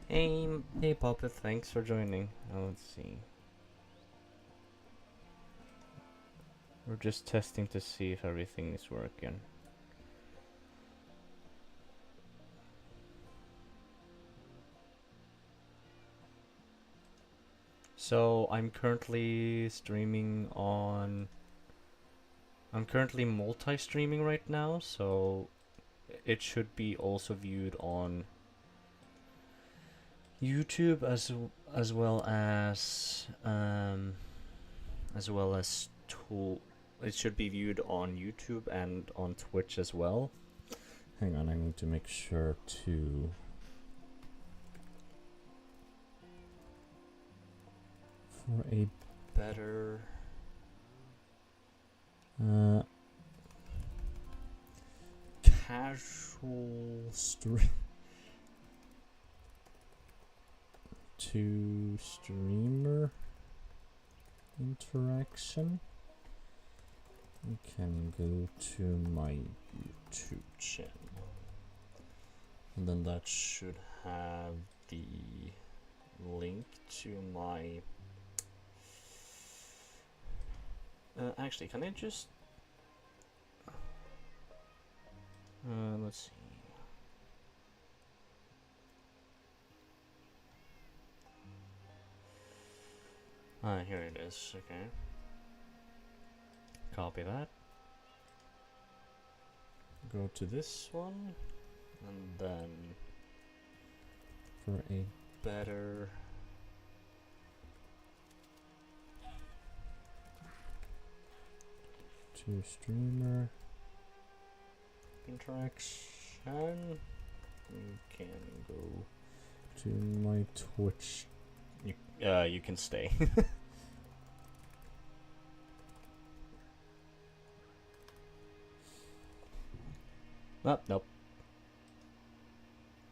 Hey Puppet, thanks for joining. Let's see. We're just testing to see if everything is working. So I'm currently streaming on... I'm currently multi-streaming right now, so it should be also viewed on YouTube as well as tool. It should be viewed on YouTube and on Twitch as well. Hang on, I need to make sure to... For a better... casual stream... to streamer interaction. You can go to my YouTube channel, and then that should have the link to my... actually, can I just... let's see. Here it is, okay. Copy that. Go to this one, and then for a better... to streamer interaction, you can go to my Twitch. You can stay. Nope.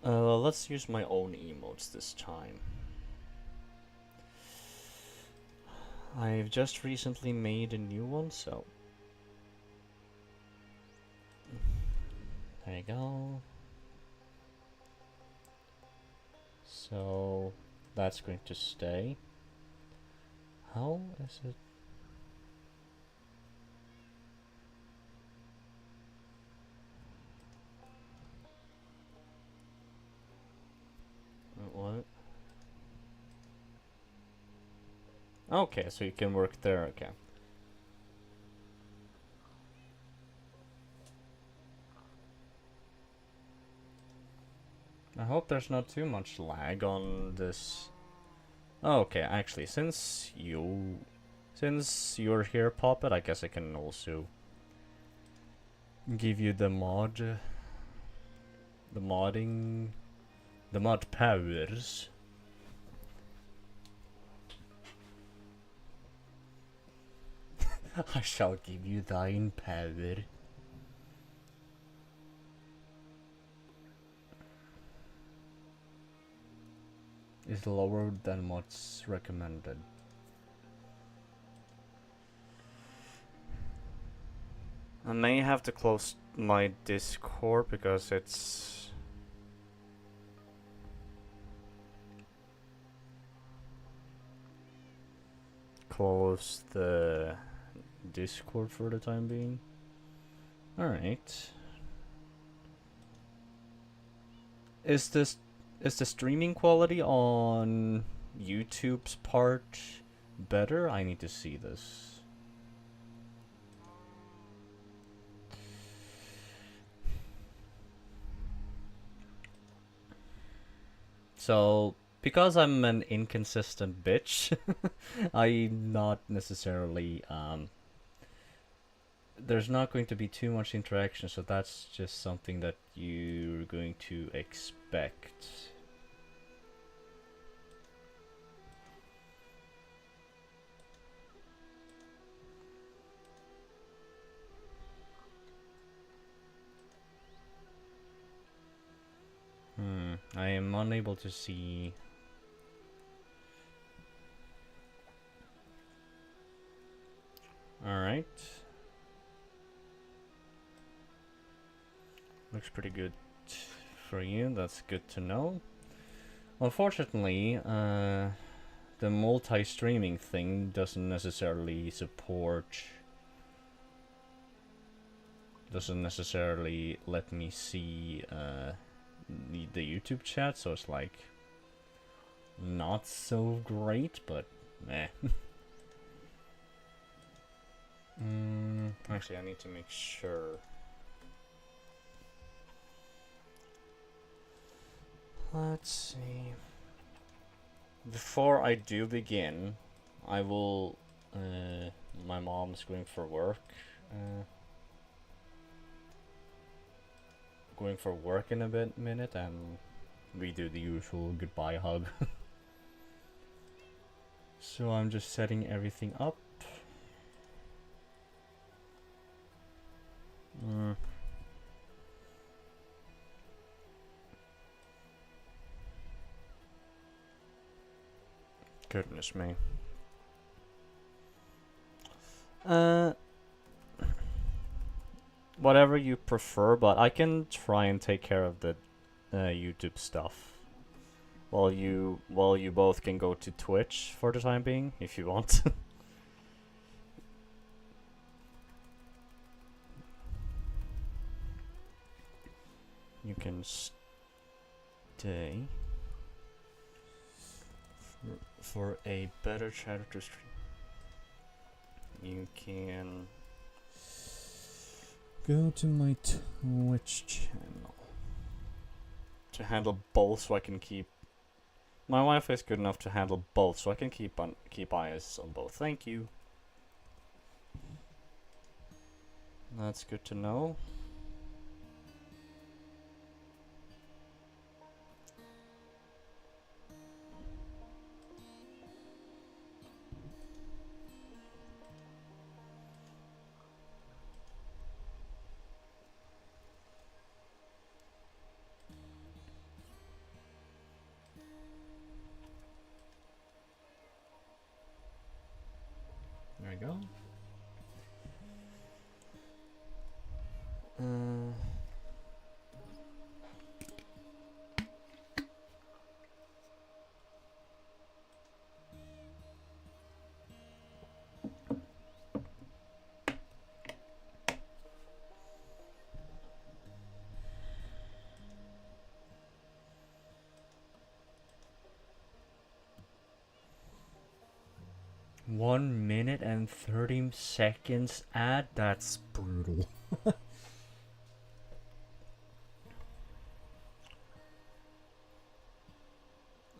Let's use my own emotes this time. I've just recently made a new one, so... There you go. So... that's going to stay. How is it? What? Okay, so you can work there, okay. I hope there's not too much lag on this. Oh, okay, actually, since you're here, Puppet, I guess I can also give you the mod powers. I shall give you thine power. Is lower than what's recommended. I may have to close my Discord because it's... close the Discord for the time being. Alright. Is the streaming quality on YouTube's part better? I need to see this. So, because I'm an inconsistent bitch, I'm not necessarily, there's not going to be too much interaction, so that's just something that you're going to expect. I am unable to see... Alright. Looks pretty good for you, that's good to know. Unfortunately, the multi-streaming thing doesn't necessarily let me see the YouTube chat, so it's like not so great, but eh. Actually, I need to make sure. Let's see. Before I do begin, I will. My mom's going for work. Going for work in a minute, and we do the usual goodbye hug. So I'm just setting everything up. Goodness me. Whatever you prefer, but I can try and take care of the YouTube stuff while you both can go to Twitch for the time being, if you want. You can stay for a better character stream. You can go to my Twitch channel to handle both, so I can keep. My Wi-Fi is good enough to handle both, so I can keep eyes on both. Thank you. That's good to know. There we go. One minute and 30 seconds ad? That's brutal.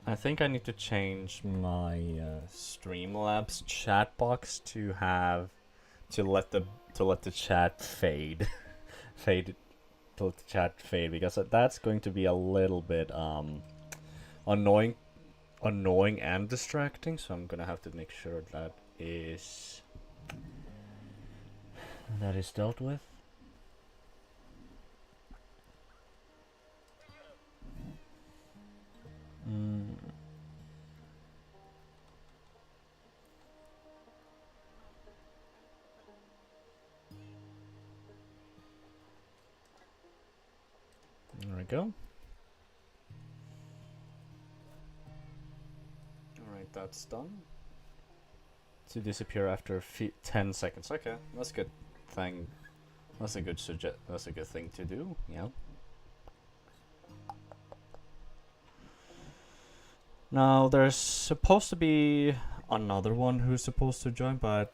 I think I need to change my Streamlabs chat box to let the chat fade. To let the chat fade, because that's going to be a little bit annoying and distracting, so I'm gonna have to make sure that is dealt with. There we go. Alright, that's done. To disappear after 10 seconds. Okay, that's good thing. That's a good thing to do, yeah. Now, there's supposed to be another one who's supposed to join, but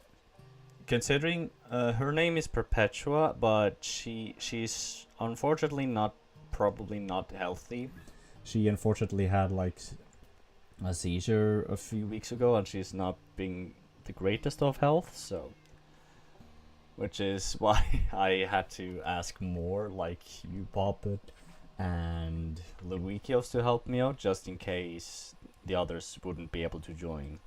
considering her name is Perpetua, but she's unfortunately probably not healthy. She unfortunately had like a seizure a few weeks ago, and she's not being the greatest of health, so which is why I had to ask more like you, Poppet, and Luigios to help me out, just in case the others wouldn't be able to join.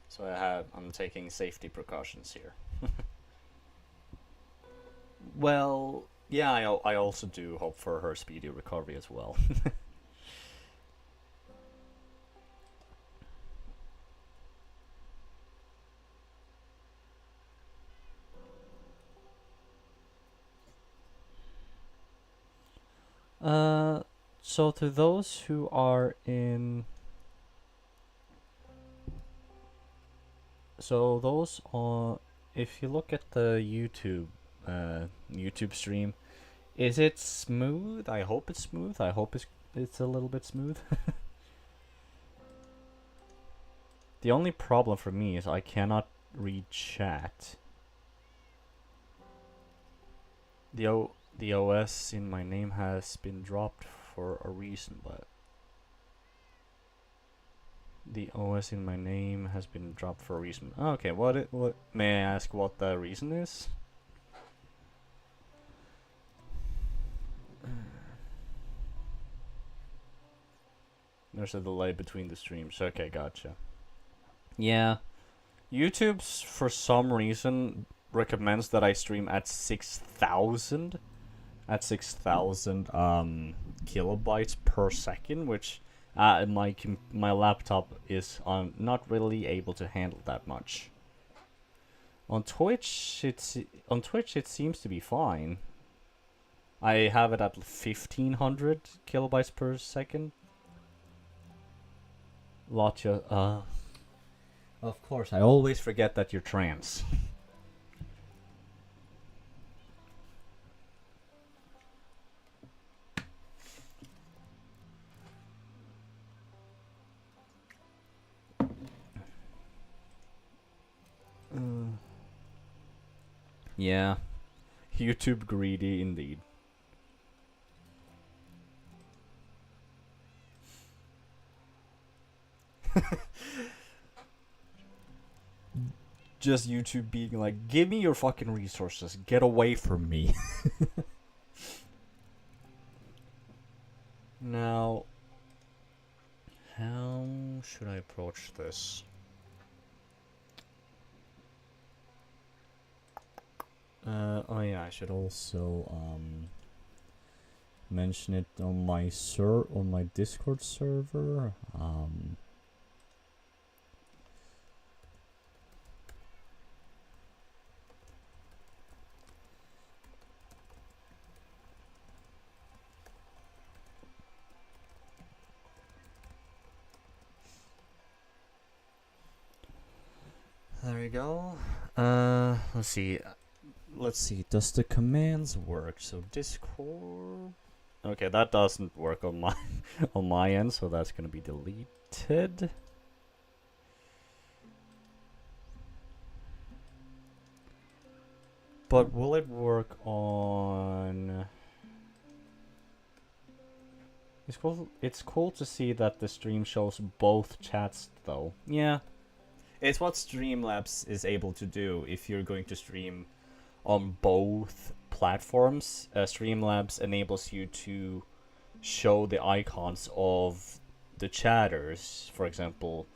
So I'm taking safety precautions here. Well, yeah, I also do hope for her speedy recovery as well. Uh, so to those who are in, so those on, if you look at the YouTube stream, is it smooth? I hope it's smooth. I hope it's a little bit smooth. The only problem for me is I cannot read chat. The OS in my name has been dropped for a reason, but the OS in my name has been dropped for a reason. Oh, okay, what may I ask what the reason is? There's a delay between the streams. Okay, gotcha. Yeah, YouTube's for some reason recommends that I stream at 6,000 kilobytes per second, which my laptop is not really able to handle that much. On Twitch it seems to be fine. I have it at 1,500 kilobytes per second. Lotja, of course, I always forget that you're trans. Yeah, YouTube greedy indeed. Just YouTube being like, give me your fucking resources, get away from me. Now, how should I approach this? Oh yeah, I should also mention it on my Discord server. There we go. Let's see. Does the commands work? So Discord. Okay, that doesn't work on my on my end, so that's gonna be deleted. But will it work on? It's cool to see that the stream shows both chats, though. Yeah, it's what Streamlabs is able to do if you're going to stream on both platforms. Streamlabs enables you to show the icons of the chatters, for example,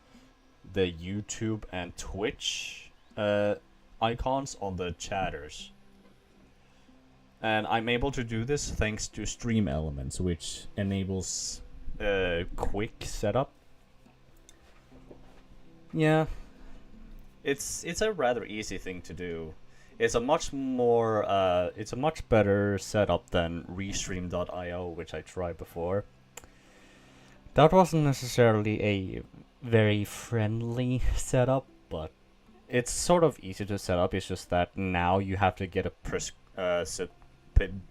the YouTube and Twitch icons on the chatters. And I'm able to do this thanks to Stream Elements, which enables quick setup. Yeah, it's a rather easy thing to do. It's a much better setup than Restream.io, which I tried before. That wasn't necessarily a very friendly setup, but it's sort of easy to set up. It's just that now you have to get a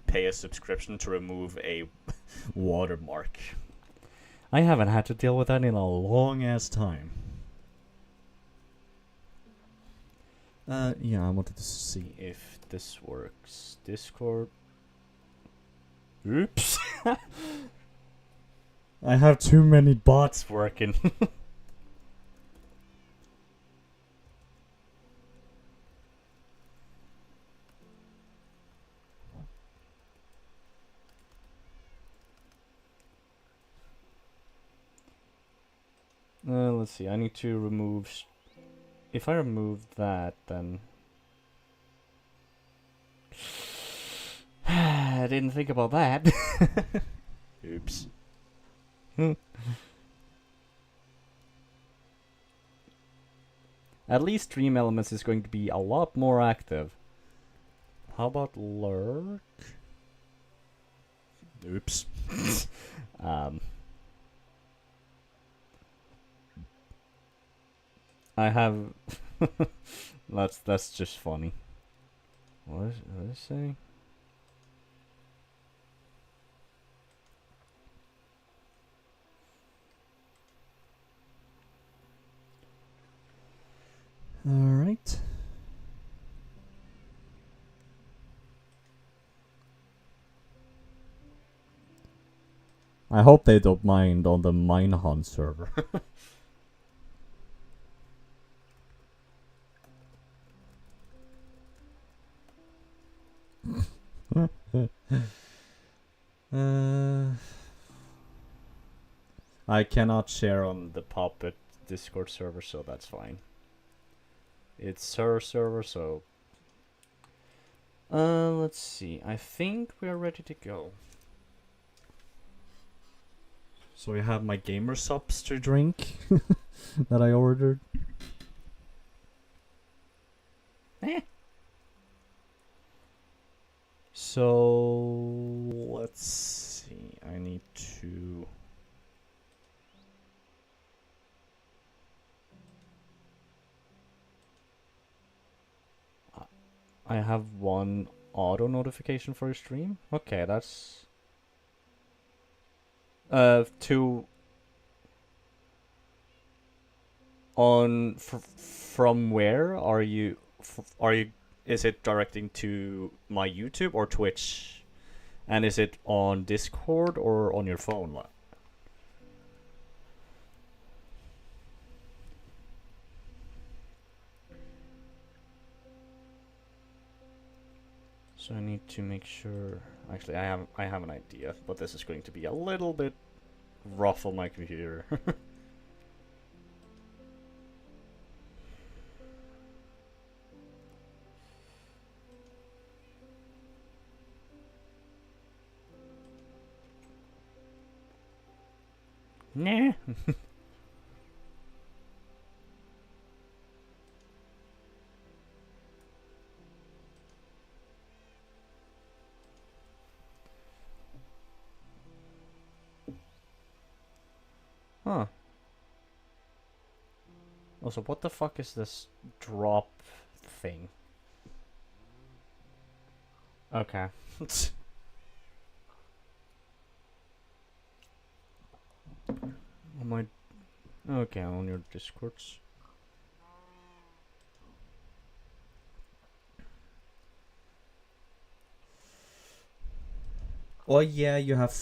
pay a subscription to remove a watermark. I haven't had to deal with that in a long ass time. Yeah, I wanted to see if this works. Discord. Oops. I have too many bots working. Let's see. I need to remove. If I remove that, then I didn't think about that. Oops. At least Stream Elements is going to be a lot more active. How about Lurk? Oops. um, I have. That's just funny. What is it saying? All right. I hope they don't mind on the Minehunt server. I cannot share on the Puppet Discord server, so that's fine. It's her server, so... let's see. I think we are ready to go. So I have my gamer subs to drink that I ordered. So let's see. I need to. I have one auto notification for your stream. Okay, that's. Two. On from where are you? Are you? Is it directing to my YouTube or Twitch? And is it on Discord or on your phone? So I need to make sure. Actually, I have an idea, but this is going to be a little bit rough on my computer. Nah. Huh. Also, what the fuck is this drop thing? Okay. On my... Okay, on your Discords. Oh yeah, you have...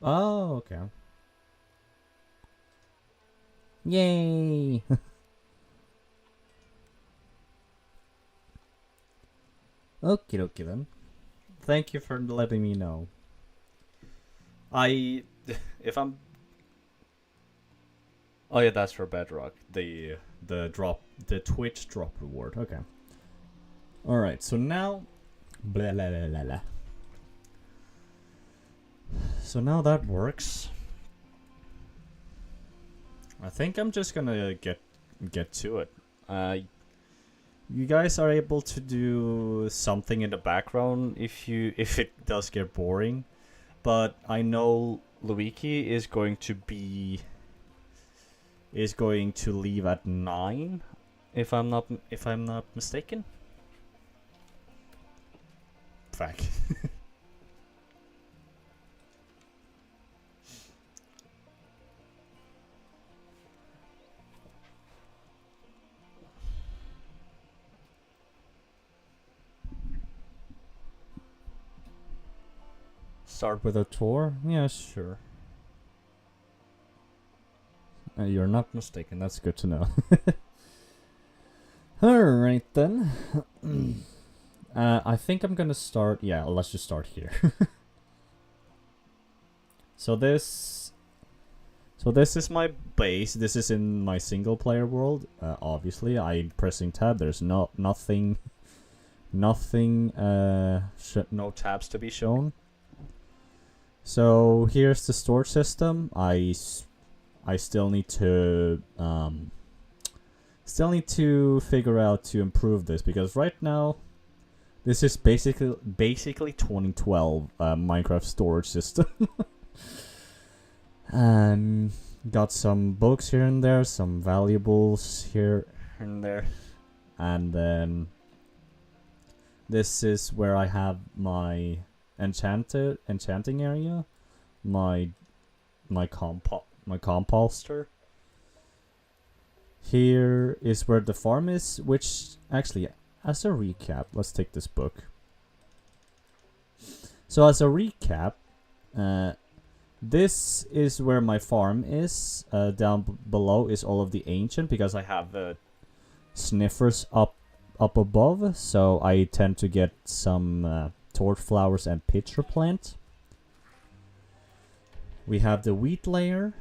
Oh, okay. Yay! Okie dokie then. Thank you for letting me know. If I'm... Oh yeah, that's for Bedrock. The Twitch drop reward. Okay. Alright, so now... Blah, blah, blah, blah, blah. So now that works. I think I'm just gonna get to it. You guys are able to do something in the background if it does get boring, but I know Luiki is going to leave at 9, if I'm not mistaken. Fuck. Start with a tour? Yeah, sure. You're not mistaken. That's good to know. Alright then. I think I'm gonna start... Yeah, let's just start here. So this is my base. This is in my single player world. Obviously, I'm pressing tab. There's nothing, no tabs to be shown. So here's the storage system. I still need to Still need to figure out to improve this, because right now this is basically 2012 Minecraft storage system. Got some books here and there, some valuables here and there, and then this is where I have my enchanting area, my composter. Here is where the farm is, which actually, as a recap, let's take this book. So as a recap, this is where my farm is. Down below is all of the ancient, because I have sniffers up above, so I tend to get some torch flowers and pitcher plant. We have the wheat layer,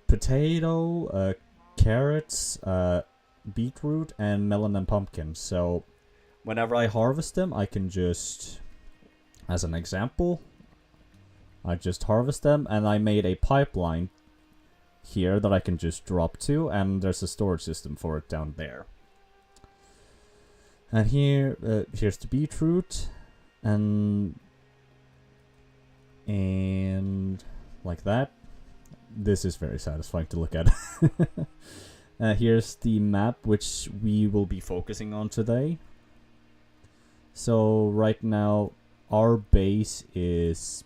potato, carrots, beetroot, and melon and pumpkin. So whenever I harvest them, I can just, as an example, I just harvest them, and I made a pipeline here that I can just drop to, and there's a storage system for it down there. And here, here's the beetroot, and like that. This is very satisfying to look at. Here's the map, which we will be focusing on today. So right now, our base is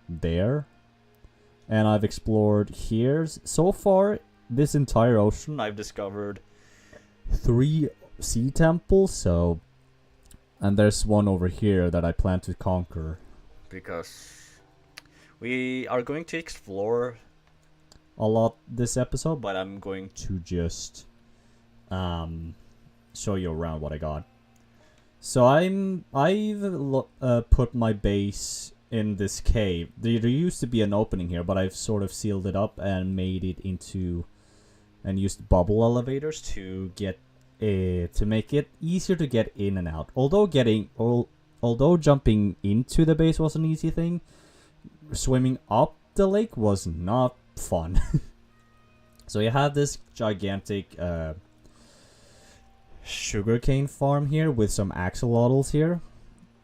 there, and I've explored here. So far, this entire ocean, I've discovered 3 sea temples. So, and there's one over here that I plan to conquer, because we are going to explore a lot this episode, but I'm going to just show you around what I got. So I've put my base in this cave. There used to be an opening here, but I've sort of sealed it up and made it into, and used bubble elevators to get to make it easier to get in and out. Although jumping into the base was an easy thing, swimming up the lake was not fun. So you have this gigantic sugarcane farm here with some axolotls here.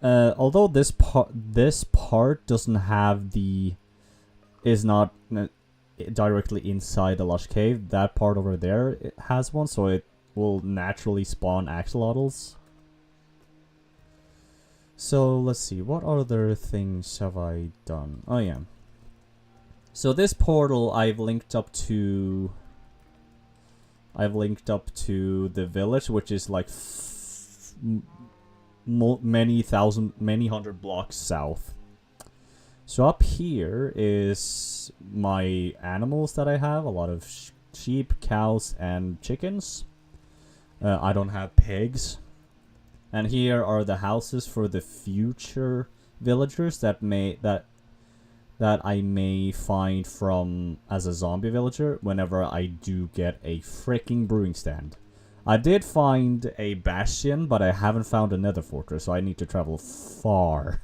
Although this part doesn't have is not directly inside the lush cave, that part over there it has one, so it will naturally spawn axolotls. So let's see, what other things have I done? Oh yeah. So this portal I've linked up to the village, which is like many hundred blocks south. So up here is my animals that I have, a lot of sheep, cows, and chickens. I don't have pigs. And here are the houses for the future villagers that I may find from as a zombie villager whenever I do get a freaking brewing stand. I did find a bastion, but I haven't found a nether fortress, so I need to travel far.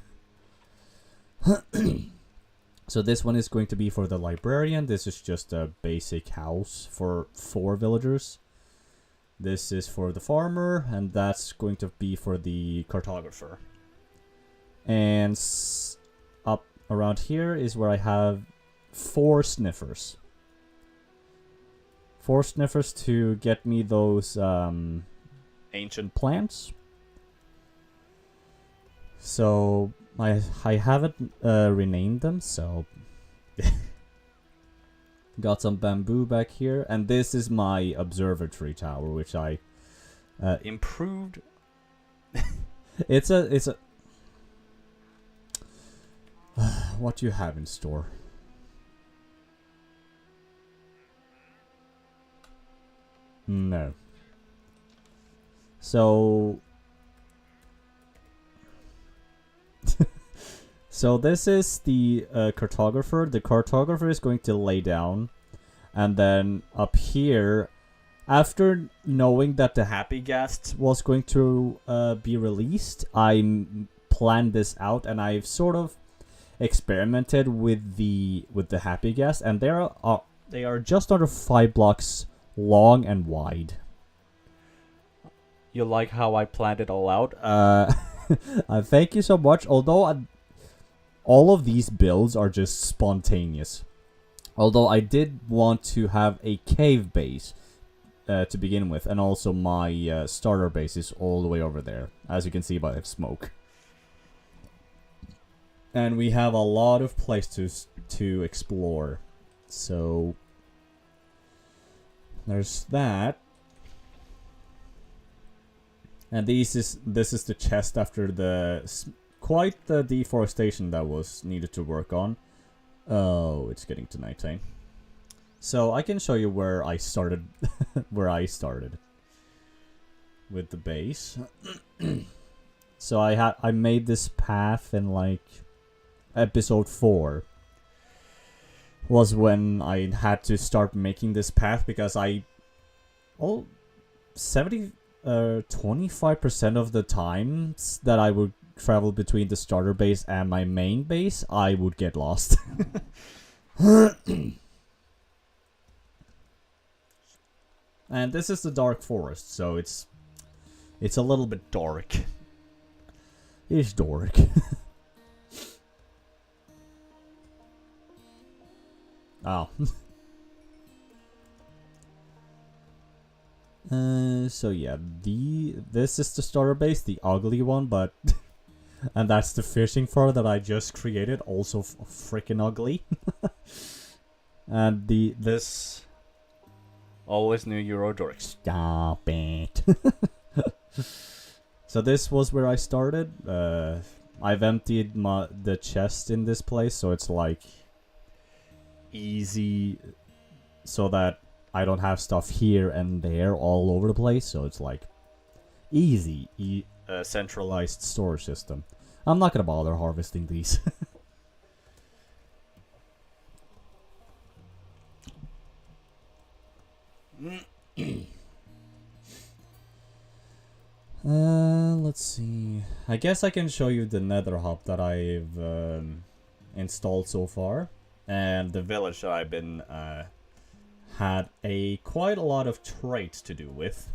So this one is going to be for the librarian. This is just a basic house for 4 villagers. This is for the farmer, and that's going to be for the cartographer. And up around here is where I have 4 sniffers. 4 sniffers to get me those ancient plants. So I haven't renamed them, so got some bamboo back here, and this is my observatory tower, which I improved. It's a what do you have in store? No. So so this is the cartographer. The cartographer is going to lay down, and then up here, after knowing that the happy ghast was going to be released, I planned this out, and I've sort of experimented with the happy ghast, and they are just under 5 blocks long and wide. You like how I planned it all out? Thank you so much. Although all of these builds are just spontaneous. Although I did want to have a cave base to begin with, and also my starter base is all the way over there, as you can see by the smoke. And we have a lot of places to explore, so there's that. And this is the chest after quite the deforestation that was needed to work on. Oh, it's getting to nighttime. So I can show you where I started, where I started with the base. So I made this path in like episode 4 was when I had to start making this path because 25% of the times that I would travel between the starter base and my main base, I would get lost. And this is the dark forest, so it's a little bit dark. It's dark. Oh. So yeah, this is the starter base, the ugly one, but and that's the fishing fort that I just created, also freaking ugly. And this Always knew you were dorks. Stop it. So this was where I started. I've emptied the chest in this place, so it's like easy, so that I don't have stuff here and there all over the place. So it's like easy, centralized storage system. I'm not gonna bother harvesting these. Let's see. I guess I can show you the nether hub that I've installed so far, and the village that I've been had quite a lot of traits to do with.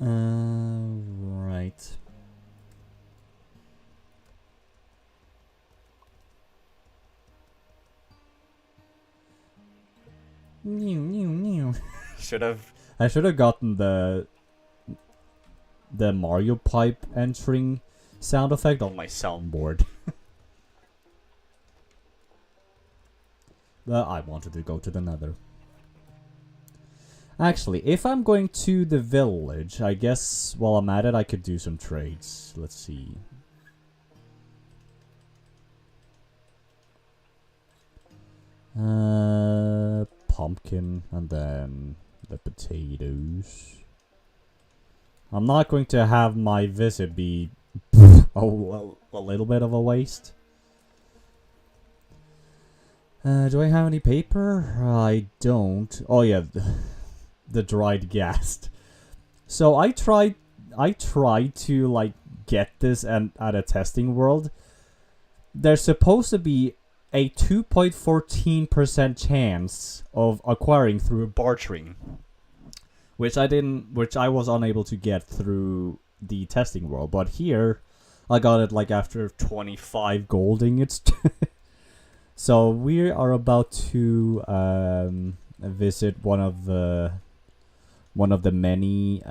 Right. I should have gotten the Mario pipe entering sound effect on my soundboard. But I wanted to go to the nether. Actually, if I'm going to the village, I guess while I'm at it, I could do some trades. Let's see. Pumpkin, and then the potatoes. I'm not going to have my visit be a little bit of a waste. Do I have any paper? I don't. Oh yeah, the dried ghast. So I tried to like get this at a testing world. There's supposed to be a 2.14% chance of acquiring through bartering, which I was unable to get through the testing world. But here, I got it like after 25 gold ingots. So we are about to visit one of the many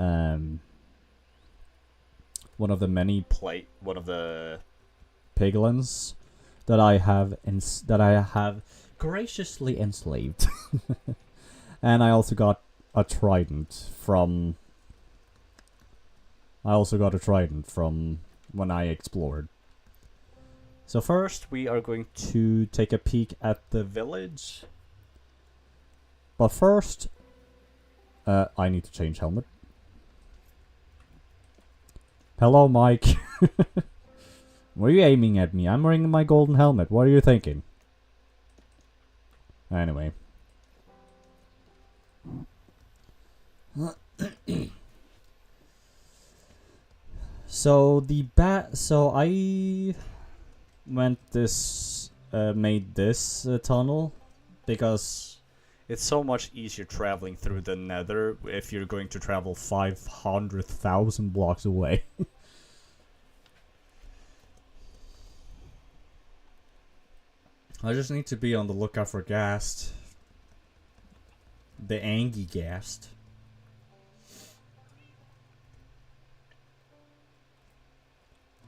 piglins that I have graciously enslaved. And I also got a trident from when I explored. So first we are going to take a peek at the village. But first, I need to change helmet. Hello, Mike. Were you aiming at me? I'm wearing my golden helmet. What are you thinking? Anyway. So made this tunnel because It's so much easier traveling through the Nether if you're going to travel 500,000 blocks away. I just need to be on the lookout for ghast. The Angie ghast.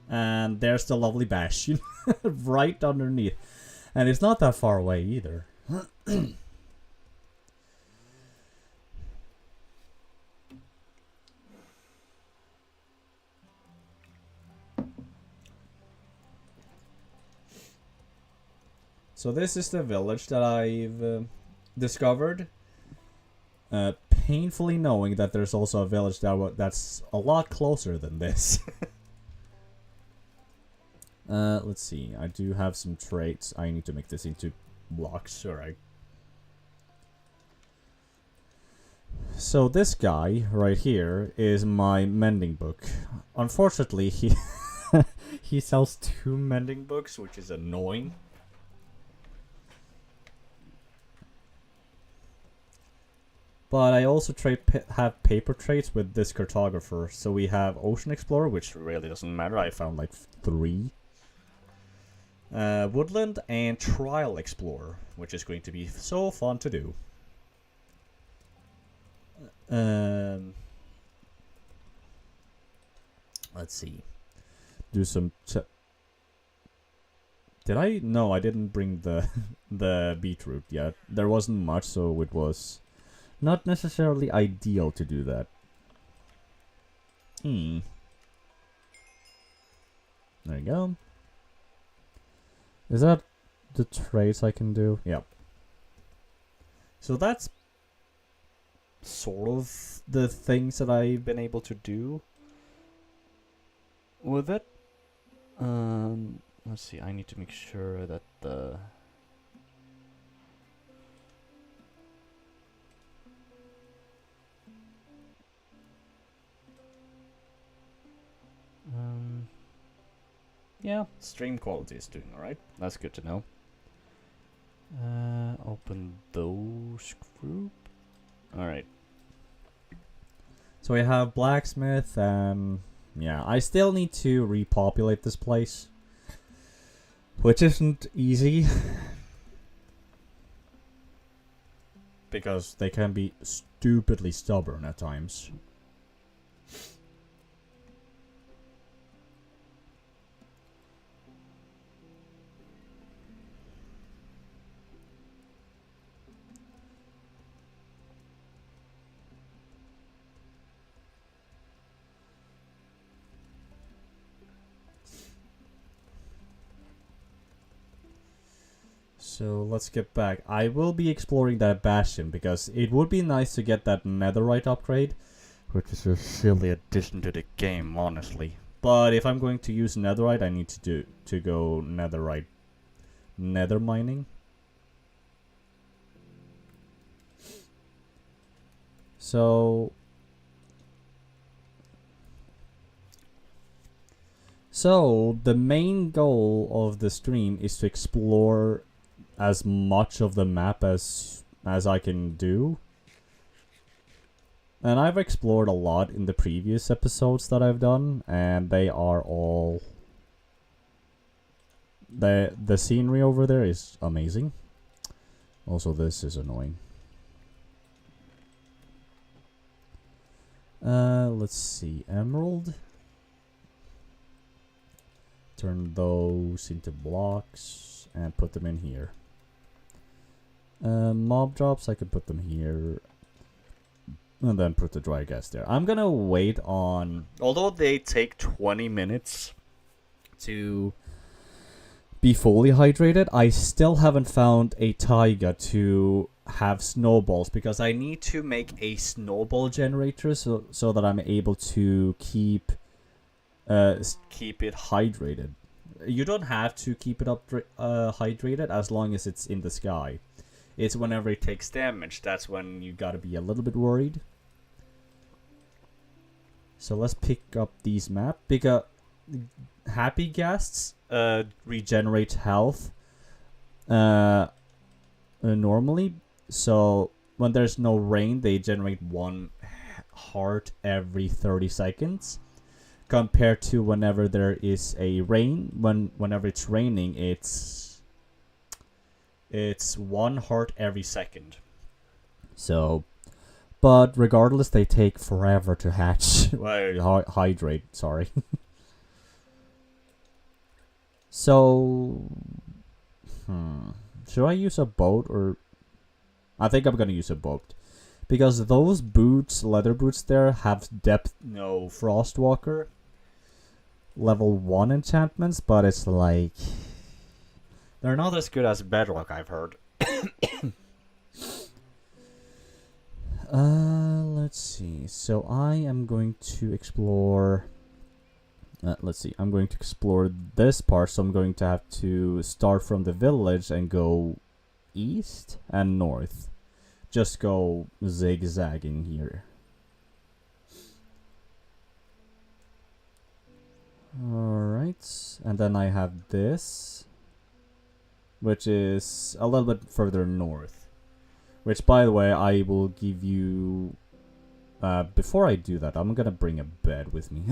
And there's the lovely bastion right underneath. And it's not that far away either. So this is the village that I've discovered. Painfully knowing that there's also a village that's a lot closer than this. Let's see. I do have some traits. I need to make this into blocks. Alright. So this guy right here is my mending book. Unfortunately, he sells 2 mending books, which is annoying. But I also have paper traits with this cartographer. So we have Ocean Explorer, which really doesn't matter. I found like 3. Woodland and Trial Explorer, which is going to be so fun to do. Let's see. Do some. Did I? No, I didn't bring the the beetroot yet. There wasn't much, so it was not necessarily ideal to do that. There you go. Is that the traits I can do? Yep. So that's sort of the things that I've been able to do with it. Let's see, I need to make sure that the... yeah, stream quality is doing alright. That's good to know. Open those group. Alright. So we have blacksmith and yeah, I still need to repopulate this place, which isn't easy because they can be stupidly stubborn at times. So let's get back. I will be exploring that bastion because it would be nice to get that netherite upgrade, which is a silly addition to the game, honestly. But if I'm going to use netherite, I need to go nether mining. So the main goal of the stream is to explore as much of the map as I can do. And I've explored a lot in the previous episodes that I've done, and they are all... The scenery over there is amazing. Also, this is annoying. Let's see. Emerald. Turn those into blocks and put them in here. Mob drops, I could put them here. And then put the dry gas there. I'm gonna wait on... Although they take 20 minutes to be fully hydrated, I still haven't found a taiga to have snowballs because I need to make a snowball generator so that I'm able to keep it hydrated. You don't have to keep it hydrated as long as it's in the sky. It's whenever it takes damage, that's when you gotta be a little bit worried. So let's pick up these maps because happy guests regenerate health normally. So when there's no rain, they generate one heart every 30 seconds. Compared to whenever there is a rain, whenever it's raining, it's one heart every second. So, but regardless, they take forever to hatch. Hydrate, sorry. So, should I use a boat or? I think I'm gonna use a boat because those boots, leather boots, there have depth no frostwalker level 1 enchantments, but it's like they're not as good as bedrock, I've heard. Let's see. So I am going to explore. Let's see. I'm going to explore this part, so I'm going to have to start from the village and go east and north. Just go zigzagging here. Alright, and then I have this, which is a little bit further north. Which, by the way, I will give you... before I do that, I'm gonna bring a bed with me.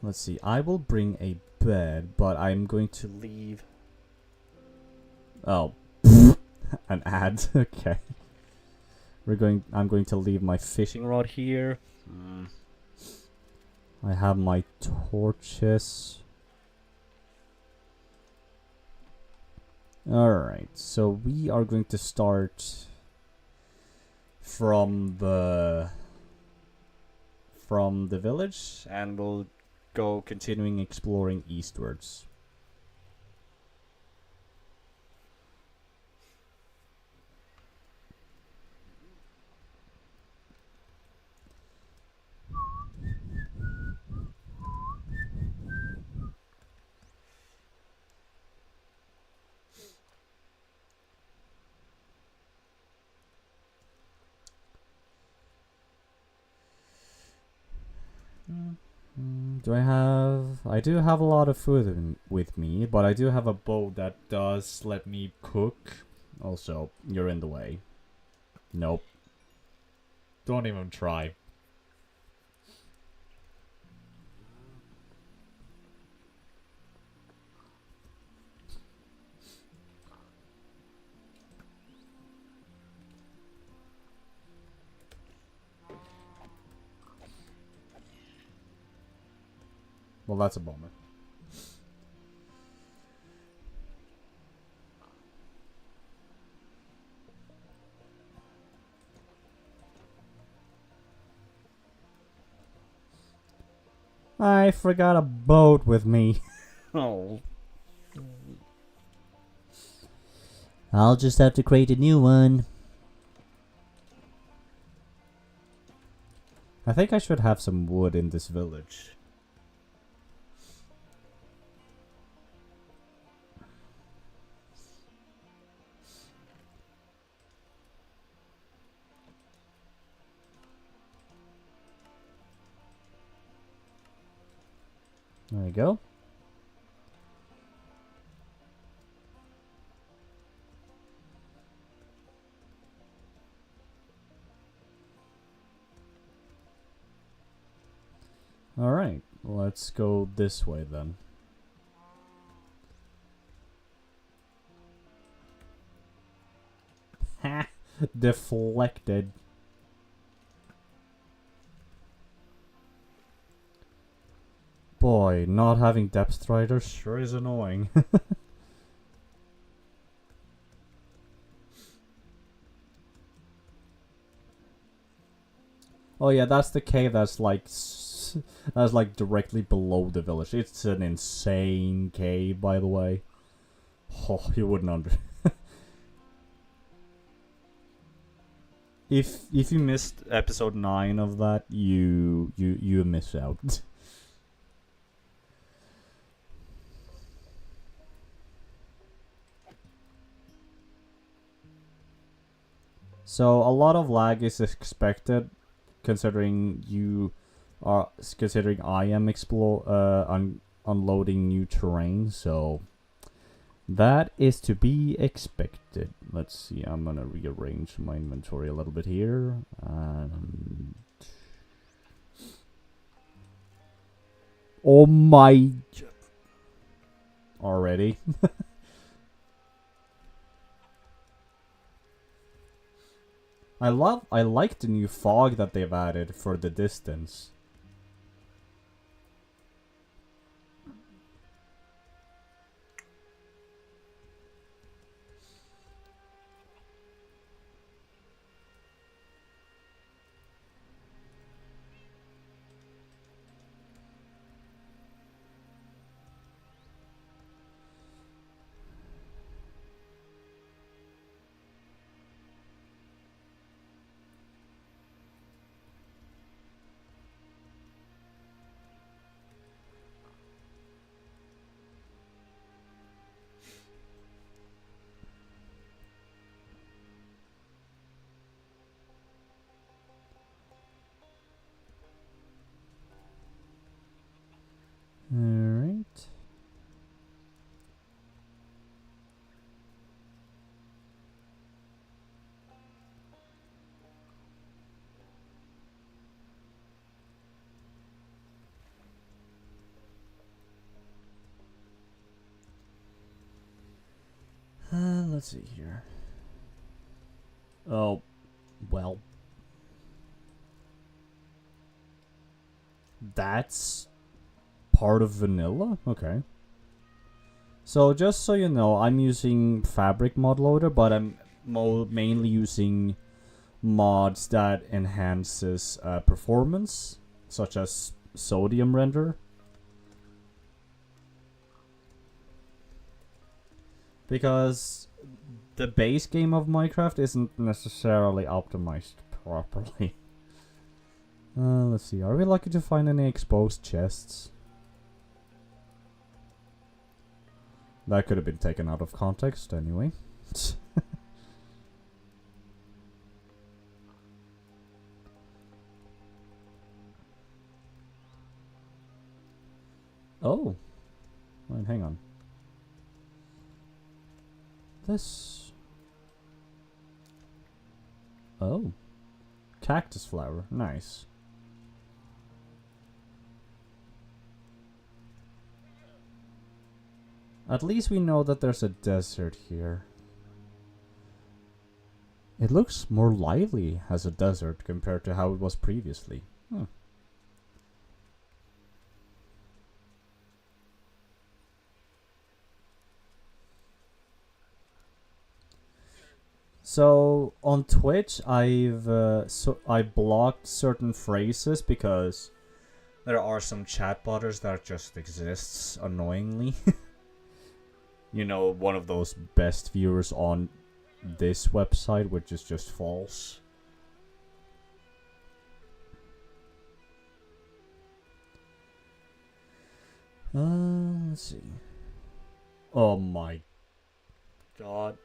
Let's see, I will bring a bed, but I'm going to leave... Oh, an ad, okay. I'm going to leave my fishing rod here. I have my torches. Alright, so we are going to start from the village, and we'll go continuing exploring eastwards. I do have a lot of food with me, but I do have a bow that does let me cook. Also, you're in the way. Nope. Don't even try. Well, that's a bummer. I forgot a boat with me. Oh. I'll just have to create a new one. I think I should have some wood in this village. There we go. Alright, let's go this way then. Ha! Deflected. Boy, not having depth striders sure is annoying. Oh yeah, that's the cave that's like directly below the village. It's an insane cave, by the way. Oh, you wouldn't under. If you missed episode 9 of that, you miss out. So a lot of lag is expected, considering I am unloading new terrain. So that is to be expected. Let's see. I'm gonna rearrange my inventory a little bit here. And oh my! Already. I like the new fog that they've added for the distance. Alright. Let's see here. Oh, well. That's part of vanilla? Okay. So just so you know, I'm using Fabric Mod Loader, but I'm mainly using mods that enhances performance, such as Sodium Render. Because the base game of Minecraft isn't necessarily optimized properly. Let's see, are we lucky to find any exposed chests? That could have been taken out of context anyway. Oh. Wait, hang on. This... Oh. Cactus flower. Nice. At least we know that there's a desert here. It looks more lively as a desert compared to how it was previously. So on Twitch, I blocked certain phrases because there are some chat botters that just exists annoyingly. You know, one of those best viewers on this website, which is just false. Let's see. Oh my god.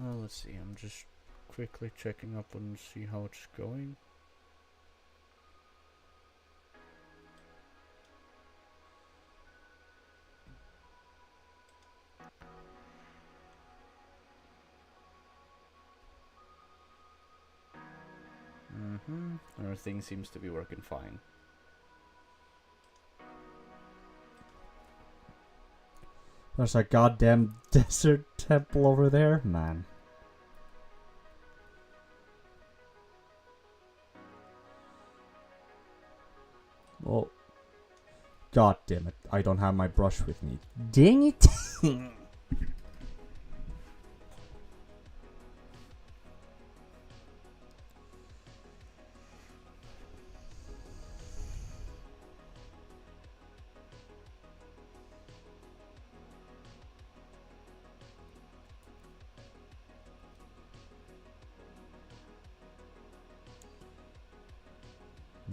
Let's see, I'm just quickly checking up and see how it's going. Everything seems to be working fine. There's a goddamn desert temple over there, man. Oh. God damn it. I don't have my brush with me. Dang it.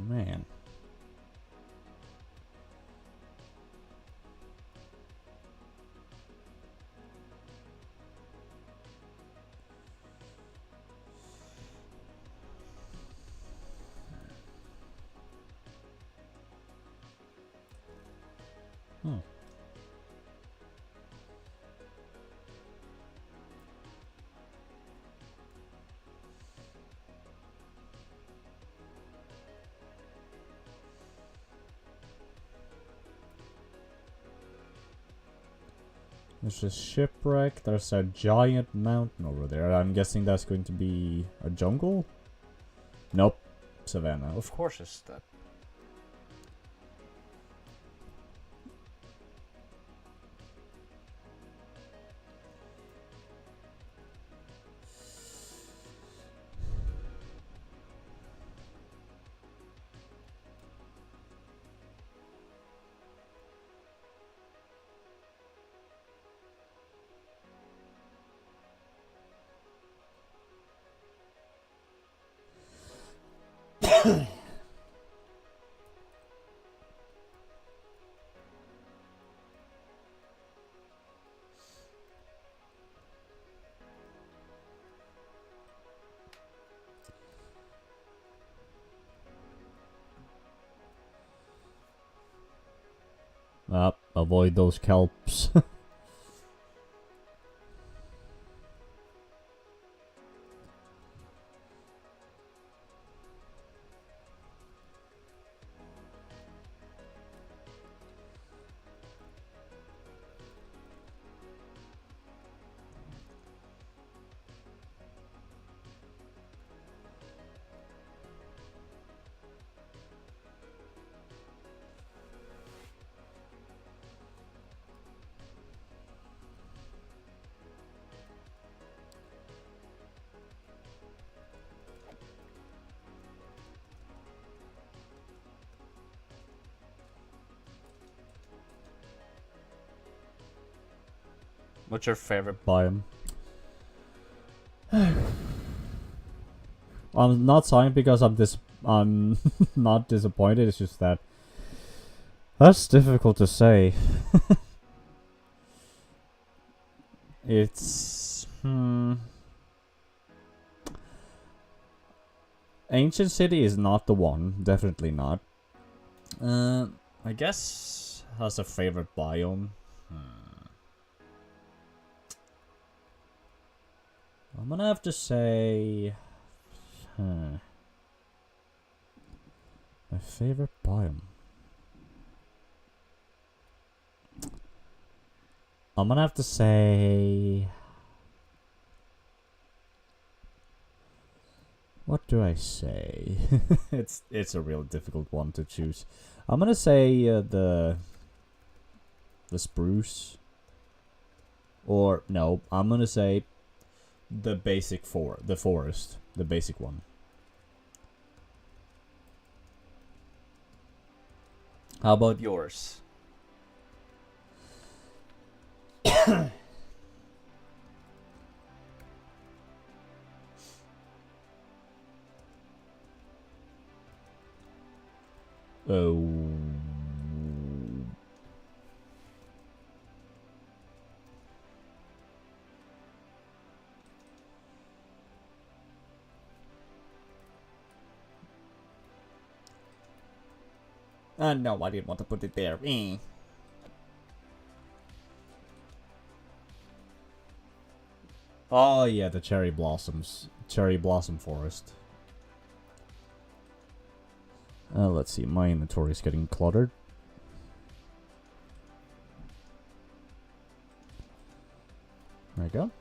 Man. Hmm. There's a shipwreck. There's a giant mountain over there. I'm guessing that's going to be a jungle? Nope. Savannah. Of course it's that. Avoid those kelps. What's your favorite? Biome. I'm not sighing because I'm not disappointed. It's just that that's difficult to say. It's Ancient City is not the one. Definitely not. I guess has a favorite biome. I'm gonna have to say, my favorite biome. I'm gonna have to say, what do I say? it's a real difficult one to choose. I'm gonna say the spruce, or no, I'm gonna say the the forest, the basic one. How about Yours. oh? No, I didn't want to put it there. Oh yeah, the cherry blossom forest. Let's see, my inventory is getting cluttered. There we go.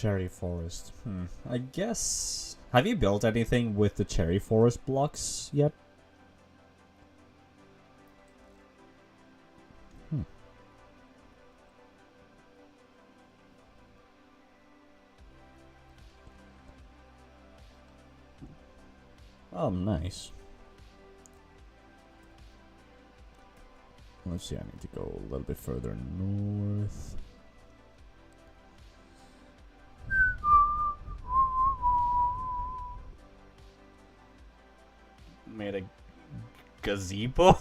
cherry forest. I guess... Have you built anything with the cherry forest blocks yet? Oh, nice. Let's see, I need to go a little bit further north. Made a gazebo?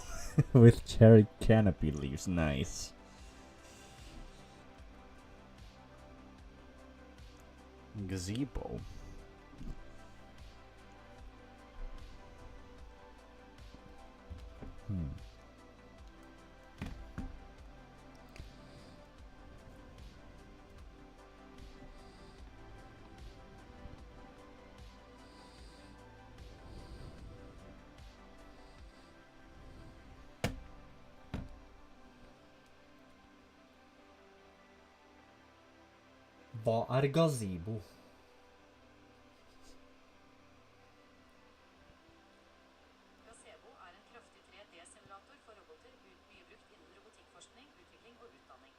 With cherry canopy leaves, nice. Gazebo? Hva er gazebo? Gazebo er en kraftig 3D-simulator for roboter mye brukt innen robotikkforskning, utvikling og utdanning.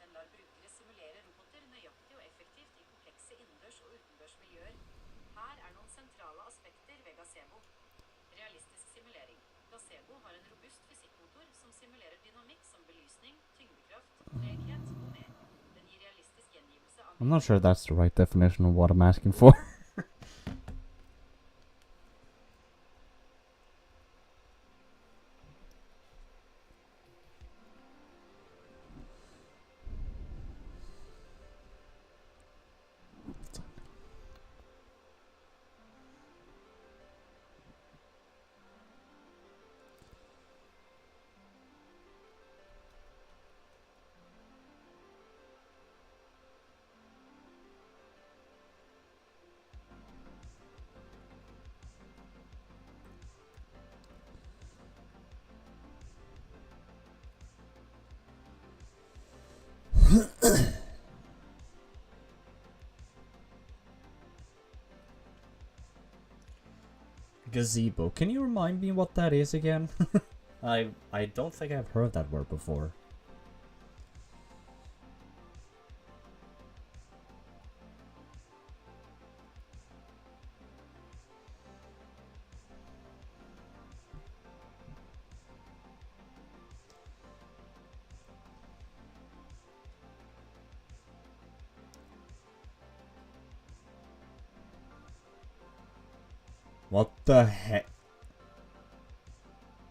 Den lar brukere simulere roboter nøyaktig og effektivt i komplekse innendørs og utendørs miljøer. Her er noen sentrale aspekter ved gazebo. Realistisk simulering. Gazebo har en robust fysikkmotor som simulerer dynamikk som belysning, tyngdekraft, treghet og mer. Den gir realistisk gjengivelse av... I'm not sure that's the right definition of what I'm asking for. Gazebo. Can you remind me what that is again? I don't think I've heard that word before. What the heck?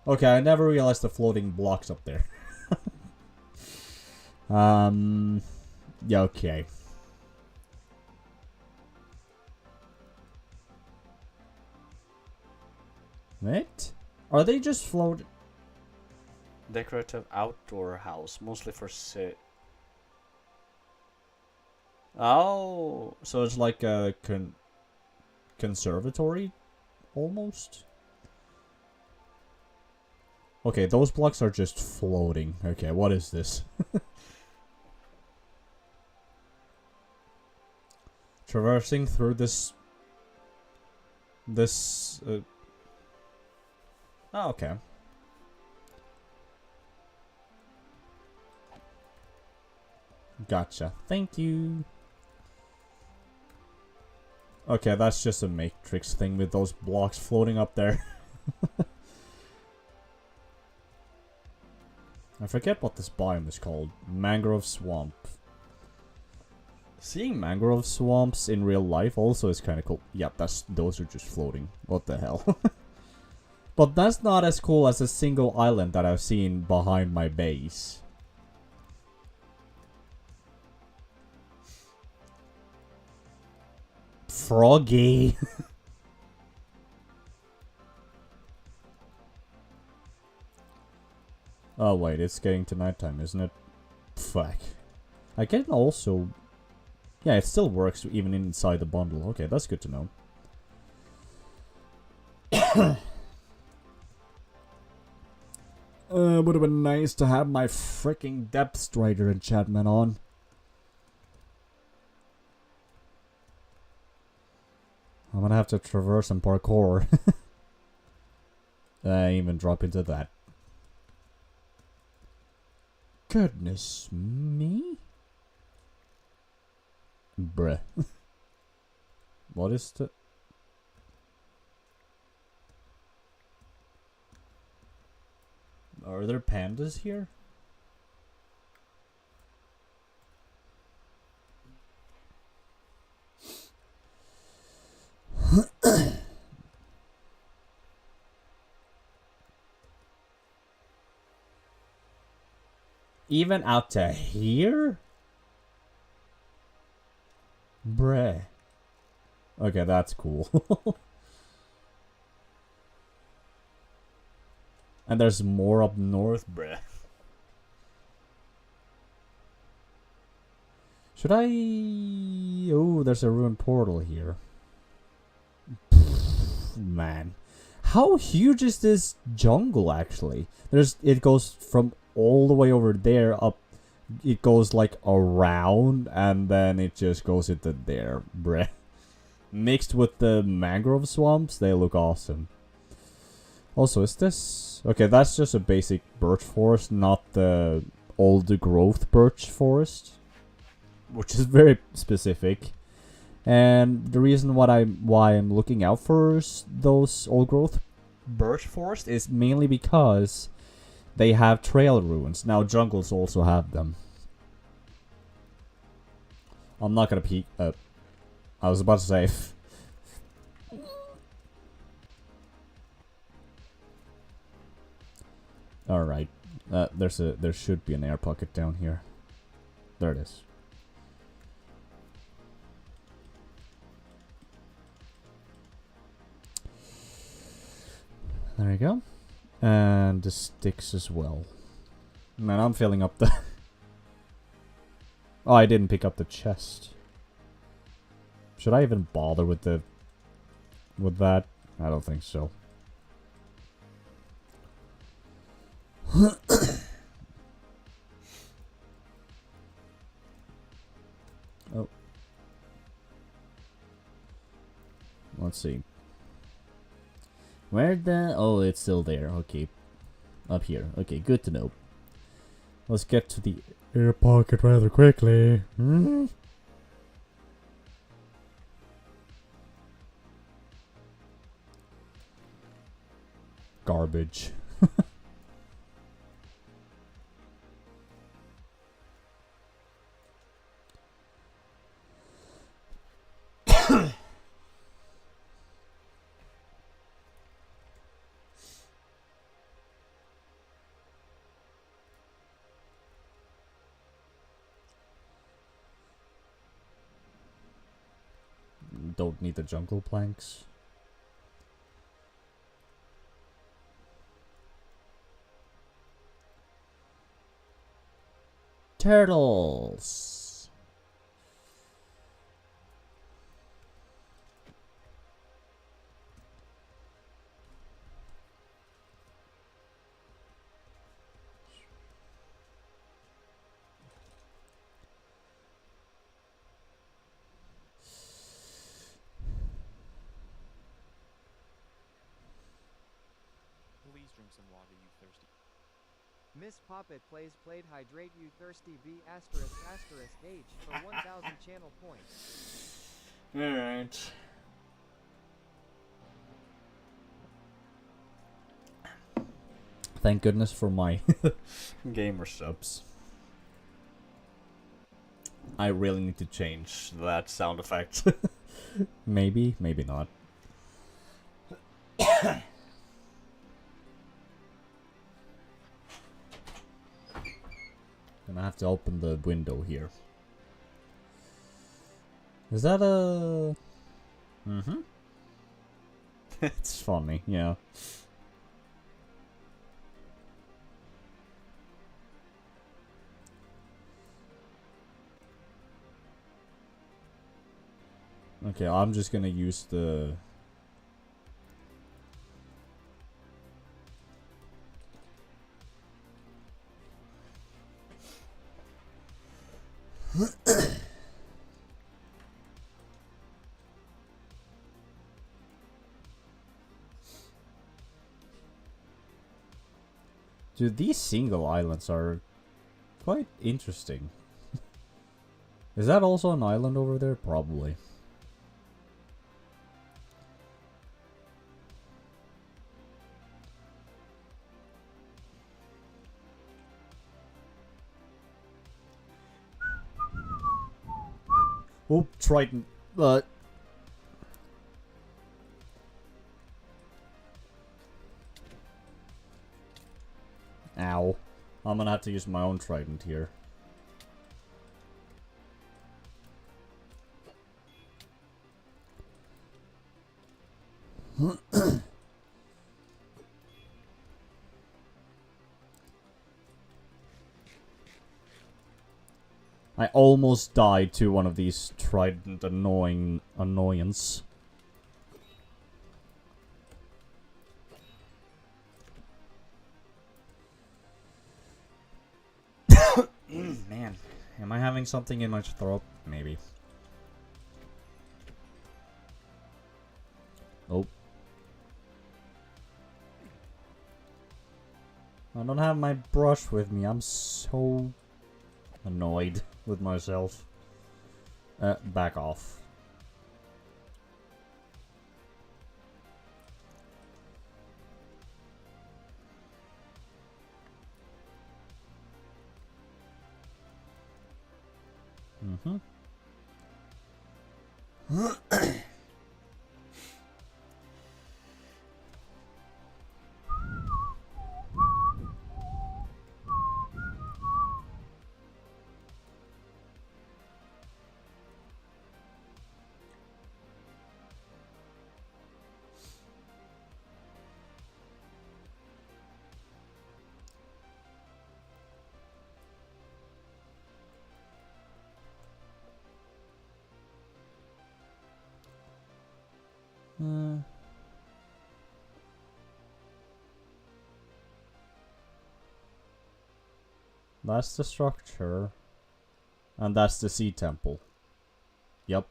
Okay, I never realized the floating blocks up there. Yeah, okay. What? Are they just float? Decorative outdoor house, mostly for Oh, So it's like a conservatory? Almost? Okay, those blocks are just floating. Okay, what is this? Traversing through this... Oh, okay. Gotcha. Thank you. Okay, that's just a Matrix thing with those blocks floating up there. I forget what this biome is called. Mangrove Swamp. Seeing mangrove swamps in real life also is kind of cool. Yep, those are just floating. What the hell? But that's not as cool as a single island that I've seen behind my base. Froggy. Oh wait, it's getting to nighttime, isn't it? Fuck. I can also... Yeah, it still works even inside the bundle. Okay, that's good to know. Would have been nice to have my freaking Depth Strider enchantment on. I'm gonna have to traverse some parkour. I even drop into that. Goodness me. Bruh. What is the... Are there pandas here? Even out to here? Bruh. Okay, that's cool. And there's more up north, bruh. Should I... Oh, there's a ruined portal here. Man. How huge is this jungle, actually? It goes from all the way over there up. It goes, like, around, and then it just goes into there, bruh. Mixed with the mangrove swamps, they look awesome. Also, is this... Okay, that's just a basic birch forest, not the old growth birch forest. Which is very specific. And the reason why I'm looking out for those old growth birch forest is mainly because they have trail ruins. Now, jungles also have them. I'm not gonna peek... I was about to say... Alright. There should be an air pocket down here. There it is. There you go. And the sticks as well. Man, I'm filling up the... Oh, I didn't pick up the chest. Should I even bother with that? I don't think so. Oh. Let's see. Where the... Oh, it's still there. Okay. Up here. Okay, good to know. Let's get to the air pocket rather quickly. Garbage. Don't need the jungle planks. Turtles. Please drink some water, you thirsty. Miss Poppet plays played hydrate you thirsty B asterisk asterisk H for 1000 channel points. Alright. Thank goodness for my gamer subs. I really need to change That sound effect. Maybe, maybe not. Gonna have to open the window here. Is that a... Mm-hmm. It's funny, yeah. Okay, I'm just gonna use the... Dude, these single islands are quite interesting. Is that also an island over there? Probably. Oh, Triton. Ow. I'm gonna have to use my own trident here. I almost died to one of these trident annoyance. Man, am I having something in my throat? Maybe. Nope. I don't have my brush with me. I'm so annoyed with myself. Back off. Mm-hmm. That's the structure. And that's the sea temple. Yep.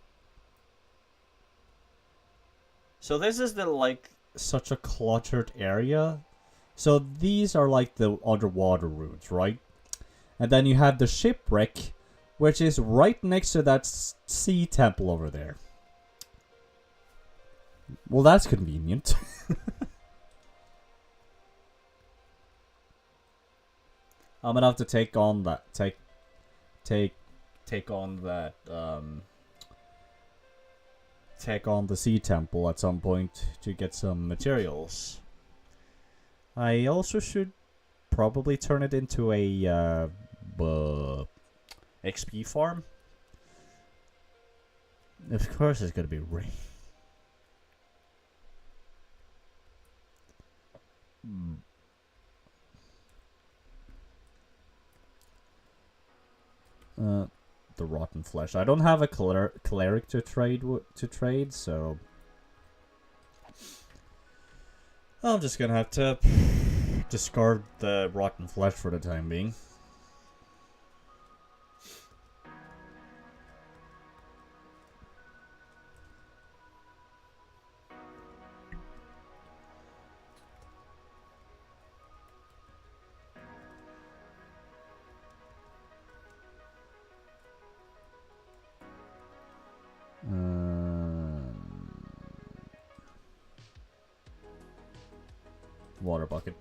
So this is the, like, such a cluttered area. So these are like the underwater routes, right? And then you have the shipwreck, which is right next to that sea temple over there. Well, that's convenient. I'm gonna have to take on that. Take on that. Take on the sea temple at some point to get some materials. I also should probably turn it into a XP farm. Of course, it's gonna be rain. The rotten flesh. I don't have a cleric to trade, so I'm just gonna have to discard the rotten flesh for the time being. Water bucket.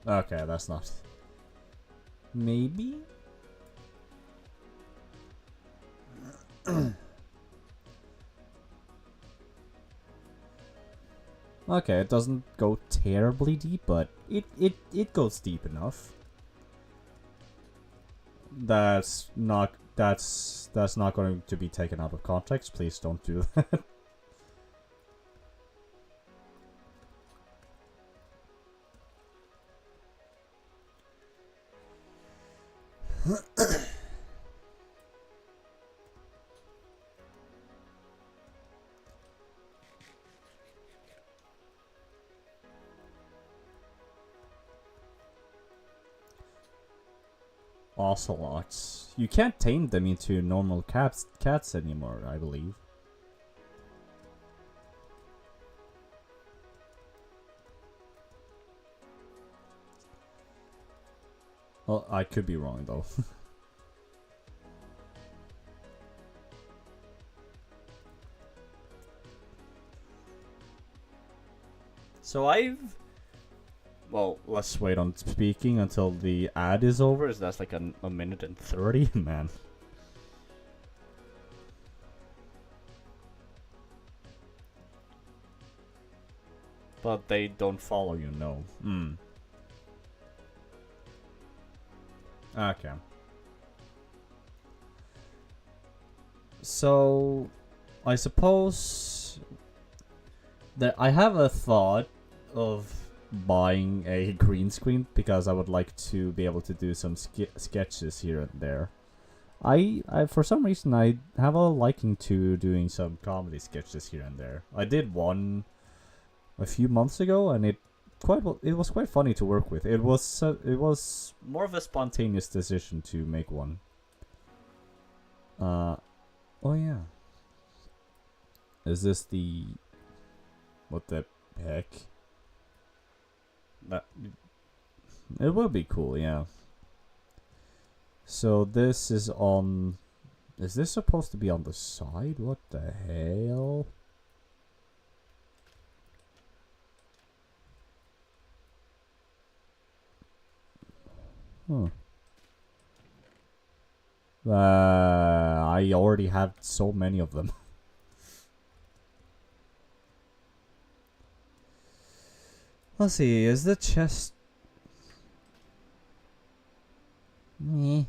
Okay, that's not. Maybe? Okay, it doesn't go terribly deep, but it goes deep enough. That's not going to be taken out of context. Please don't do that. Ocelots. You can't tame them into normal cats anymore, I believe. Well, I could be wrong though. So well, let's wait on speaking until the ad is over. Is that's like a minute and 30, man. But they don't follow you, no. Hmm. Okay. So, I suppose that I have a thought of buying a green screen because I would like to be able to do some sketches here and there. I for some reason I have a liking to doing some comedy sketches here and there. I did one a few months ago, and it was quite funny to work with. It was more of a spontaneous decision to make one. Oh yeah. Is this the what the heck? That It would be cool, yeah. So this is on. Is this supposed to be on the side? What the hell? Huh. I already had so many of them. Let's see, is the chest... it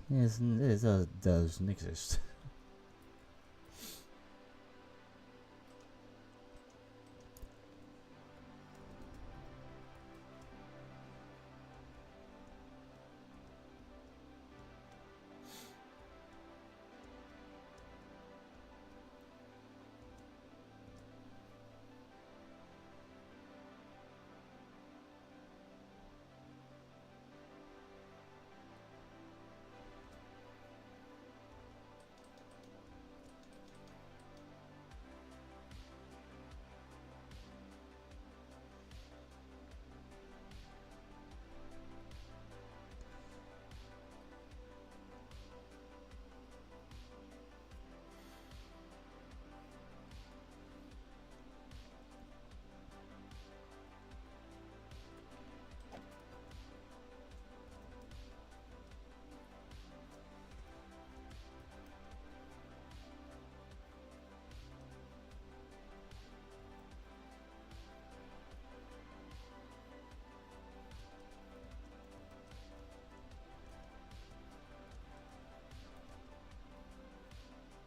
doesn't exist.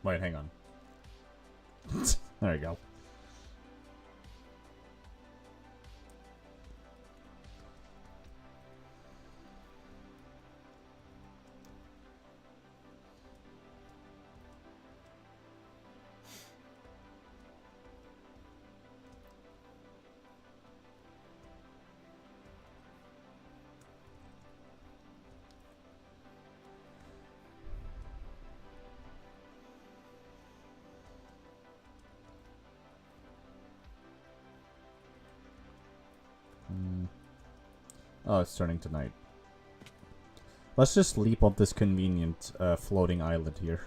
Wait, hang on. There you go. Oh, it's turning to night. Let's just leap on this convenient floating island here.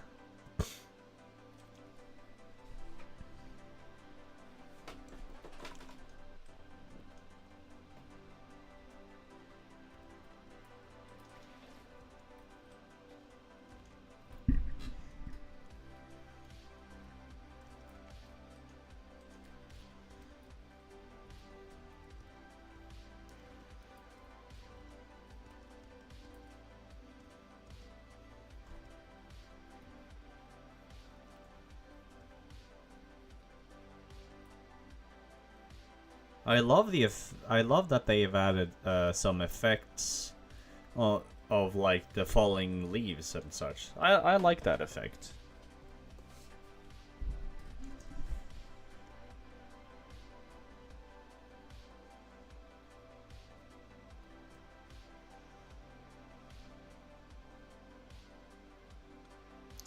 I love I love that they've added some effects of like the falling leaves and such. I like that effect.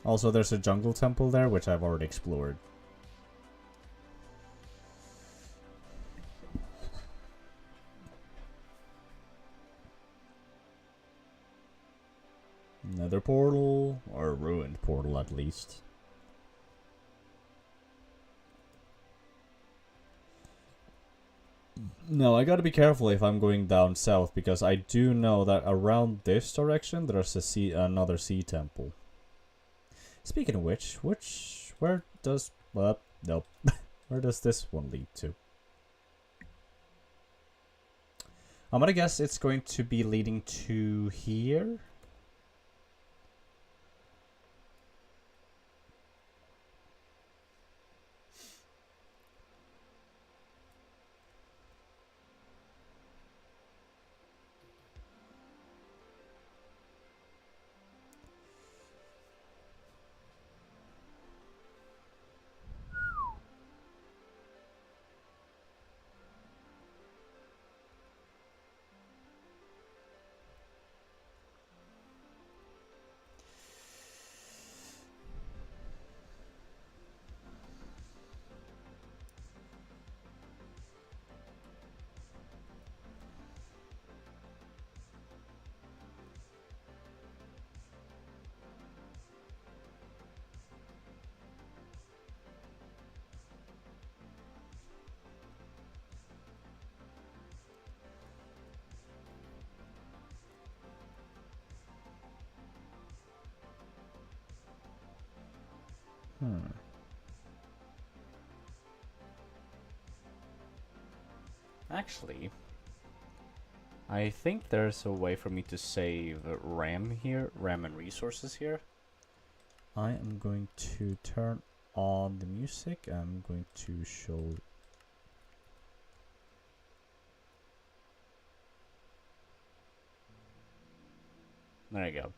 Also, there's a jungle temple there, which I've already explored. Nether portal, or a ruined portal at least. No, I gotta be careful if I'm going down south, because I do know that around this direction there's another sea temple. Speaking of which, where does, nope. Where does this one lead to? I'm gonna guess it's going to be leading to here. Actually, I think there's a way for me to save RAM here, RAM and resources here. I am going to turn on the music. I'm going to show. There you go.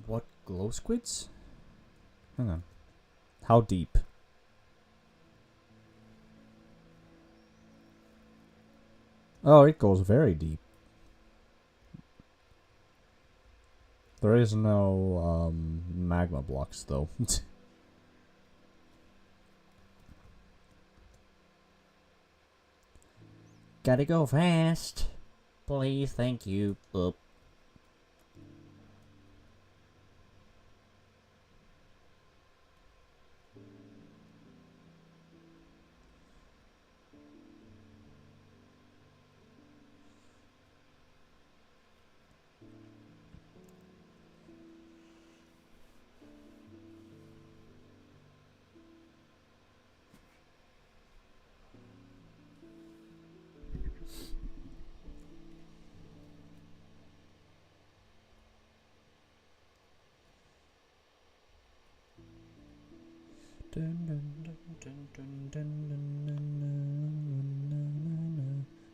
What, glow squids? Hang on. How deep? Oh, it goes very deep. There is no magma blocks though. Gotta go fast. Please, thank you. Up.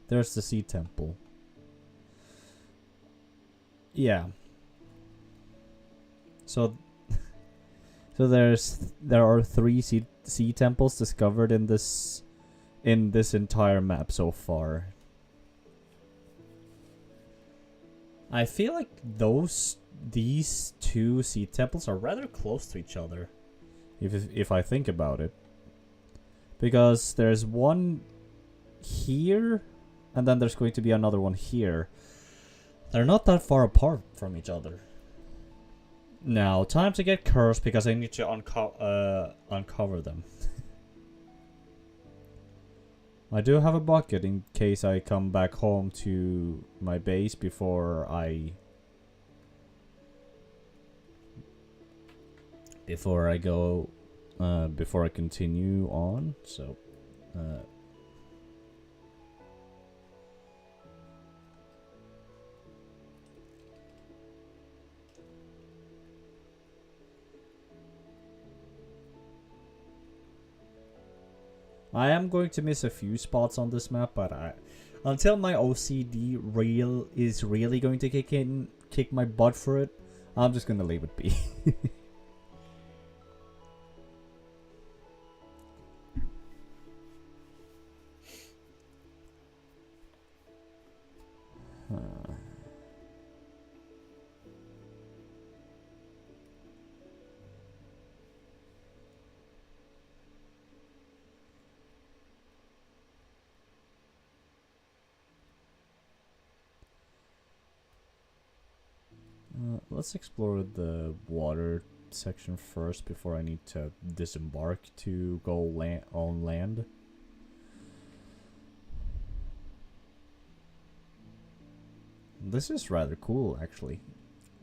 There's the sea temple. Yeah. So there are 3 sea temples discovered in this entire map so far. I feel like these 2 sea temples are rather close to each other, if I think about it, because there's one here, and then there's going to be another one here. They're not that far apart from each other. Now, time to get cursed because I need to uncover them. I do have a bucket in case I come back home to my base before I go before I continue on. So I am going to miss a few spots on this map, but until my OCD is really going to kick my butt for it, I'm just gonna leave it be. Let's explore the water section first before I need to disembark to go on land. This is rather cool, actually.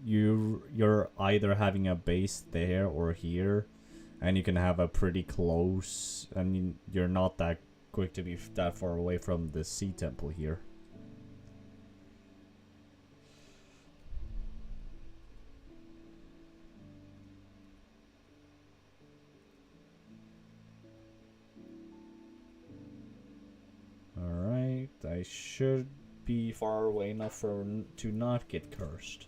You're either having a base there or here, and you can have a pretty close. I mean, you're not that quick to be that far away from the sea temple here. Alright, I should be far away enough to not get cursed.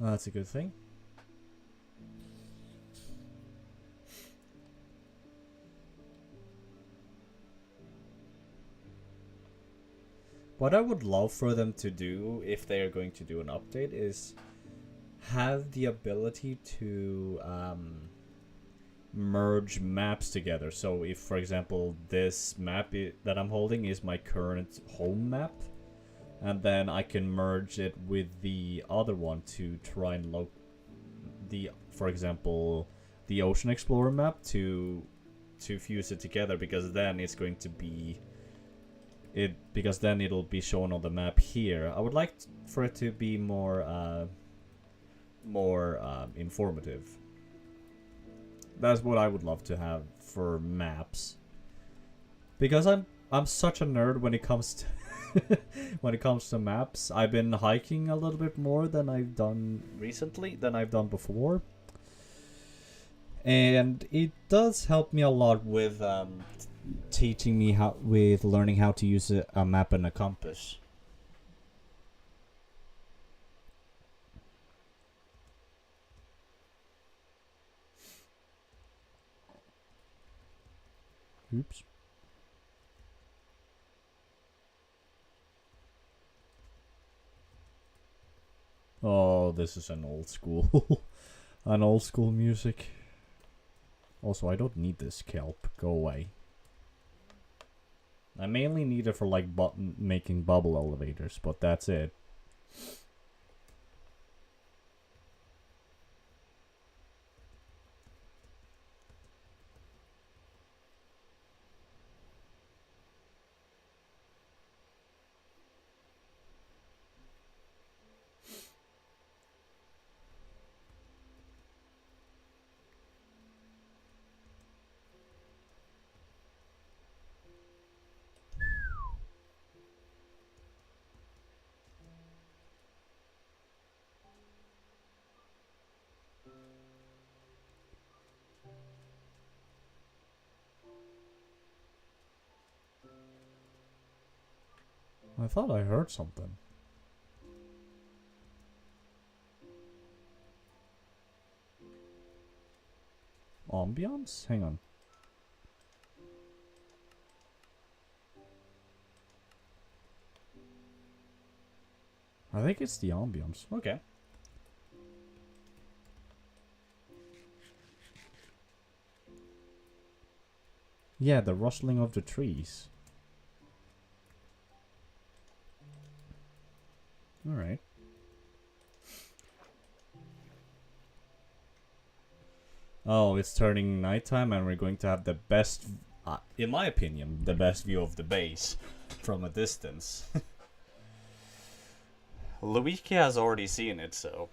That's a good thing. What I would love for them to do, if they are going to do an update, is have the ability to merge maps together. So if, for example, this map that I'm holding is my current home map, and then I can merge it with the other one to try and for example, the Ocean Explorer map to fuse it together, because then it's going to be because then it'll be shown on the map here. I would like for it to be more informative. That's what I would love to have for maps. Because I'm such a nerd when it comes to when it comes to maps. I've been hiking a little bit more than I've done recently, than I've done before. And it does help me a lot with teaching me learning how to use a map and a compass. Oops. Oh, this is an old school an old school music. Also, I don't need this kelp. Go away. I mainly need it for like making bubble elevators, but that's it. I thought I heard something. Ambiance? Hang on. I think it's the ambience. Okay. Yeah, the rustling of the trees. Alright. Oh, it's turning nighttime and we're going to have the best, in my opinion, the best view of the base from a distance. Luigi has already seen it, so...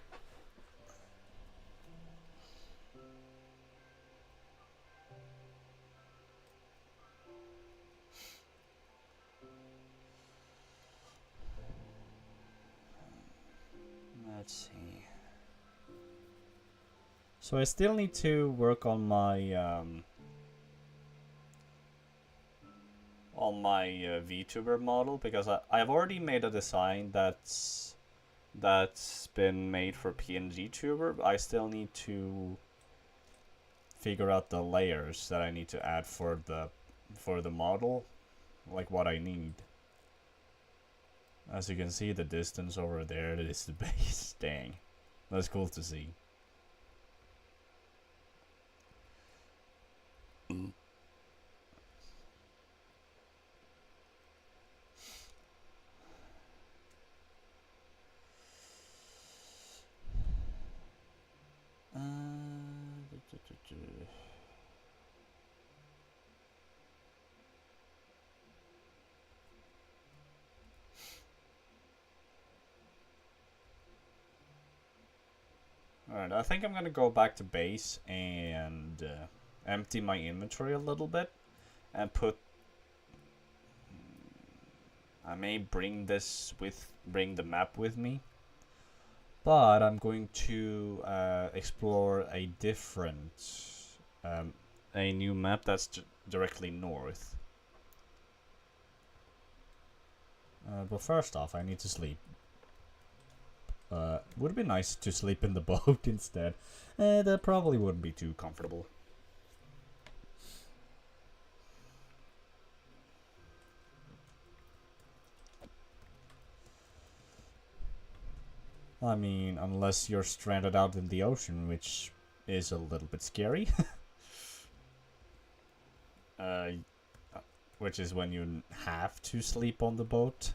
Let's see. So I still need to work on my VTuber model, because I've already made a design that's been made for PNG Tuber. But I still need to figure out the layers that I need to add for the model, like what I need. As you can see, the distance over there is the base. Dang, that's cool to see. Alright, I think I'm gonna go back to base and empty my inventory a little bit and put... I may bring the map with me, but I'm going to explore a new map that's directly north. But first off, I need to sleep. Would it be nice to sleep in the boat instead? That probably wouldn't be too comfortable. I mean, unless you're stranded out in the ocean, which is a little bit scary. Which is when you have to sleep on the boat.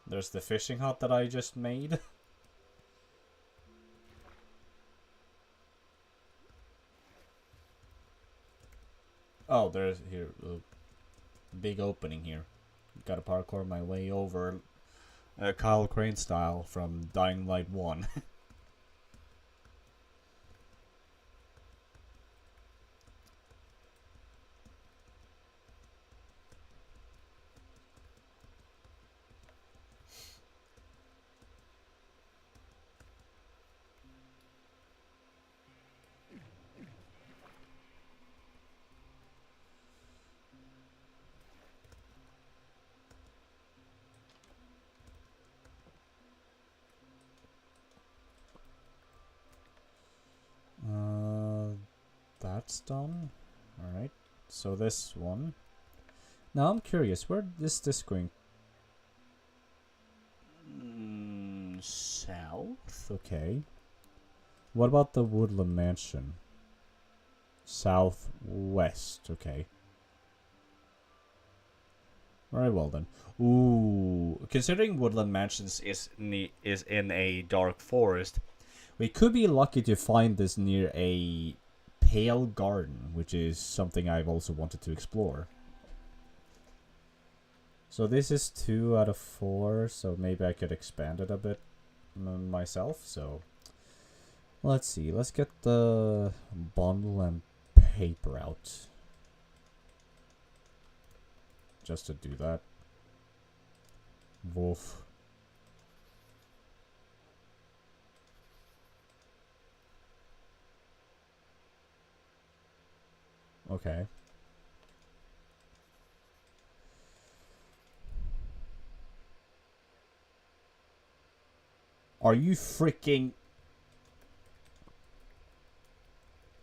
There's the fishing hut that I just made. Oh, there's here a big opening here. Gotta parkour my way over Kyle Crane style from Dying Light 1. That's done. Alright, so this one. Now I'm curious, where is this going? South? Okay. What about the Woodland Mansion? Southwest, okay. Very well then. Ooh, considering Woodland Mansions is in a dark forest, we could be lucky to find this near a pale garden, which is something I've also wanted to explore. So this is 2 out of 4, so maybe I could expand it a bit myself. So let's see, let's get the bundle and paper out. Just to do that. Wolf. Okay. Are you freaking...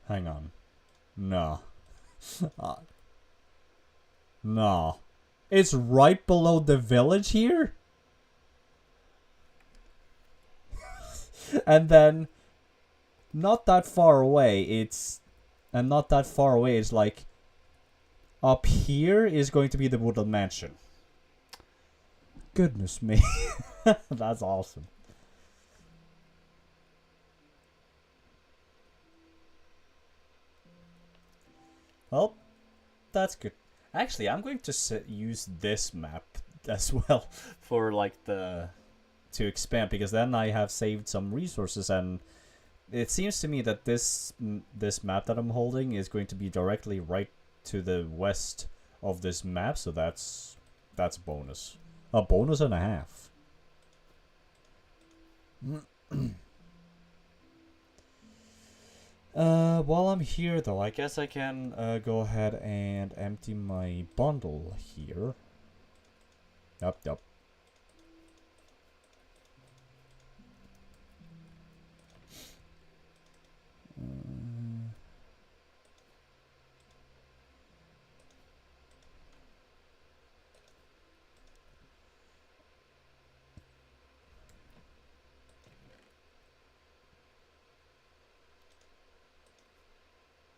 Hang on. No. No. It's right below the village here? And then, not that far away, it's... And not that far away, it's like... Up here is going to be the Woodland Mansion. Goodness me. That's awesome. Well, that's good. Actually, I'm going to use this map as well for like the... to expand, because then I have saved some resources, and it seems to me that this map that I'm holding is going to be directly right to the west of this map, so that's bonus. A bonus and a half. While I'm here though, I guess I can go ahead and empty my bundle here. Yep.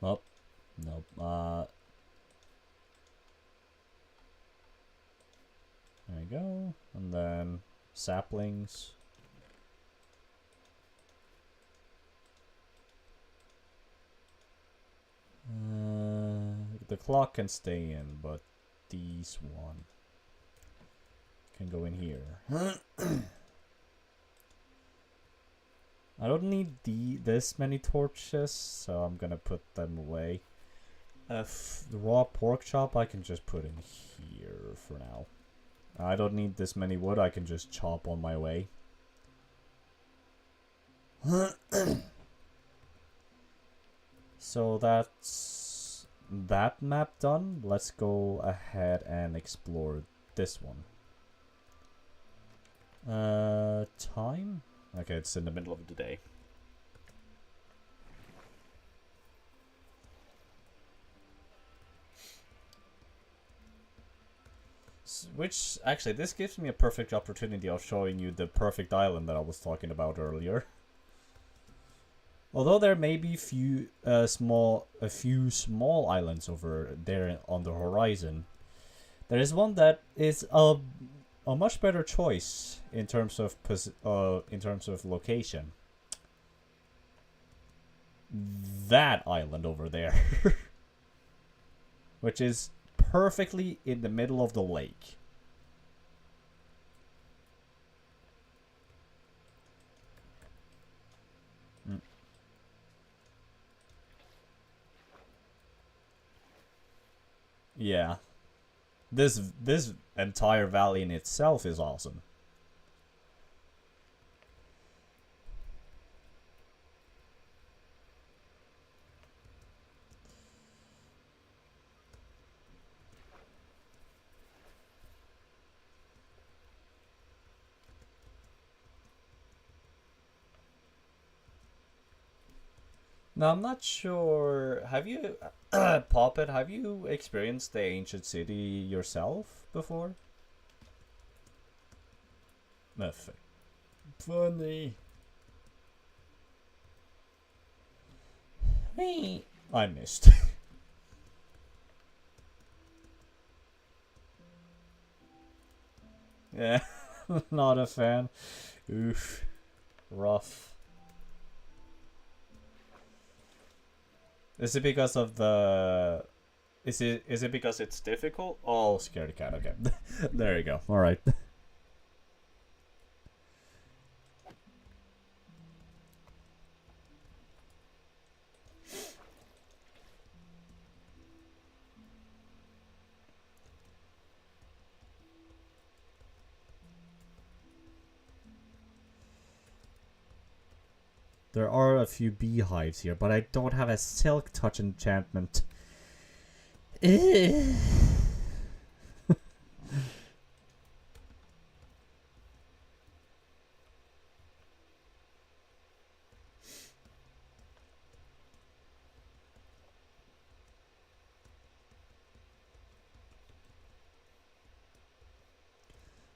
Oh, nope. There we go. And then saplings. The clock can stay in, but these one can go in here. I don't need this many torches, so I'm gonna put them away. The raw pork chop I can just put in here for now. I don't need this many wood, I can just chop on my way. So that's that map done. Let's go ahead and explore this one. Time? Okay, it's in the middle of the day. Which, actually, this gives me a perfect opportunity of showing you the perfect island that I was talking about earlier. Although there may be a few small islands over there on the horizon, there is one that is a much better choice in terms of location. That island over there, which is perfectly in the middle of the lake. Yeah. This entire valley in itself is awesome. Now, I'm not sure. Have you, Poppet, have you experienced the ancient city yourself before? Nothing. Funny. Me. I missed. Yeah, not a fan. Oof. Rough. Is it because of the... Is it because it's difficult? Oh, scaredy cat, okay. There you go, alright. There are a few beehives here, but I don't have a silk touch enchantment.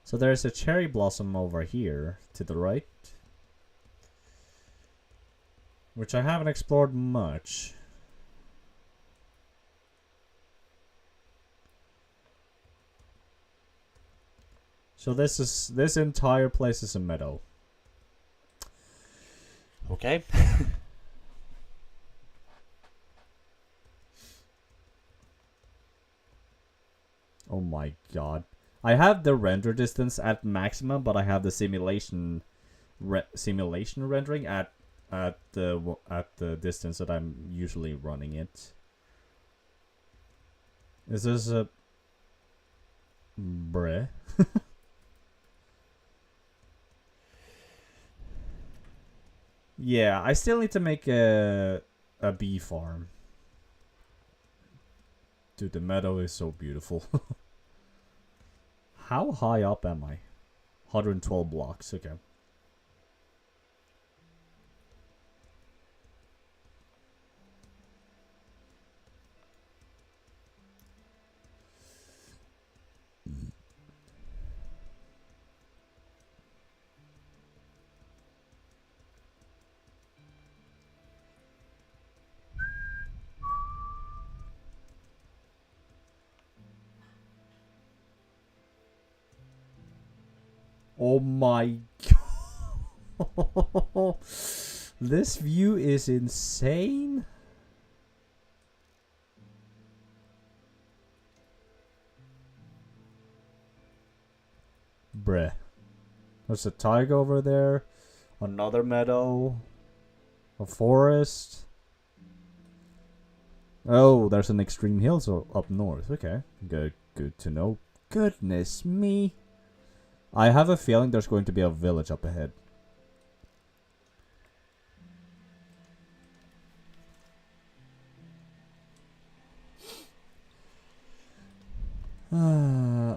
So there's a cherry blossom over here to the right, which I haven't explored much. So this entire place is a meadow. Okay. Oh my god. I have the render distance at maximum, but I have the simulation rendering at the distance that I'm usually running it. Is this a bruh? Yeah, I still need to make a bee farm. Dude, the meadow is so beautiful. How high up am I? 112 blocks, okay. Oh my god. This view is insane. Bruh. There's a tiger over there. Another meadow. A forest. Oh, there's an extreme hills up north. Okay. Good to know. Goodness me. I have a feeling there's going to be a village up ahead.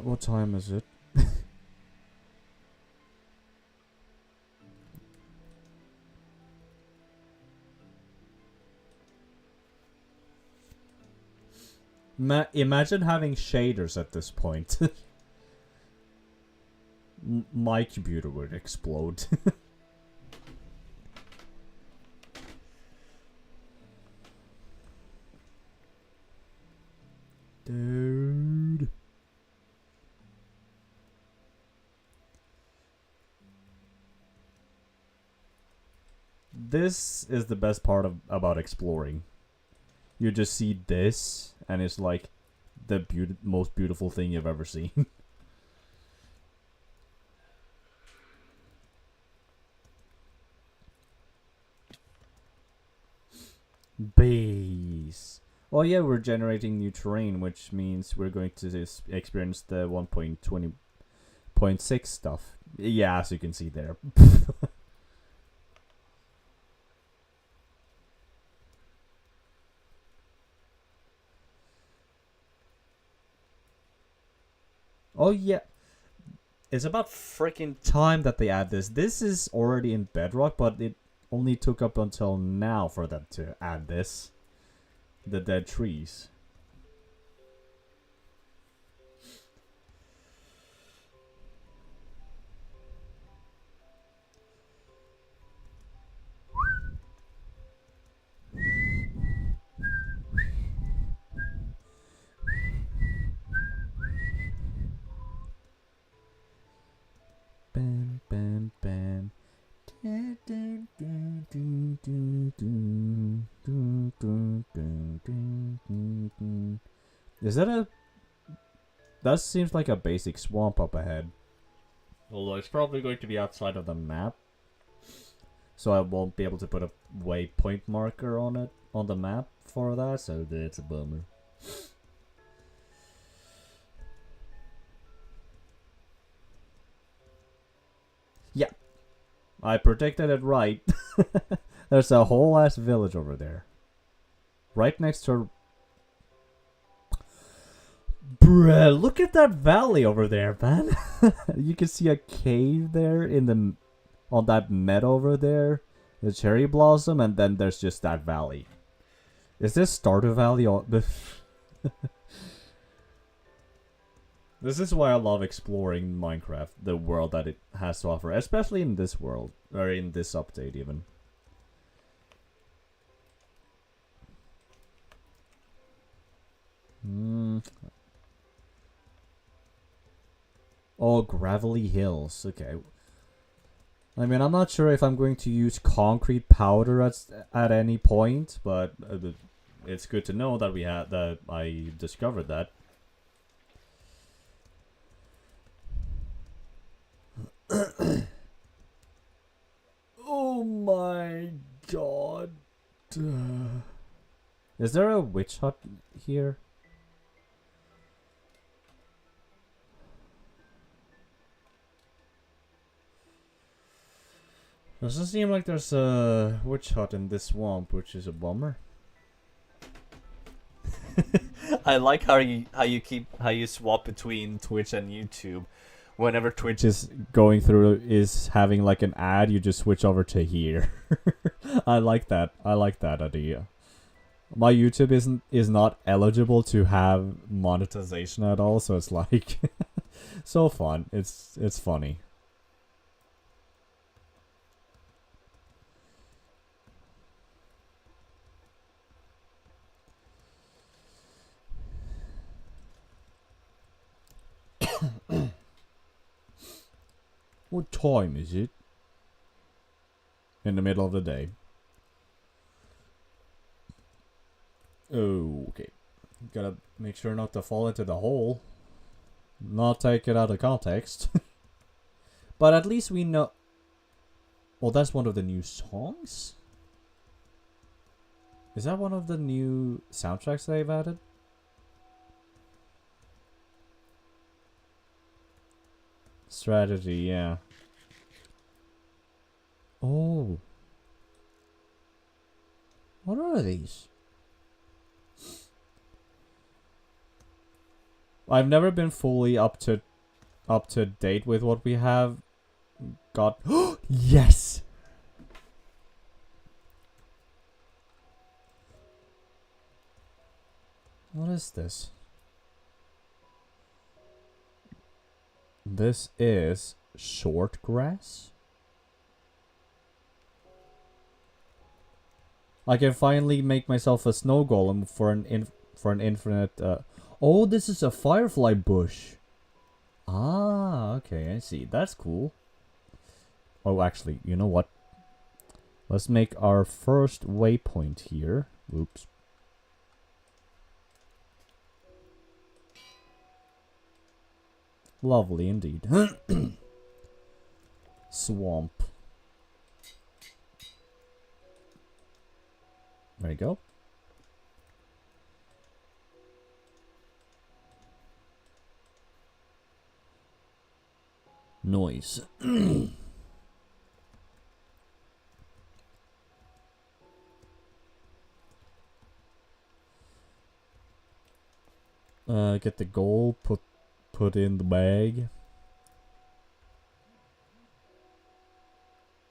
What time is it? Imagine having shaders at this point. My computer would explode. Dude. This is the best part about exploring. You just see this, and it's like the most beautiful thing you've ever seen. Base. Oh yeah, we're generating new terrain, which means we're going to experience the 1.20.6 stuff. Yeah, as you can see there. Oh yeah. It's about freaking time that they add this. This is already in Bedrock, but it only took up until now for them to add this. The dead trees. Bam, bam, bam. Is that a... That seems like a basic swamp up ahead. Although it's probably going to be outside of the map. So I won't be able to put a waypoint marker on it, on the map for that, so that's a bummer. Yeah. I predicted it right. There's a whole ass village over there. Right next to... Bruh, look at that valley over there, man. You can see a cave there in the... On that meadow over there. The cherry blossom, and then there's just that valley. Is this Stardew Valley or... This is why I love exploring Minecraft, the world that it has to offer, especially in this world, or in this update even. Oh, gravelly hills. Okay. I mean, I'm not sure if I'm going to use concrete powder at any point, but it's good to know that I discovered that. Oh my god. Is there a witch hut here? Doesn't seem like there's a witch hut in this swamp, which is a bummer. I like how you swap between Twitch and YouTube. Whenever Twitch Is having like an ad, you just switch over to here. I like that idea. My YouTube is not eligible to have monetization at all, so it's like so fun. It's funny. What time is it? In the middle of the day. Okay. Gotta make sure not to fall into the hole. Not take it out of context. But at least we know... Well, that's one of the new songs? Is that one of the new soundtracks they've added? Strategy, yeah. Oh. What are these? I've never been fully up to date with what we have got. Yes. What is this? This is short grass. I can finally make myself a snow golem for an infinite. Oh, this is a firefly bush. Ah, okay, I see. That's cool. Oh, actually, you know what? Let's make our first waypoint here. Oops. Lovely indeed. Swamp. There you go. Noise. Get the gold, put in the bag.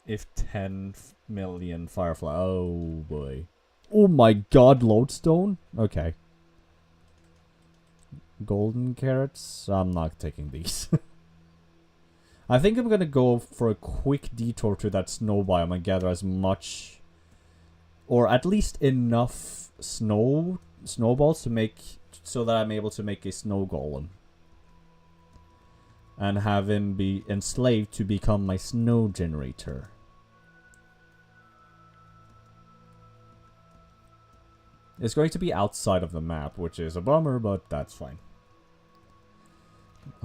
If 10 million firefly. Oh boy. Oh my god, lodestone? Okay. Golden carrots? I'm not taking these. I think I'm gonna go for a quick detour to that snow biome and gather as much, or at least enough snowballs to make, so that I'm able to make a snow golem. And have him be enslaved to become my snow generator. It's going to be outside of the map, which is a bummer, but that's fine.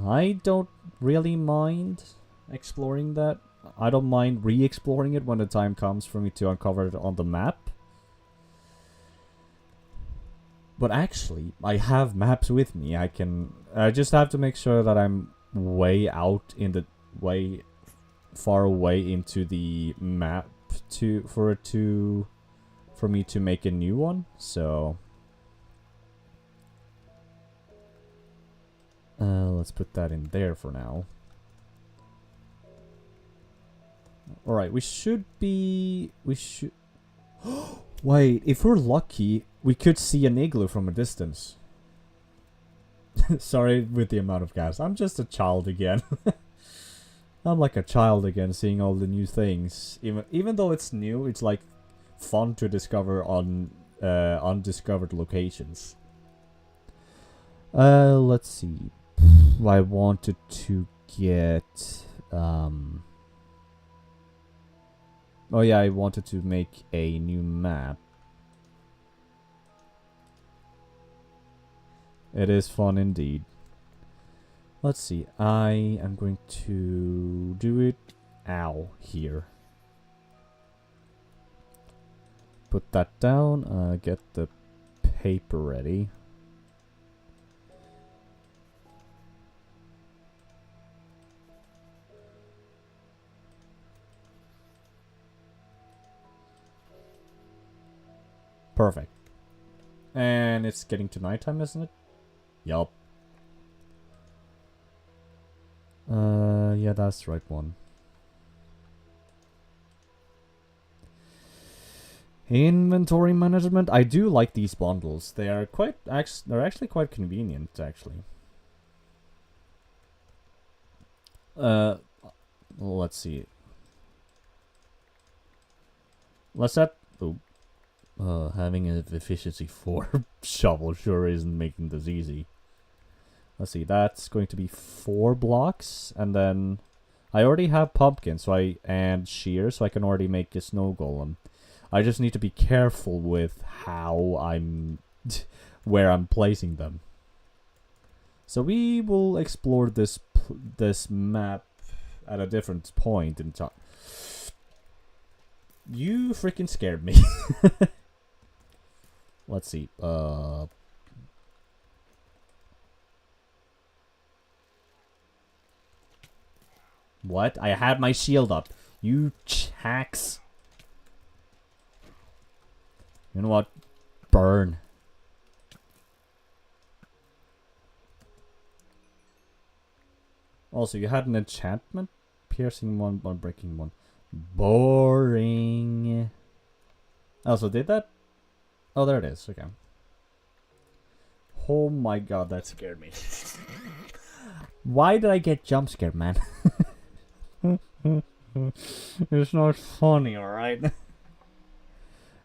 I don't really mind exploring that. I don't mind re-exploring it when the time comes for me to uncover it on the map. But actually, I have maps with me. I just have to make sure that I'm way far away into the map for me to make a new one. So let's put that in there for now. Alright, we should... Wait, if we're lucky, we could see an igloo from a distance. Sorry with the amount of gas. I'm just a child again. I'm like a child again, seeing all the new things. Even though it's new, it's like fun to discover on undiscovered locations. Let's see. I wanted to get oh yeah, I wanted to make a new map. It is fun indeed. Let's see. I am going to do it here. Put that down. Get the paper ready. Perfect. And it's getting to nighttime, isn't it? Yup. Yeah, that's the right one. Inventory management. I do like these bundles. They are they're actually quite convenient, actually. Let's see. Let's set. Oh, having an efficiency 4 shovel sure isn't making this easy. Let's see. That's going to be 4 blocks, and then I already have pumpkin, and shear, so I can already make a snow golem. I just need to be careful with how where I'm placing them. So we will explore this map at a different point in time. You freaking scared me. Let's see. What? I had my shield up. You hacks. You know what? Burn. Also, you had an enchantment? Piercing one, breaking one. Boring. Also, did that? Oh, there it is. Okay. Oh my god, that scared me. Why did I get jump scared, man? It's not funny, alright?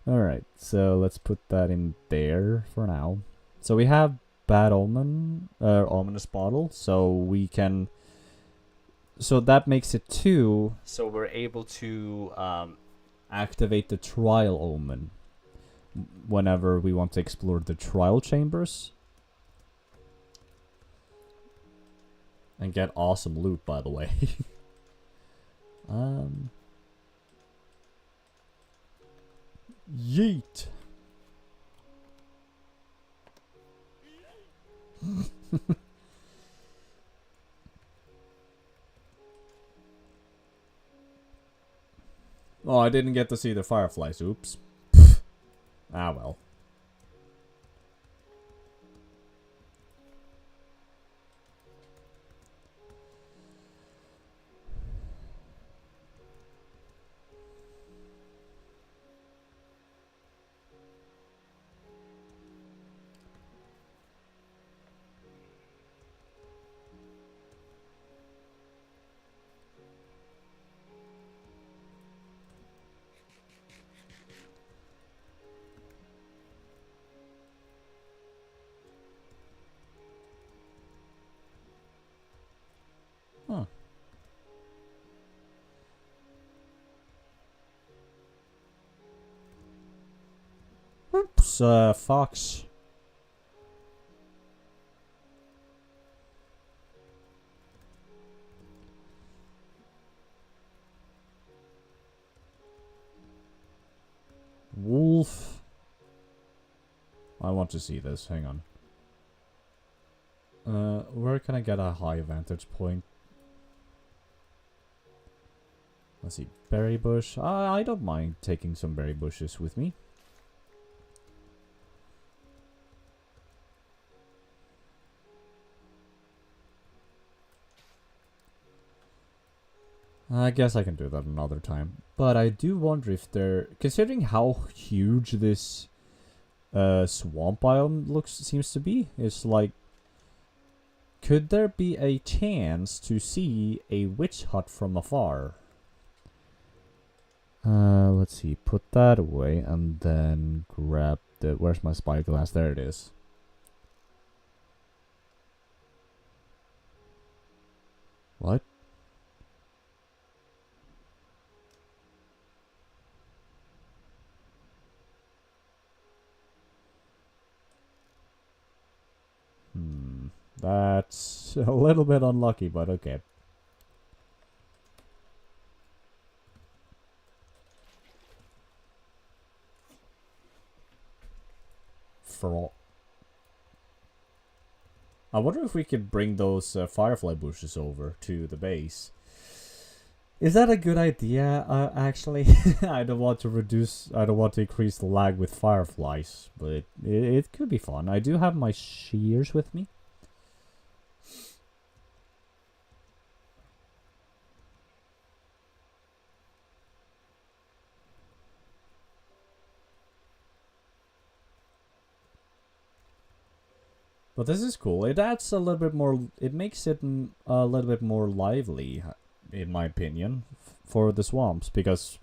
Alright, so let's put that in there for now. So we have Bad Omen, Ominous Bottle, so we can... So that makes it 2, so we're able to activate the Trial Omen whenever we want to explore the Trial Chambers. And get awesome loot, by the way. Yeet. Oh, I didn't get to see the fireflies. Oops. Ah, well. Huh. Oops, fox. Wolf. I want to see this. Hang on. Where can I get a high vantage point? Let's see. Berry bush. I don't mind taking some berry bushes with me. I guess I can do that another time. But I do wonder if they're... Considering how huge this swamp biome seems to be, it's like... Could there be a chance to see a witch hut from afar? Let's see. Put that away and then grab the... Where's my spyglass? There it is. What? That's a little bit unlucky, but okay. I wonder if we could bring those firefly bushes over to the base. Is that a good idea? Actually, I don't want to increase the lag with fireflies, but it could be fun. I do have my shears with me. But this is cool. It adds a little bit more. It makes it a little bit more lively, in my opinion, for the swamps. Because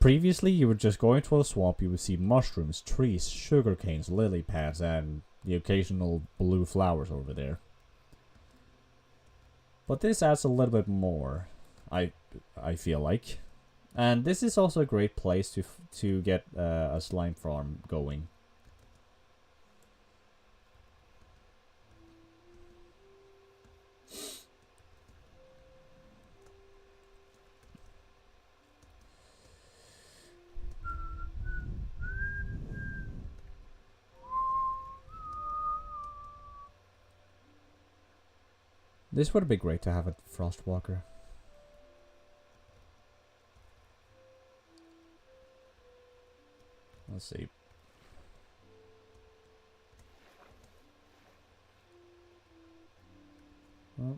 previously, you would just go into a swamp, you would see mushrooms, trees, sugar canes, lily pads, and the occasional blue flowers over there. But this adds a little bit more, I feel like, and this is also a great place to get a slime farm going. This would be great to have a Frostwalker. Let's see. Oh.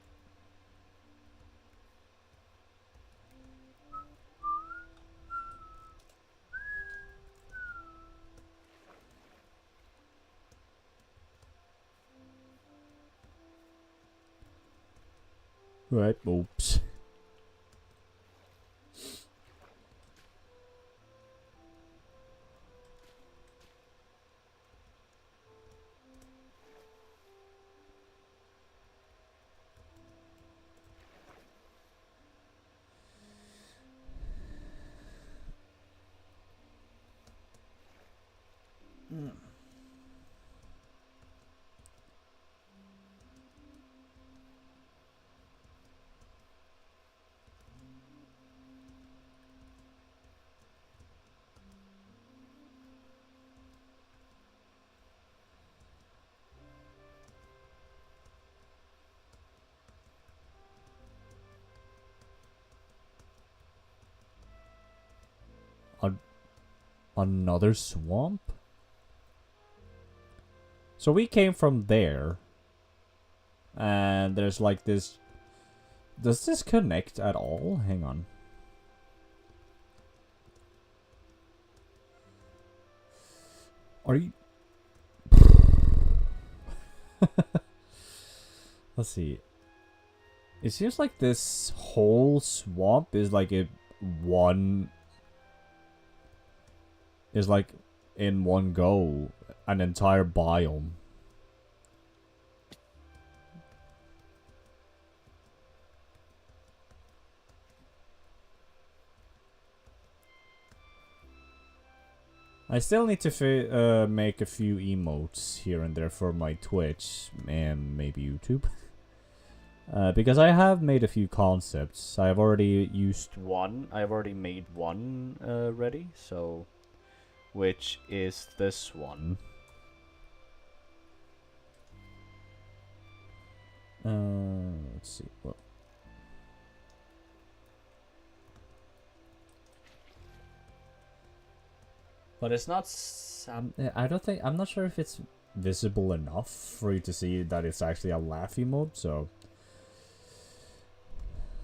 Right, oops. Another swamp? So we came from there. And there's like this... Does this connect at all? Hang on. Are you... Let's see. It seems like this whole swamp is like is like in one go an entire biome. I still need to make a few emotes here and there for my Twitch and maybe YouTube. Because I have made a few concepts. I've already used one. I've already made one ready, so... Which is this one. Let's see. What? But it's not... I don't think... I'm not sure if it's visible enough for you to see that it's actually a laugh emote, so...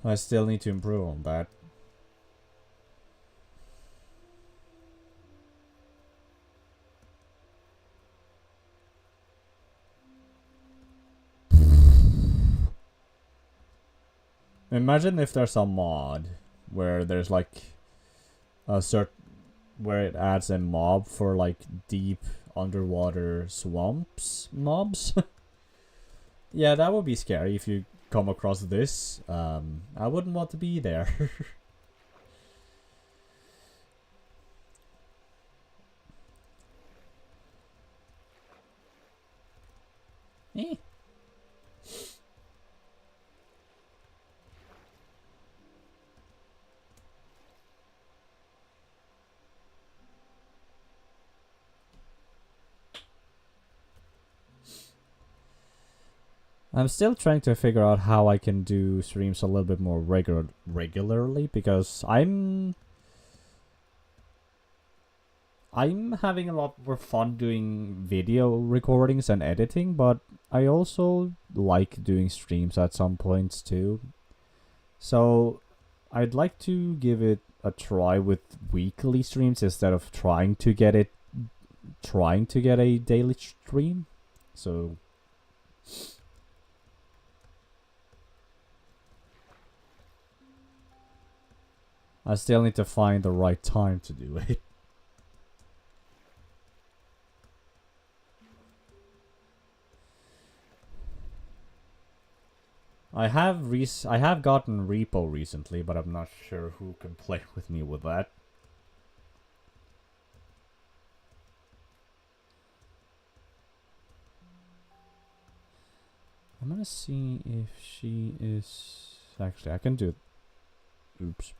I still need to improve on that. Imagine if there's a mod where there's like a where it adds a mob for like deep underwater swamps mobs. Yeah, that would be scary if you come across this. I wouldn't want to be there. Eh. I'm still trying to figure out how I can do streams a little bit more regularly because I'm having a lot more fun doing video recordings and editing, but I also like doing streams at some points too. So I'd like to give it a try with weekly streams instead of trying to get a daily stream. So I still need to find the right time to do it. I have gotten repo recently, but I'm not sure who can play with me with that. I'm gonna see if she is... Actually, I can do it. Oops.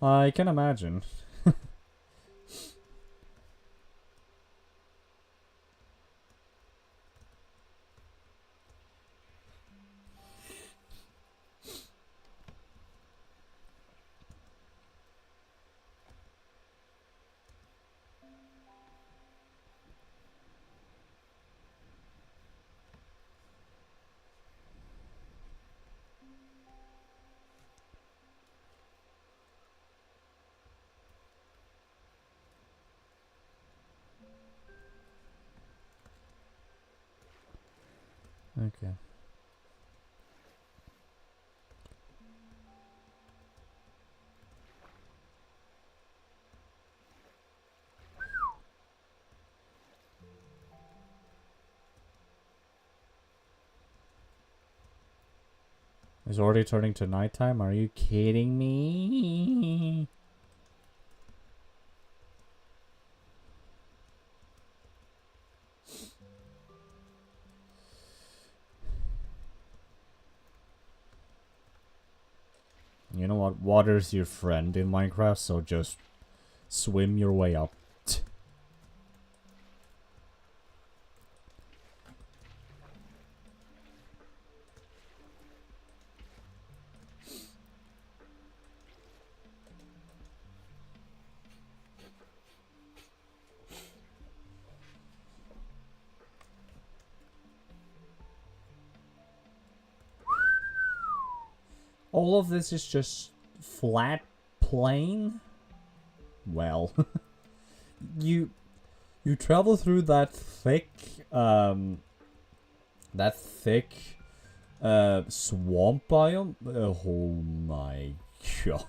I can imagine. Okay. It's already turning to nighttime? Are you kidding me? You know what? Water's your friend in Minecraft, so just swim your way up. All of this is just flat plain? Well, you travel through that thick swamp biome. Oh my god.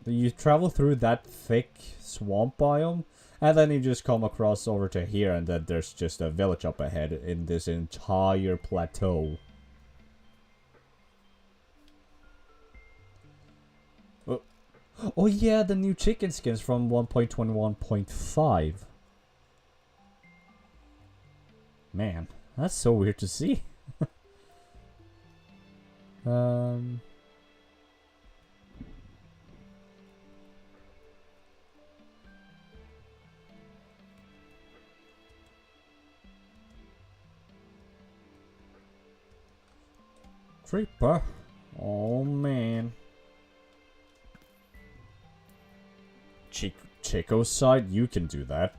You travel through that thick swamp biome, and then you just come across over to here, and then there's just a village up ahead in this entire plateau. Oh yeah, the new chicken skins from 1.21.5. Man, that's so weird to see. Creeper. Oh man. Chico's side, you can do that.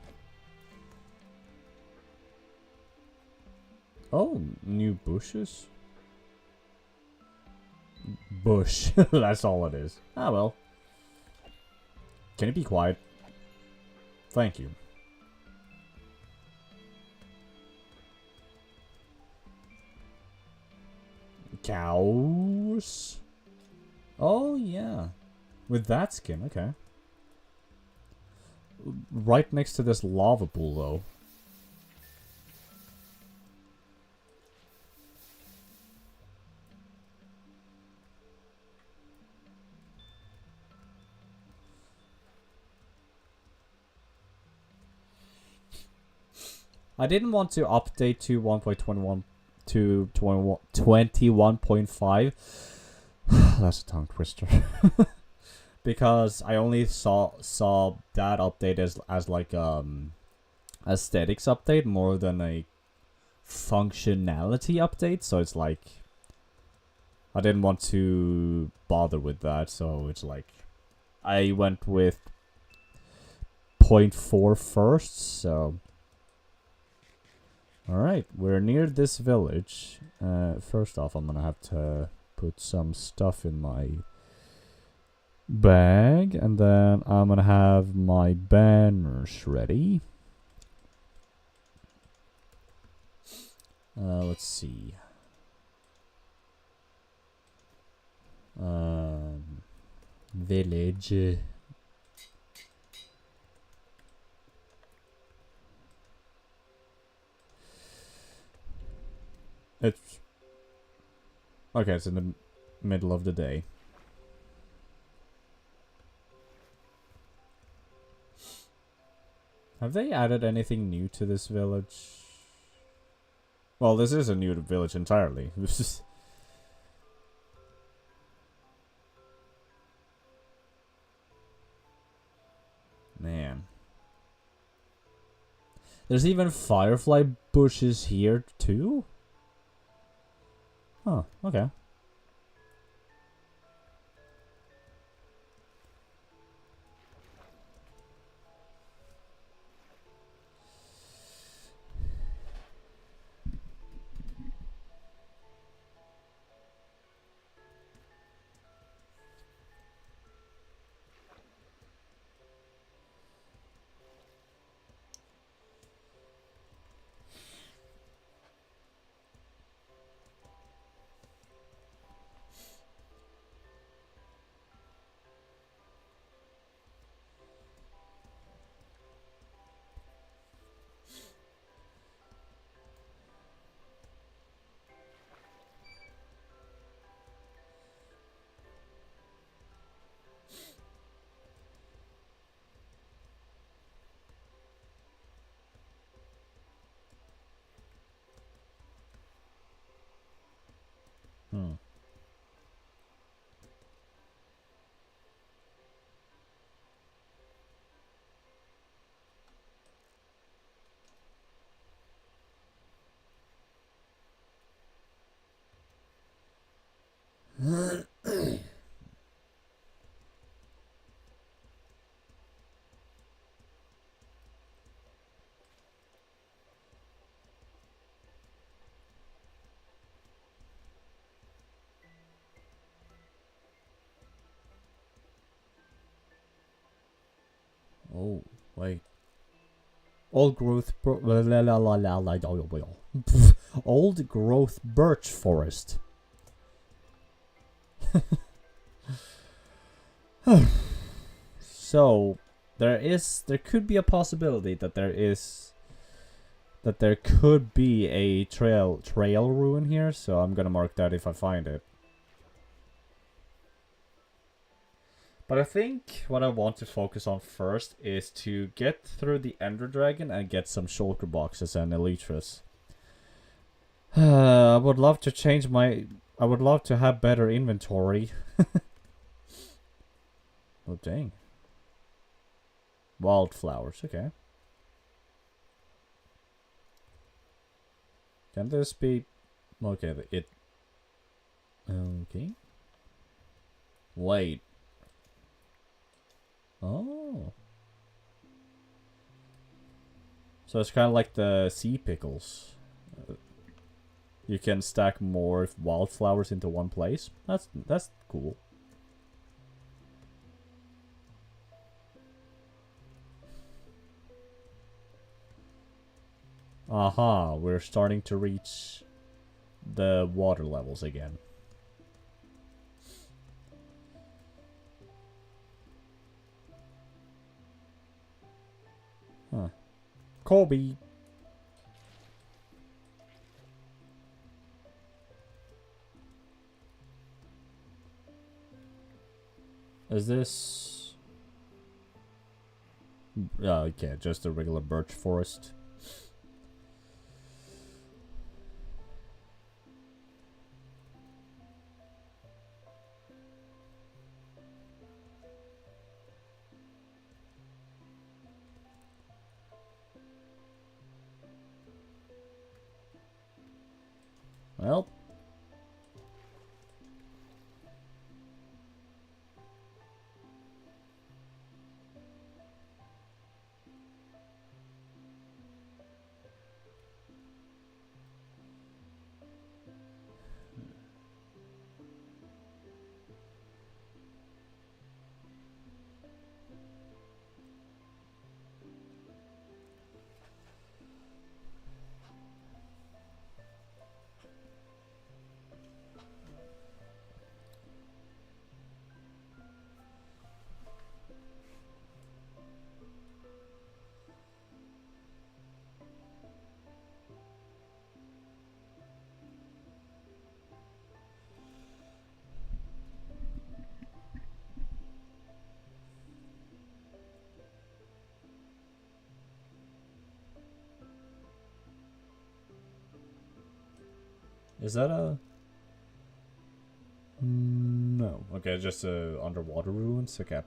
Oh, new bushes? Bush. That's all it is. Ah, well. Can you be quiet? Thank you. Cows? Oh, yeah. With that skin, okay. Right next to this lava pool, though. I didn't want to update to 1.21 to 21.5. That's a tongue twister. Because I only saw that update as like aesthetics update more than a functionality update, so it's like I didn't want to bother with that, so it's like I went with 0.4 first, so alright, we're near this village. First off, I'm gonna have to put some stuff in my bag, and then I'm gonna have my banners ready. Let's see. Village. It's okay. It's in the middle of the day. Have they added anything new to this village? Well, this is a new village entirely. Man. There's even firefly bushes here too? Huh, okay. Hmm. Oh, wait. Old growth old growth birch forest. So there could be a possibility that there could be a trail ruin here, so I'm gonna mark that if I find it. But I think what I want to focus on first is to get through the Ender Dragon and get some shulker boxes and elytras. I would love to change my... I would love to have better inventory. Oh, dang. Wildflowers, okay. Can this be... Okay, it... Okay. Wait. Oh. So it's kind of like the sea pickles. You can stack more wildflowers into one place. That's cool. Aha, we're starting to reach the water levels again. Huh. Kobe. Is this... okay, just a regular birch forest. Well... Is that a... No. Okay, just underwater ruins? Okay.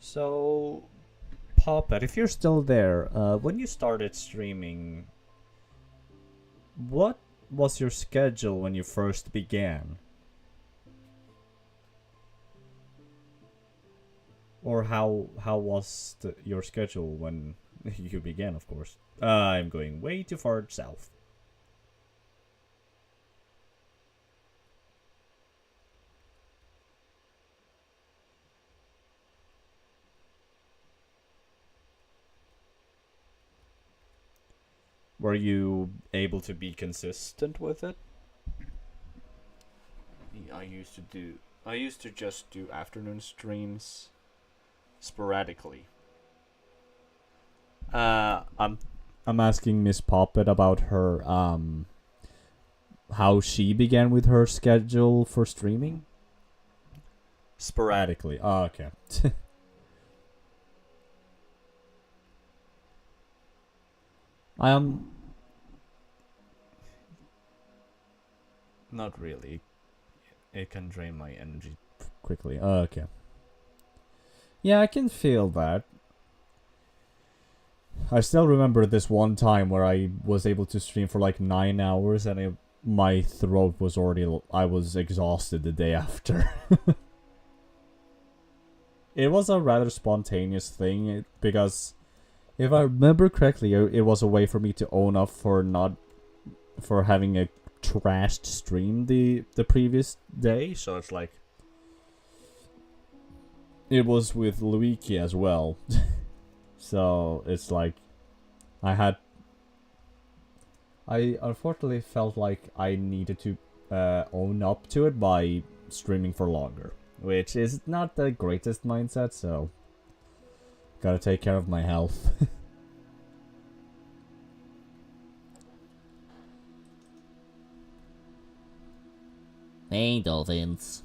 So, Puppet, if you're still there, when you started streaming, what was your schedule when you first began? Or how was your schedule when you began, of course? I'm going way too far south. Were you able to be consistent with it? I used to just do afternoon streams sporadically. I'm asking Miss Poppet about her how she began with her schedule for streaming. Sporadically. Oh, okay. I am not really. It can drain my energy quickly. Oh, okay. Yeah, I can feel that. I still remember this one time where I was able to stream for like 9 hours and my throat was already... I was exhausted the day after. It was a rather spontaneous thing because if I remember correctly, it was a way for me to own up for having a trashed stream the previous day. So it's like... It was with Luigi as well. So it's like I unfortunately felt like I needed to own up to it by streaming for longer, which is not the greatest mindset, so gotta take care of my health. Hey, dolphins.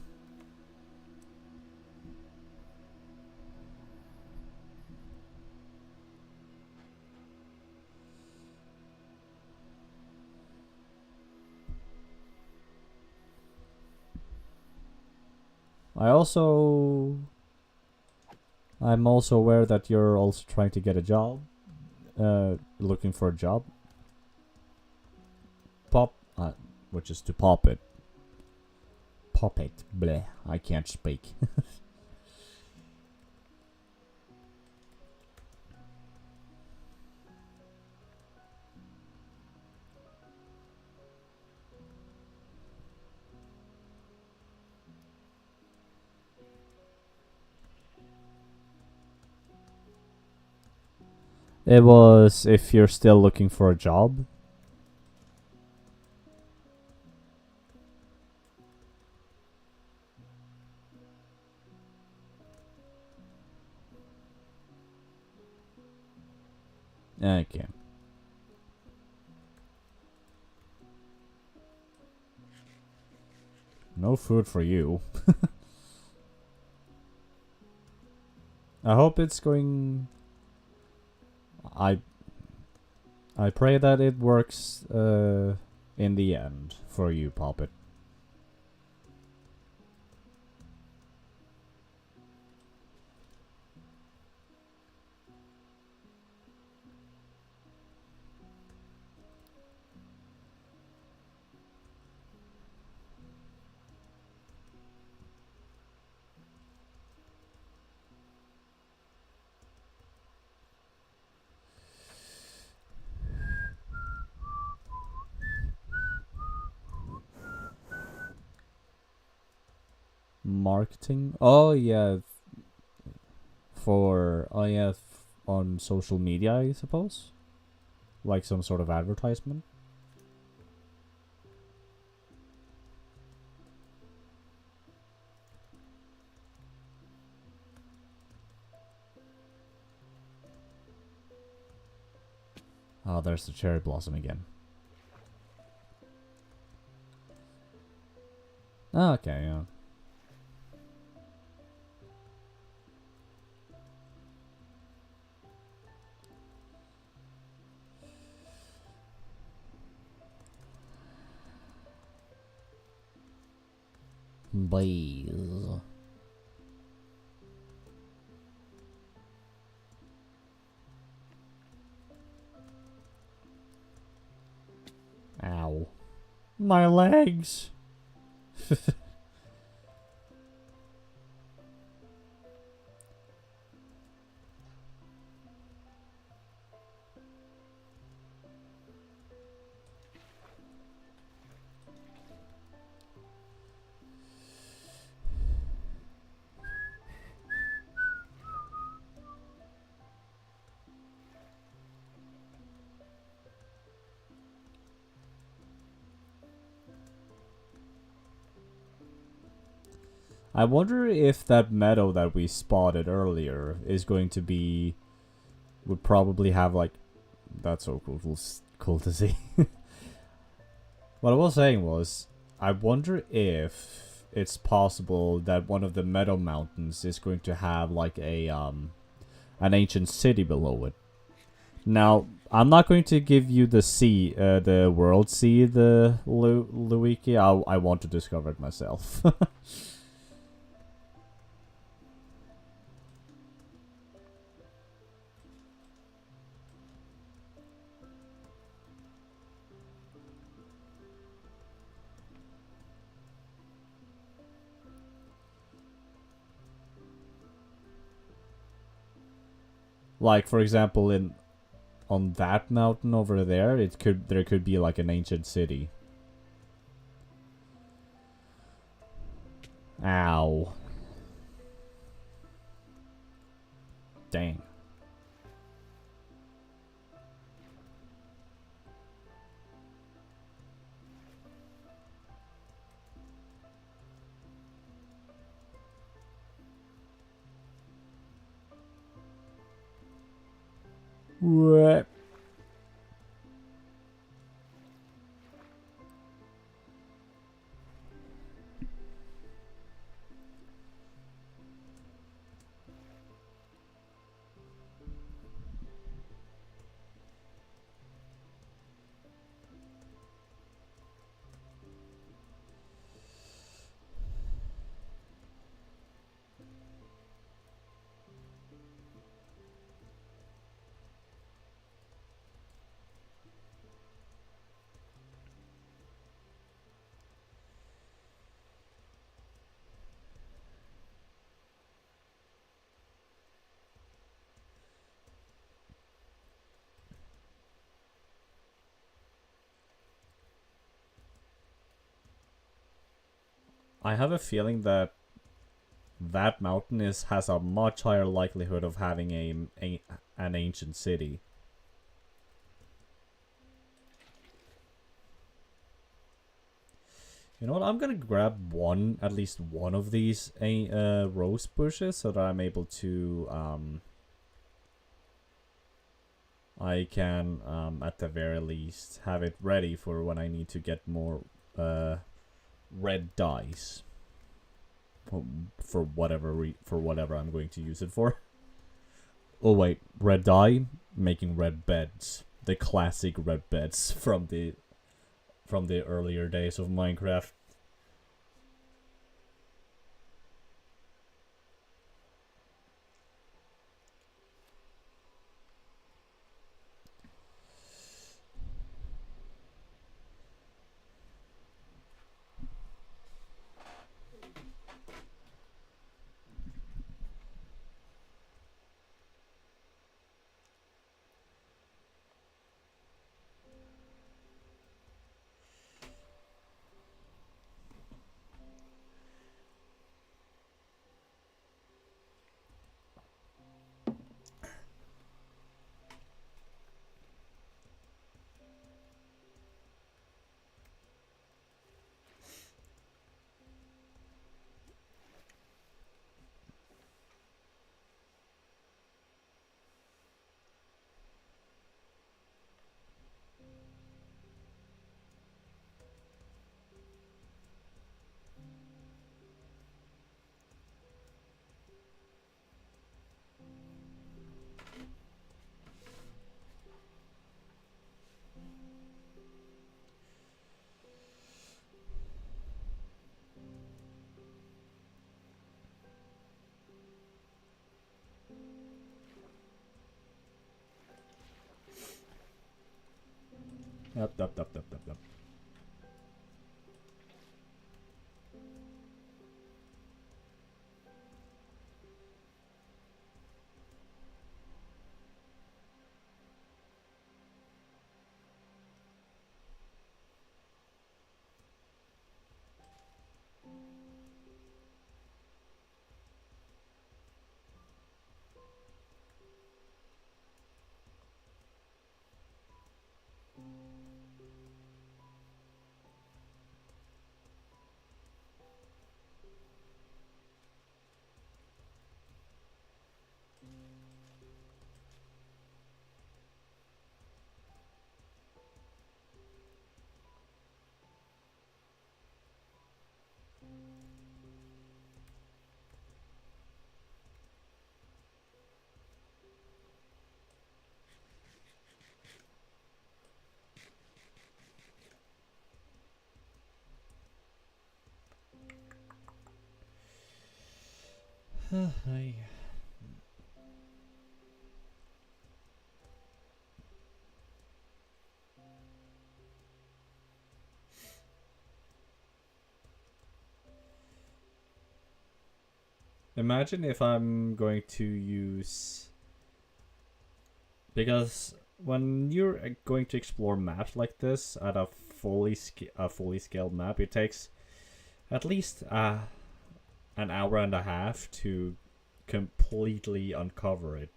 I also I'm also aware that you're also trying to get a job. Looking for a job. Which is to pop it. Pop it. Bleh. I can't speak. It was if you're still looking for a job. Okay. No food for you. I hope it's going... I pray that it works in the end for you, Poppet. Marketing? Oh yeah, on social media, I suppose. Like some sort of advertisement. Oh, there's the cherry blossom again. Oh, okay, yeah. Bees. Ow. My legs! I wonder if that meadow that we spotted earlier is going to be... Would probably have like... That's so cool to see. What I was saying was, I wonder if it's possible that one of the meadow mountains is going to have like an ancient city below it. Now, I'm not going to give you the world sea, the Luiki. I want to discover it myself. Like, for example, on that mountain over there, there could be like an ancient city. Ow. Dang. What? I have a feeling that that mountain has a much higher likelihood of having an ancient city. You know what? I'm gonna grab at least one of these rose bushes so that I'm able to I can at the very least have it ready for when I need to get more red dyes for whatever I'm going to use it for. Oh wait, red dye, making red beds, the classic red beds from the earlier days of Minecraft. Yep. Hi. Imagine if I'm going to use, because when you're going to explore maps like this at a fully scaled map, it takes at least an hour and a half to completely uncover it.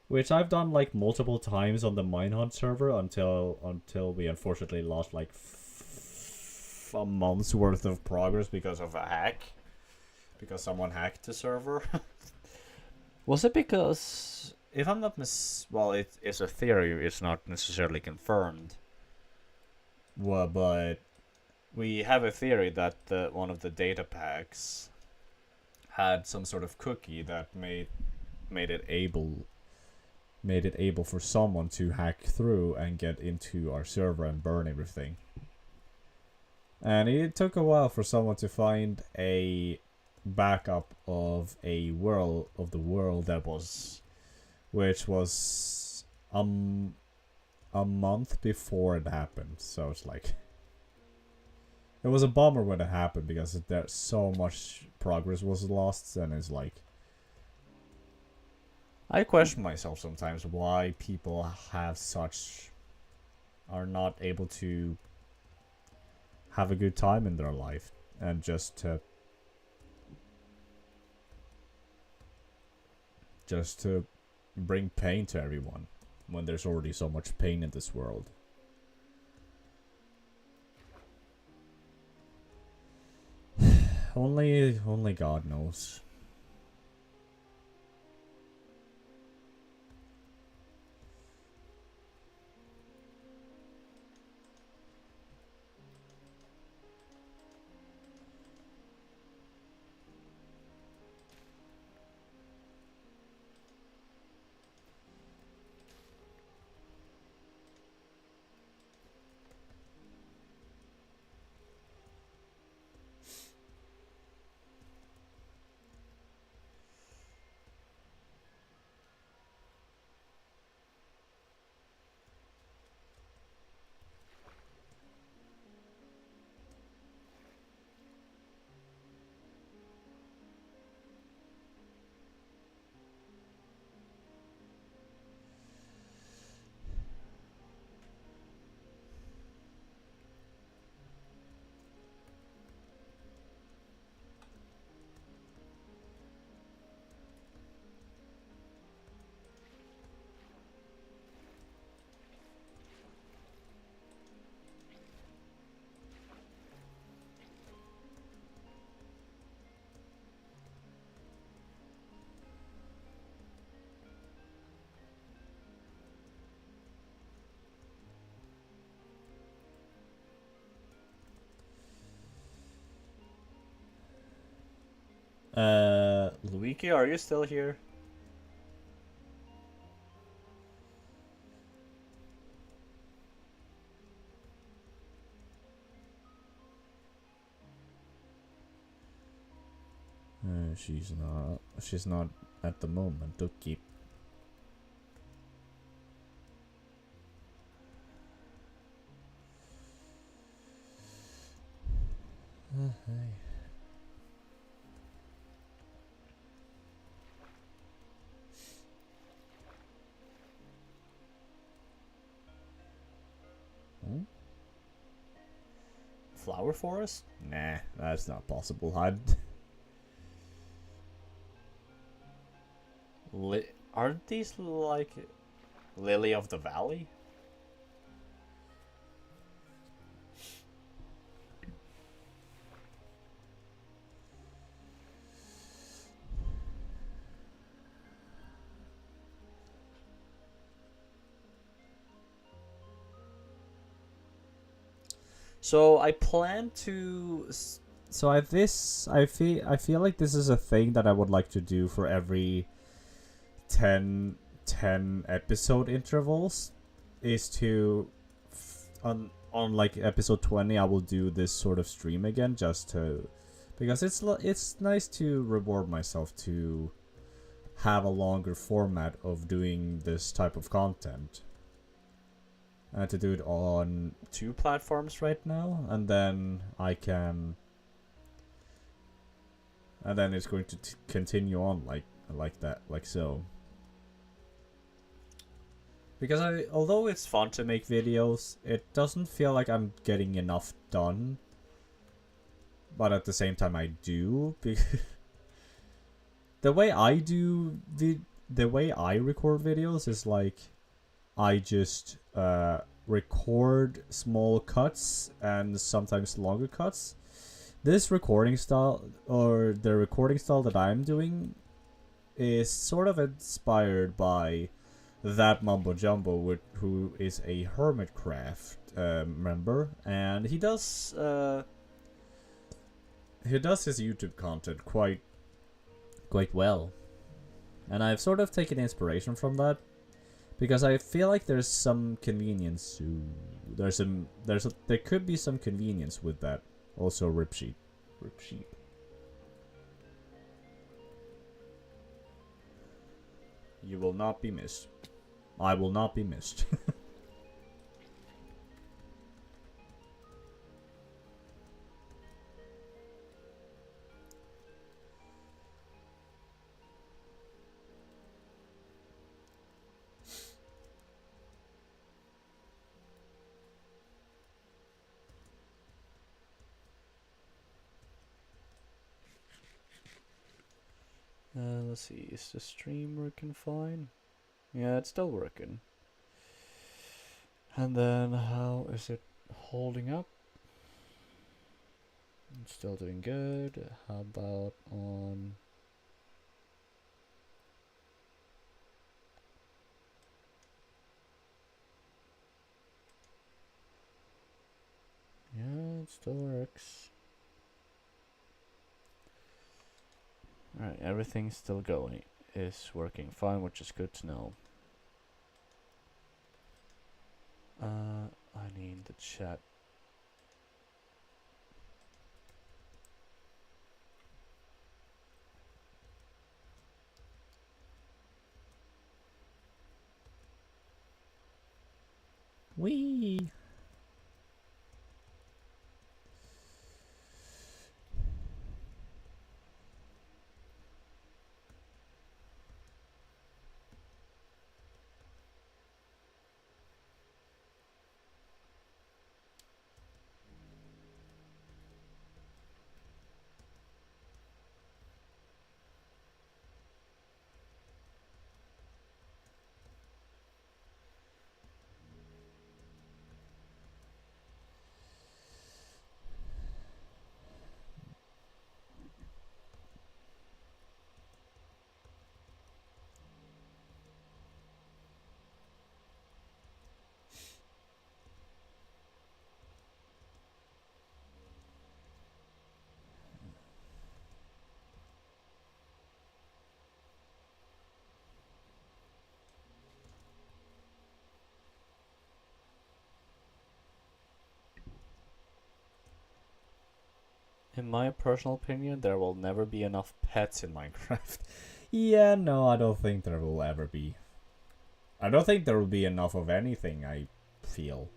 Which I've done like multiple times on the Minehunt server until we unfortunately lost like a month's worth of progress because of a hack. Because someone hacked the server. Was it because, if I'm not well, it's a theory, it's not necessarily confirmed. Well, but we have a theory that one of the data packs had some sort of cookie that made it able for someone to hack through and get into our server and burn everything. And it took a while for someone to find a backup of the world that was, which was a month before it happened. So it's like, it was a bummer when it happened because there so much progress was lost, and it's like, I question myself sometimes why people are not able to have a good time in their life. and just to bring pain to everyone when there's already so much pain in this world. Only God knows. Luigi, are you still here? She's not at the moment to keep. Flower forest? Nah, that's not possible. Aren't these like Lily of the Valley? So I plan to. So I feel like this is a thing that I would like to do for every 10 episode intervals, is to on like episode 20 I will do this sort of stream again, just to, because it's nice to reward myself to have a longer format of doing this type of content. And to do it on 2 platforms right now, and then and then it's going to continue on like that, like so. Because although it's fun to make videos, it doesn't feel like I'm getting enough done. But at the same time I do, because the way I do the way I record videos is like, I just record small cuts and sometimes longer cuts. This recording style, or the recording style that I'm doing, is sort of inspired by that Mumbo Jumbo, who is a Hermitcraft member, and he does his YouTube content quite well, and I've sort of taken inspiration from that, because I feel like there's some convenience to there could be some convenience with that. Also, rip sheep. You will not be missed. I will not be missed. Let's see, is the stream working fine? Yeah, it's still working. And then how is it holding up? It's still doing good. How about on... Yeah, it still works. Alright, everything's still going. Is working fine, which is good to know. I need the chat. Wee. In my personal opinion, there will never be enough pets in Minecraft. Yeah, no, I don't think there will ever be. I don't think there will be enough of anything, I feel.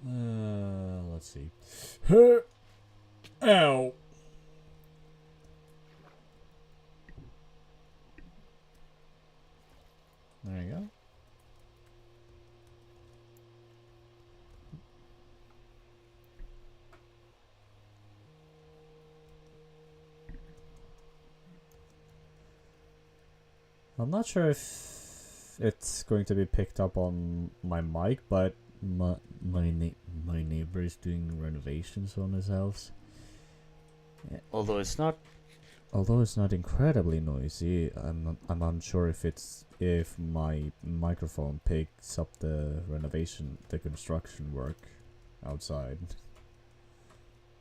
Let's see. Ow. There you go. I'm not sure if it's going to be picked up on my mic, but my neighbor is doing renovations on his house. Although it's not... Although it's not incredibly noisy, I'm unsure if my microphone picks up the construction work outside.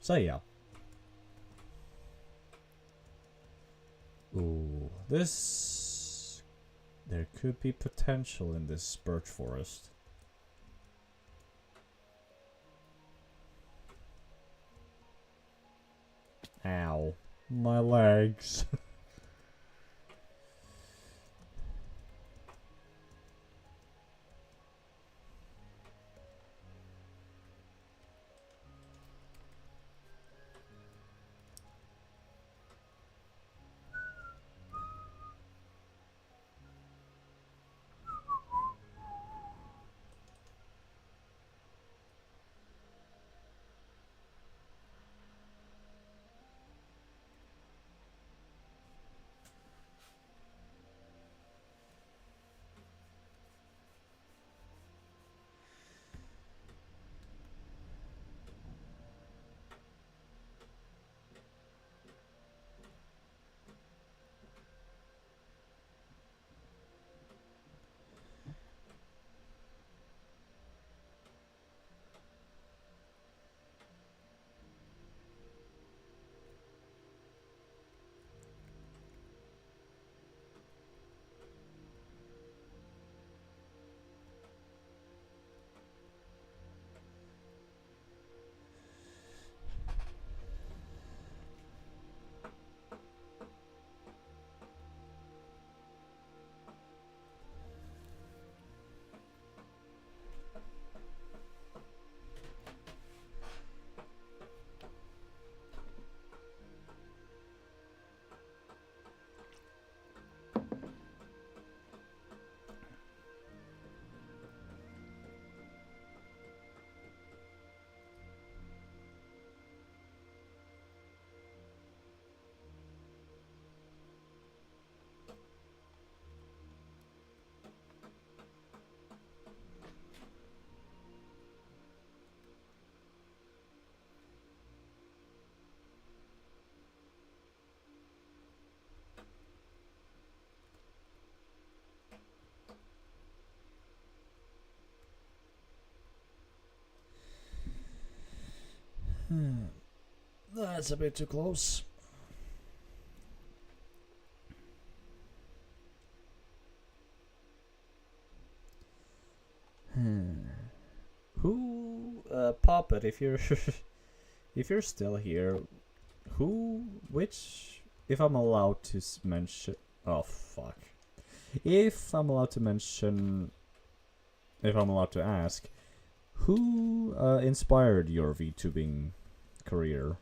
So yeah. Ooh, there could be potential in this birch forest. Ow. My legs. That's a bit too close. Who, Puppet, if you're if you're still here, if I'm allowed to mention, oh fuck, if I'm allowed to mention, if I'm allowed to ask, who inspired your VTubing career?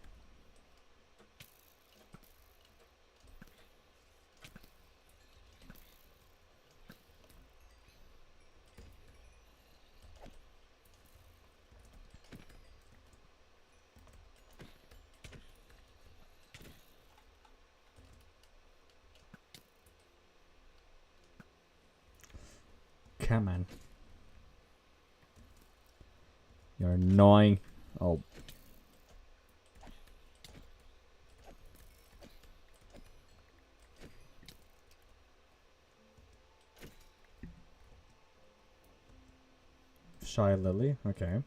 Come on. You're annoying. Oh. Shy Lily, okay.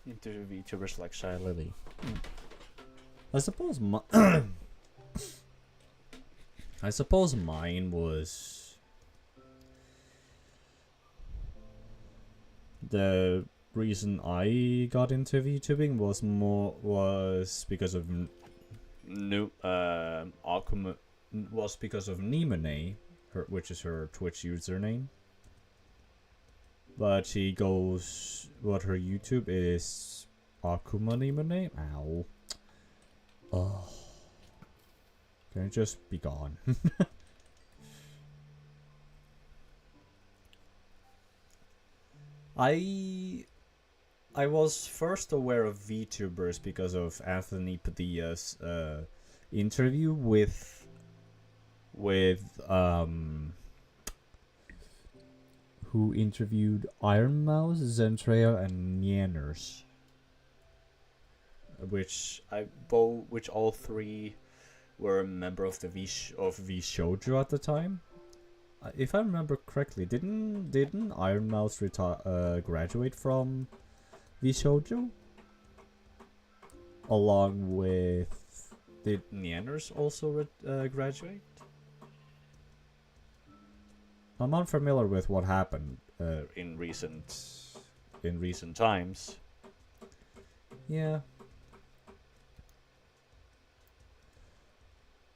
Into VTubers like Shy Lily. I suppose I suppose mine was the reason I got into VTubing was because of Akuma, was because of Nimone, which is her Twitch username. But she goes, what her YouTube is Akuma Nimone. Ow. Oh. Can it just be gone? I was first aware of VTubers because of Anthony Padilla's interview with who interviewed Iron Mouse, Zentrea, and Nieners, which all three were a member of the V Shoujo at the time. If I remember correctly, didn't Iron Mouse graduate from V Shoujo? Along with, did Nieners also graduate? I'm unfamiliar with what happened in recent times. Yeah.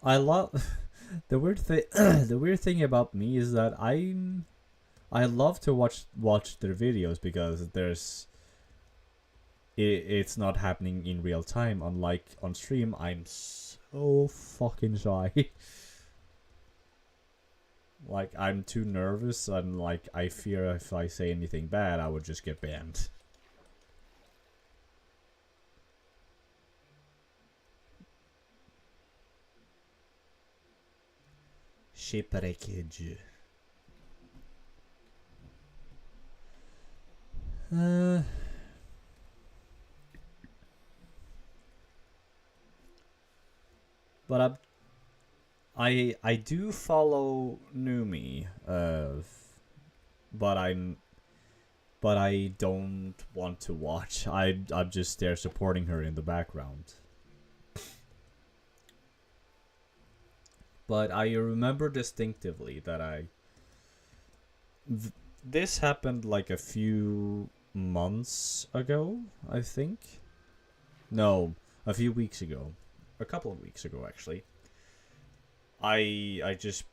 I love the weird thing. The weird thing about me is that I love to watch their videos because it's not happening in real time. Unlike on stream, I'm so fucking shy. Like, I'm too nervous, and like, I fear if I say anything bad, I would just get banned. Shipwreckage. But I do follow Numi, but I don't want to watch. I'm just there supporting her in the background. But I remember distinctively that this happened like a few months ago, I think. No, a few weeks ago. A couple of weeks ago, actually. I just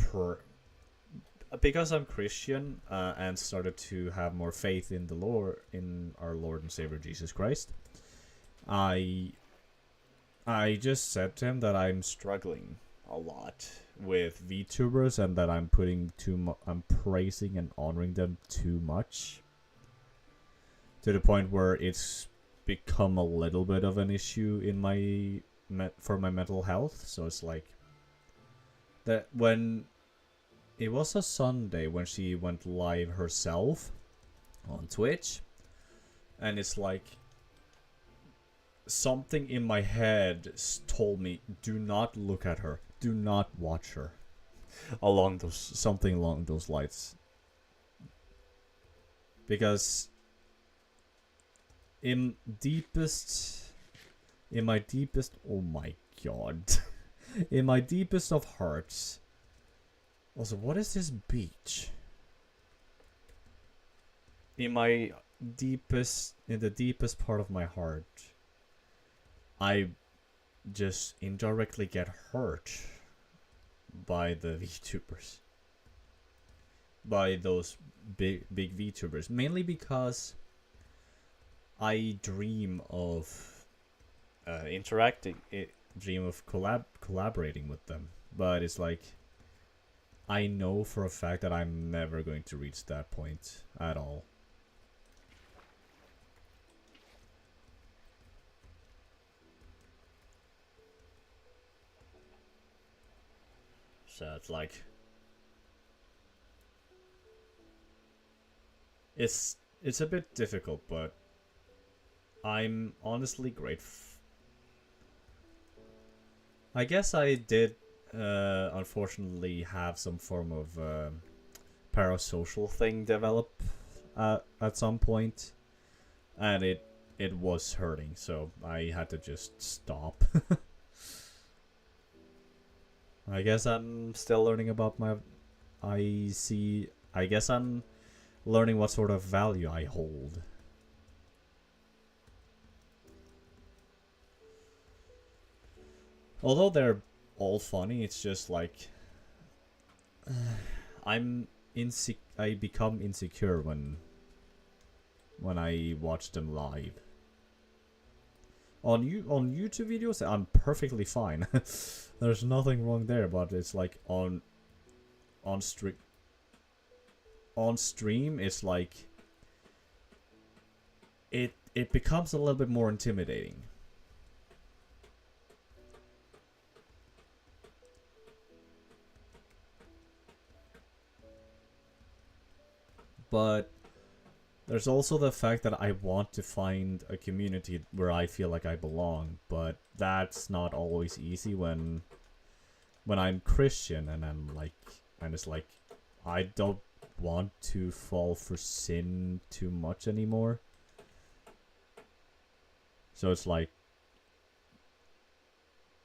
because I'm Christian and started to have more faith in the Lord, in our Lord and Savior Jesus Christ. I just said to him that I'm struggling a lot with VTubers and that I'm I'm praising and honoring them too much, to the point where it's become a little bit of an issue in for my mental health. So it's like that when it was a Sunday when she went live herself on Twitch, and it's like something in my head told me, do not look at her, do not watch her. along those something along those lines. Because in my deepest, oh my god, in my deepest of hearts. Also, what is this beach? In the deepest part of my heart, I just indirectly get hurt by the VTubers. By those big VTubers. Mainly because I dream of collaborating with them. But it's like, I know for a fact that I'm never going to reach that point at all. So it's like, it's a bit difficult, but I'm honestly grateful. I guess I did unfortunately have some form of parasocial thing develop at some point, and it was hurting, so I had to just stop. I guess I'm still learning about my... I guess I'm learning what sort of value I hold. Although they're all funny, it's just like... I become insecure when I watch them live. On YouTube videos, I'm perfectly fine. There's nothing wrong there, but it's like on stream, it's like it becomes a little bit more intimidating. But there's also the fact that I want to find a community where I feel like I belong, but that's not always easy when I'm Christian and I'm just like, I don't want to fall for sin too much anymore. So it's like,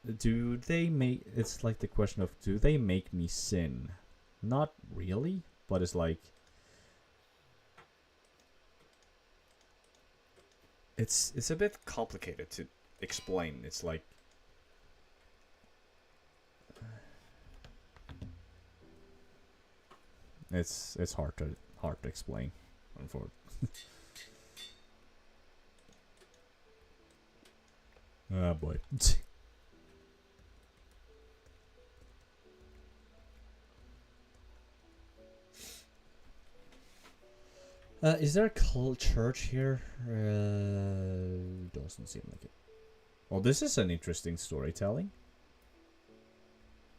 it's like the question of, do they make me sin? Not really, but it's like, it's a bit complicated to explain. It's like, it's hard to explain, unfortunately. Oh boy. Is there a church here? Doesn't seem like it. Well, this is an interesting storytelling.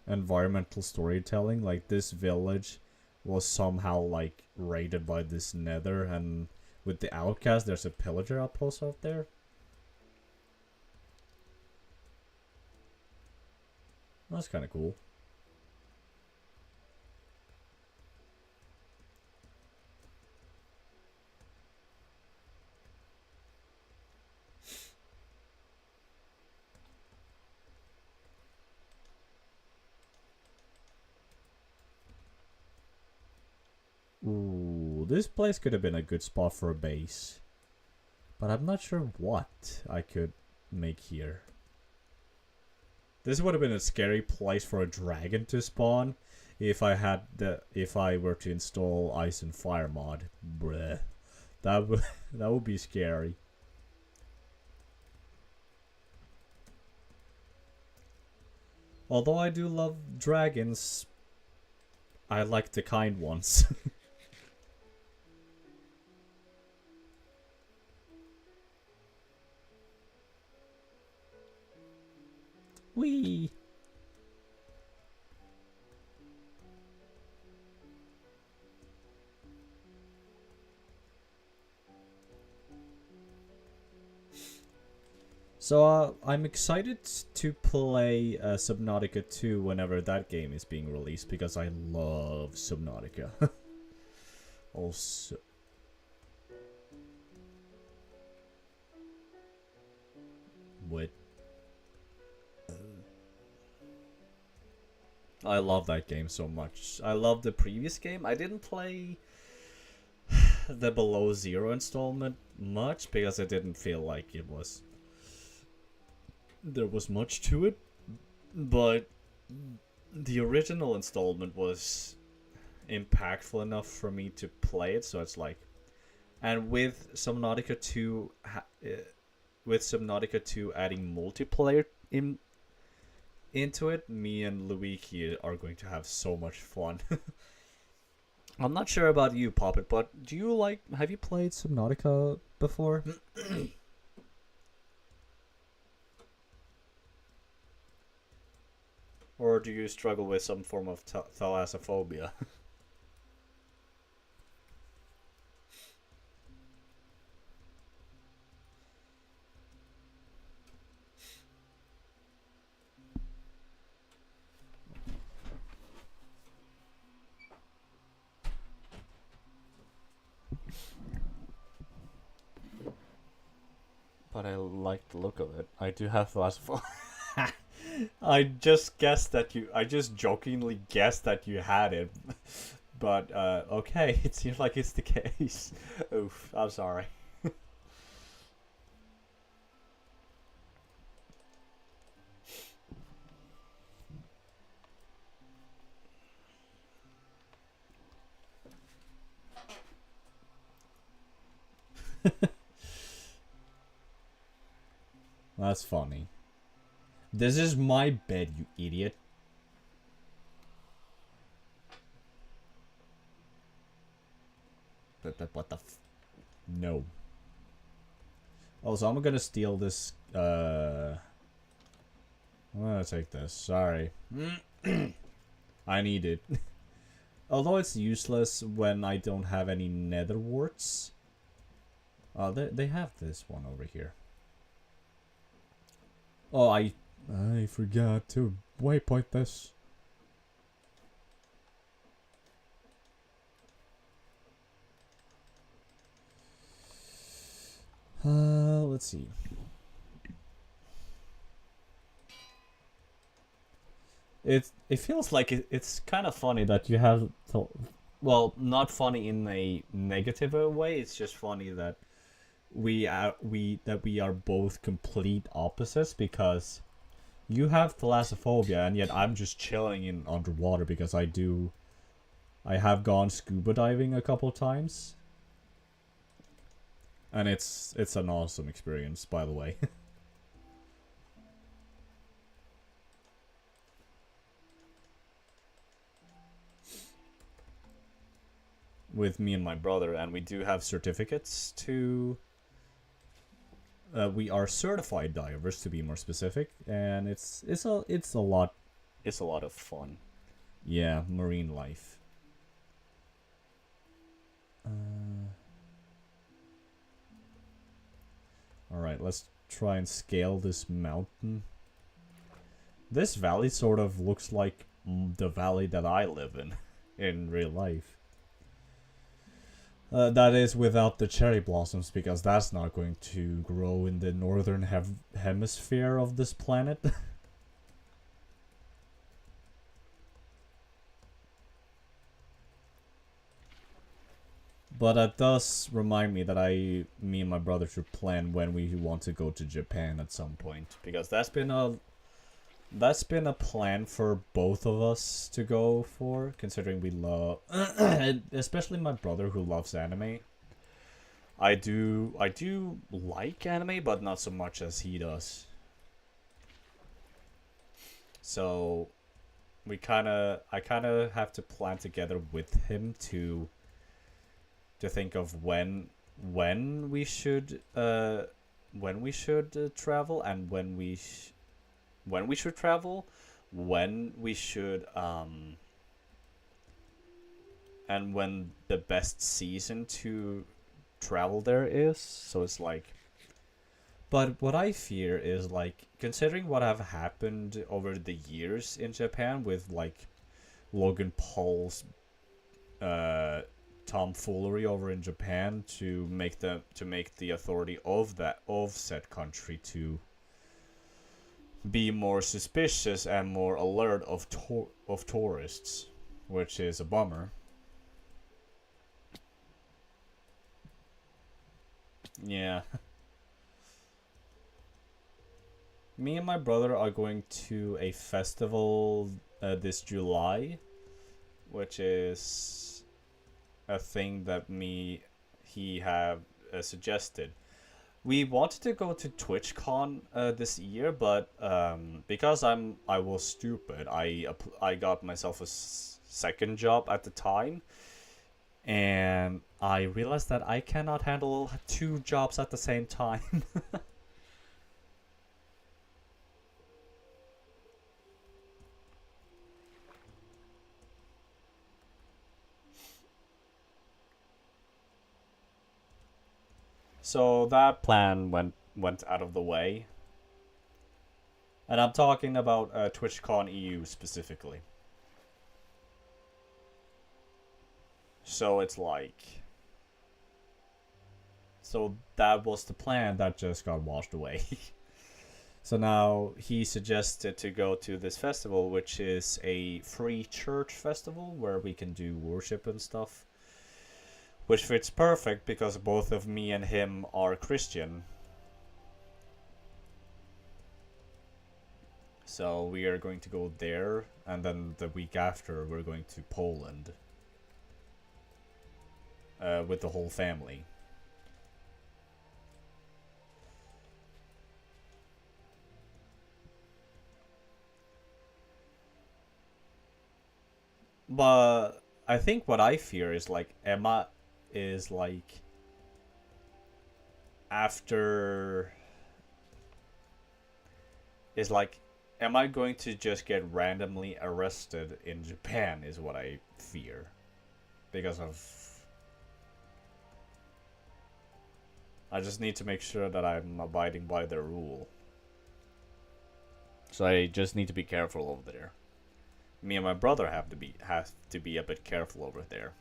Environmental storytelling. Like, this village was somehow, like, raided by this nether, and with the outcast, there's a pillager outpost out there. That's kind of cool. Ooh, this place could have been a good spot for a base. But I'm not sure what I could make here. This would have been a scary place for a dragon to spawn if I were to install Ice and Fire mod. Bruh. That would be scary. Although I do love dragons, I like the kind ones. Whee! So I'm excited to play Subnautica 2 whenever that game is being released because I love Subnautica. Also, what? I love that game so much. I love the previous game. I didn't play the Below Zero installment much because I didn't feel like there was much to it, but the original installment was impactful enough for me to play it, so it's like, and with Subnautica 2 adding multiplayer into it, me and Luigi are going to have so much fun. I'm not sure about you, Poppet, but have you played Subnautica before? Or do you struggle with some form of thalassophobia? But I like the look of it. I do have thalassophobia. I just jokingly guessed that you had it. But, okay, it seems like it's the case. Oof, I'm sorry. That's funny. This is my bed, you idiot. But what the No. Also, I'm gonna steal this, I'm gonna take this. Sorry. I need it. Although it's useless when I don't have any nether warts. They have this one over here. Oh, I forgot to waypoint this. Let's see. It feels like it's kind of funny that you have to, well, not funny in a negative way. It's just funny that we are both complete opposites, because you have thalassophobia and yet I'm just chilling in underwater because I have gone scuba diving a couple times. And it's an awesome experience, by the way. With me and my brother, and we do have certificates to... we are certified divers, to be more specific, and it's a lot of fun. Yeah, marine life. Alright, let's try and scale this mountain. This valley sort of looks like the valley that I live in real life. That is without the cherry blossoms, because that's not going to grow in the northern hemisphere of this planet. But that does remind me that me and my brother should plan when we want to go to Japan at some point, because that's been a plan for both of us to go for, considering we love, especially my brother who loves anime. I do like anime, but not so much as he does. So I kind of have to plan together with him to think of when we should travel, and when we should travel, when we should and when the best season to travel there is. So it's like, But what I fear is like considering what have happened over the years in Japan with like Logan Paul's tomfoolery over in Japan to make the authority of said country to be more suspicious and more alert of tourists, which is a bummer. Yeah. Me and my brother are going to a festival this July, which is a thing that he have suggested. We wanted to go to TwitchCon this year, but because I was stupid, I got myself a second job at the time, and I realized that I cannot handle two jobs at the same time. So that plan went out of the way. And I'm talking about TwitchCon EU specifically. So it's like... So that was the plan that just got washed away. So now he suggested to go to this festival, which is a free church festival where we can do worship and stuff. Which fits perfect because both of me and him are Christian. So we are going to go there, and then the week after we're going to Poland. With the whole family. But I think what I fear is like Emma is like after is like am I going to just get randomly arrested in Japan is what I fear because of I just need to make sure that I'm abiding by the rule. So I just need to be careful over there. Me and my brother have to be a bit careful over there.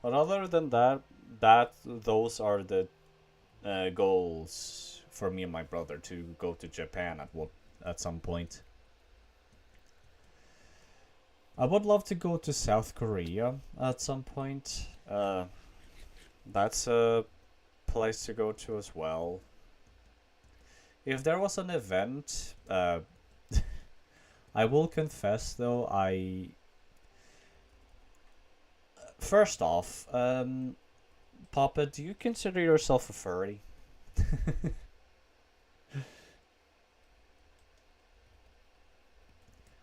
But other than that, those are the goals for me and my brother to go to Japan at some point. I would love to go to South Korea at some point. That's a place to go to as well. If there was an event, I will confess though, first off, Papa, do you consider yourself a furry?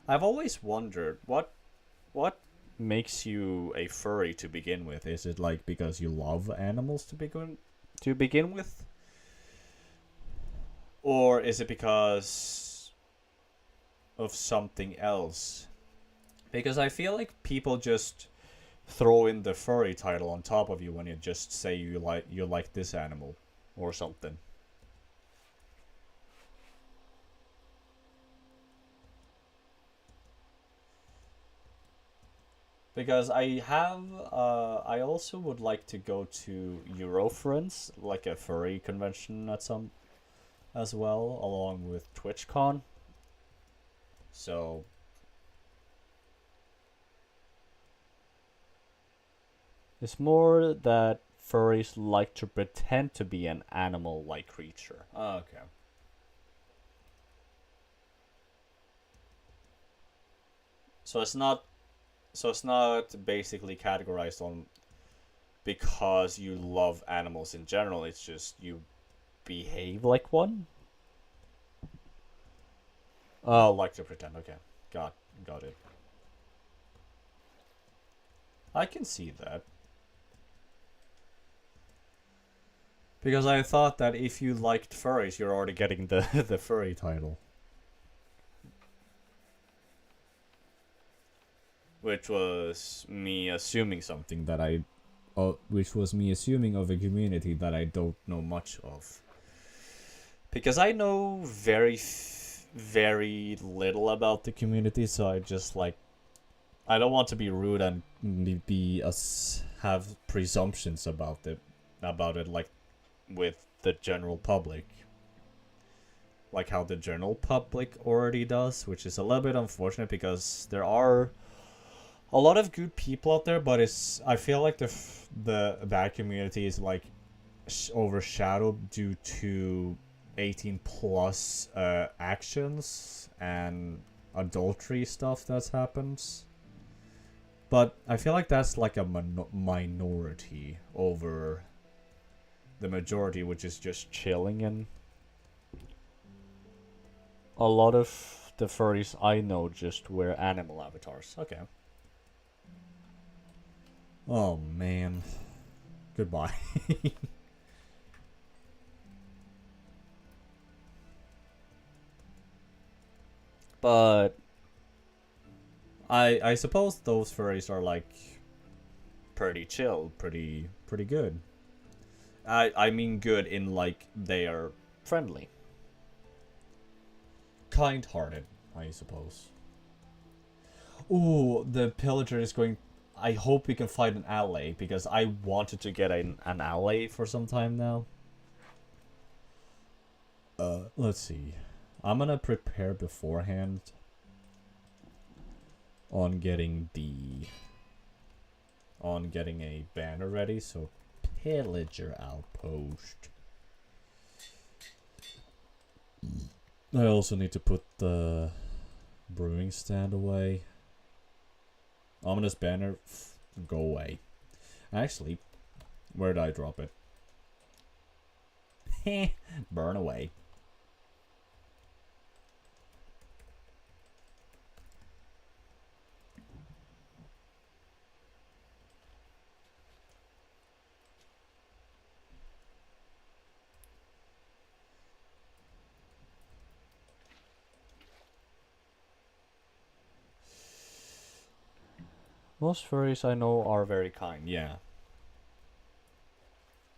I've always wondered what makes you a furry to begin with. Is it like because you love animals to begin with? Or is it because of something else? Because I feel like people just throw in the furry title on top of you when you just say you like this animal or something. Because I also would like to go to Eurofriends, like a furry convention at some as well, along with TwitchCon. So it's more that furries like to pretend to be an animal-like creature. Oh, okay. So it's not basically categorized on because you love animals in general. It's just you behave like one. Oh, like to pretend. Okay, got it. I can see that. Because I thought that if you liked furries, you're already getting the the furry title. Which was me assuming something that which was me assuming of a community that I don't know much of. Because I know very little about the community, so I just like, I don't want to be rude and have presumptions about it like with the general public. Like how the general public already does, which is a little bit unfortunate because there are a lot of good people out there, but I feel like the bad community is like overshadowed due to 18 plus actions and adultery stuff that's happens. But I feel like that's like a minority over the majority, which is just chilling. And a lot of the furries I know just wear animal avatars. Okay. Oh man. Goodbye. But I suppose those furries are like pretty chill, pretty good. I mean good in like they are friendly. Kind-hearted, I suppose. Ooh, the pillager is going. I hope we can find an ally because I wanted to get an ally for some time now. Let's see. I'm gonna prepare beforehand on getting a banner ready, so pillager outpost. I also need to put the brewing stand away. Ominous banner, go away. Actually, where did I drop it? Heh, burn away. Most furries I know are very kind, yeah.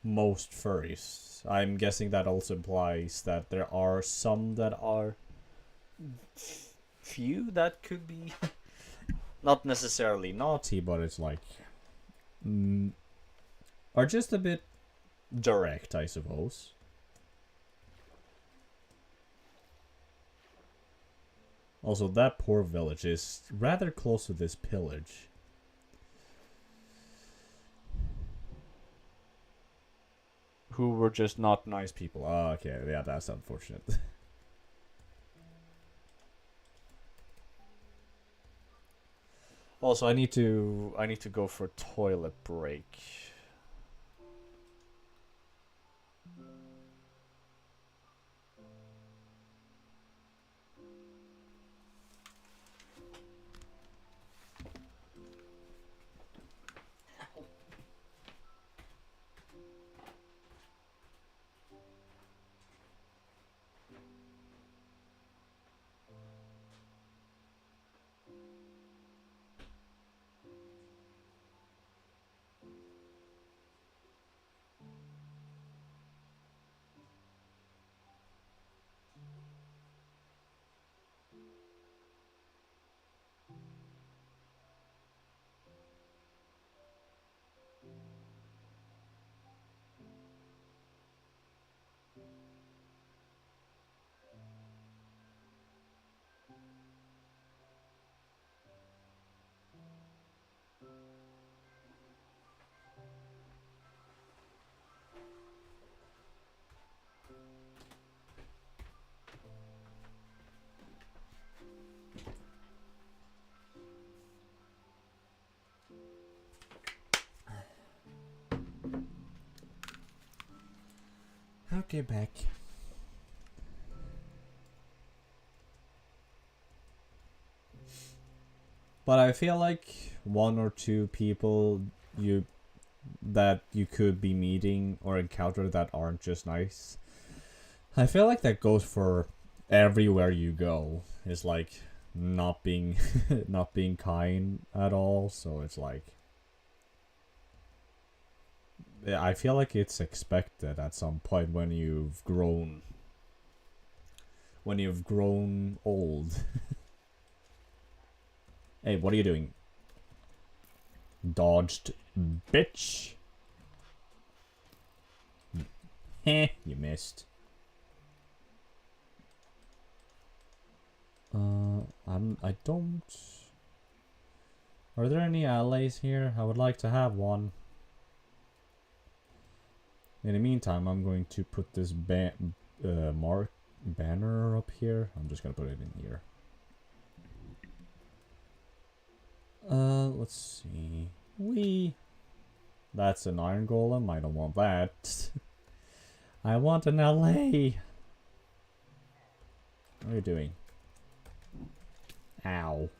Most furries. I'm guessing that also implies that there are some that are few that could be not necessarily naughty, but it's like are just a bit direct, I suppose. Also, that poor village is rather close to this pillage. Who were just not nice people. Oh, okay, yeah, that's unfortunate. Also, I need to go for a toilet break. Okay, back. But I feel like one or two people that you could be meeting or encounter that aren't just nice. I feel like that goes for everywhere you go. It's like not being not being kind at all. So it's like, yeah, I feel like it's expected at some point when you've grown old. Hey, what are you doing? Dodged, bitch. Heh, you missed. I don't. Are there any allies here? I would like to have one. In the meantime, I'm going to put this banner up here. I'm just gonna put it in here. Let's see. That's an iron golem. I don't want that. I want an LA. What are you doing? Ow.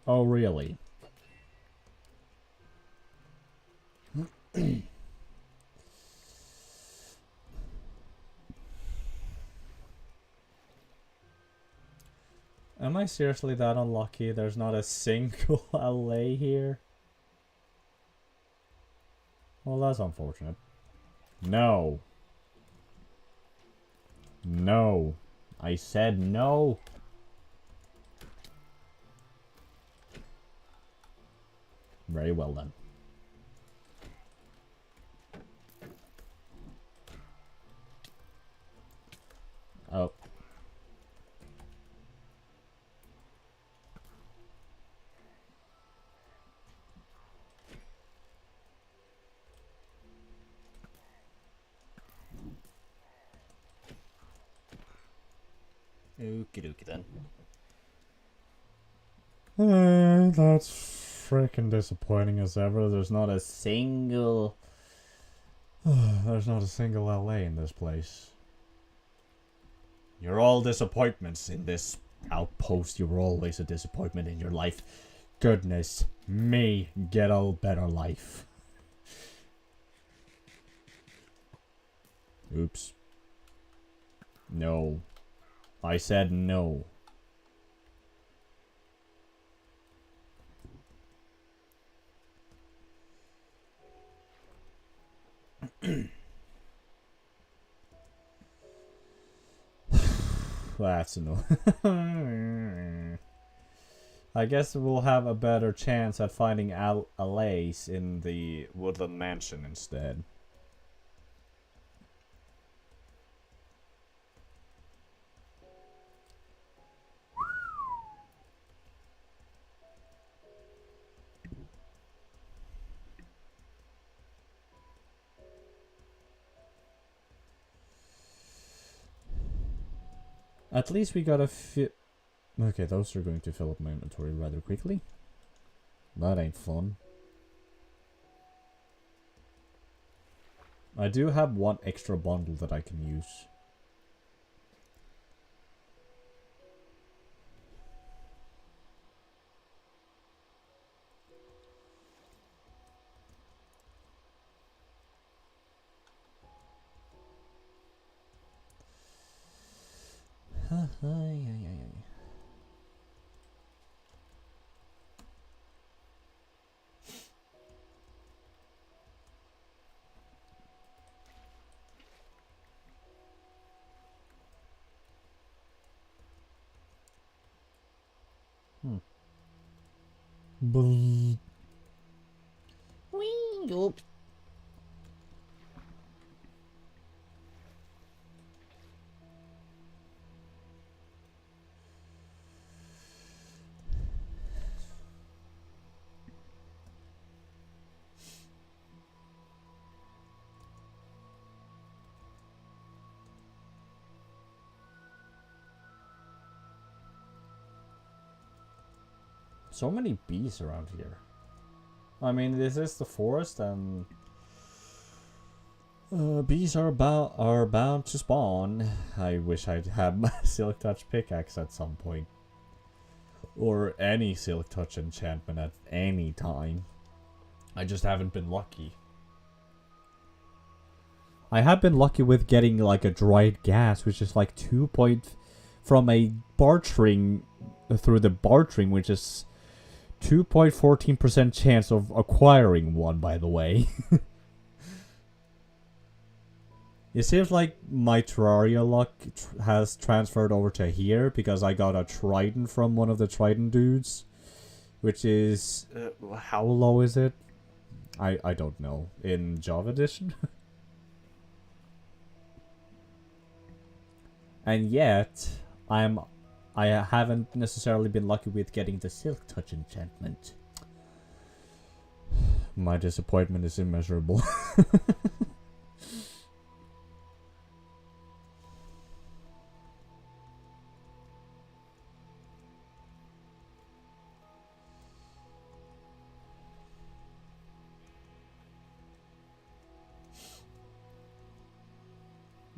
Oh, really? Am I seriously that unlucky? There's not a single LA here? Well, that's unfortunate. No. No. I said no. Very well then. Oh. Okie dokie then. That's freaking disappointing as ever. There's not a single... There's not a single LA in this place. You're all disappointments in this outpost. You were always a disappointment in your life. Goodness me, get a better life. Oops. No. I said no. That's annoying. I guess we'll have a better chance at finding LAs in the Woodland Mansion instead. At least we got a few. Okay, those are going to fill up my inventory rather quickly. That ain't fun. I do have one extra bundle that I can use. Wee, oops. So many bees around here. I mean, this is the forest, and bees are bound to spawn. I wish I'd had my silk touch pickaxe at some point. or any Silk Touch enchantment at any time. I just haven't been lucky. I have been lucky with getting like a dried gas, which is like 2 point from a bartering through the bartering, which is 2.14% chance of acquiring one, by the way. It seems like my Terraria luck has transferred over to here because I got a Trident from one of the Trident dudes, which is how low is it? I don't know in Java Edition. And yet I haven't necessarily been lucky with getting the Silk Touch enchantment. My disappointment is immeasurable.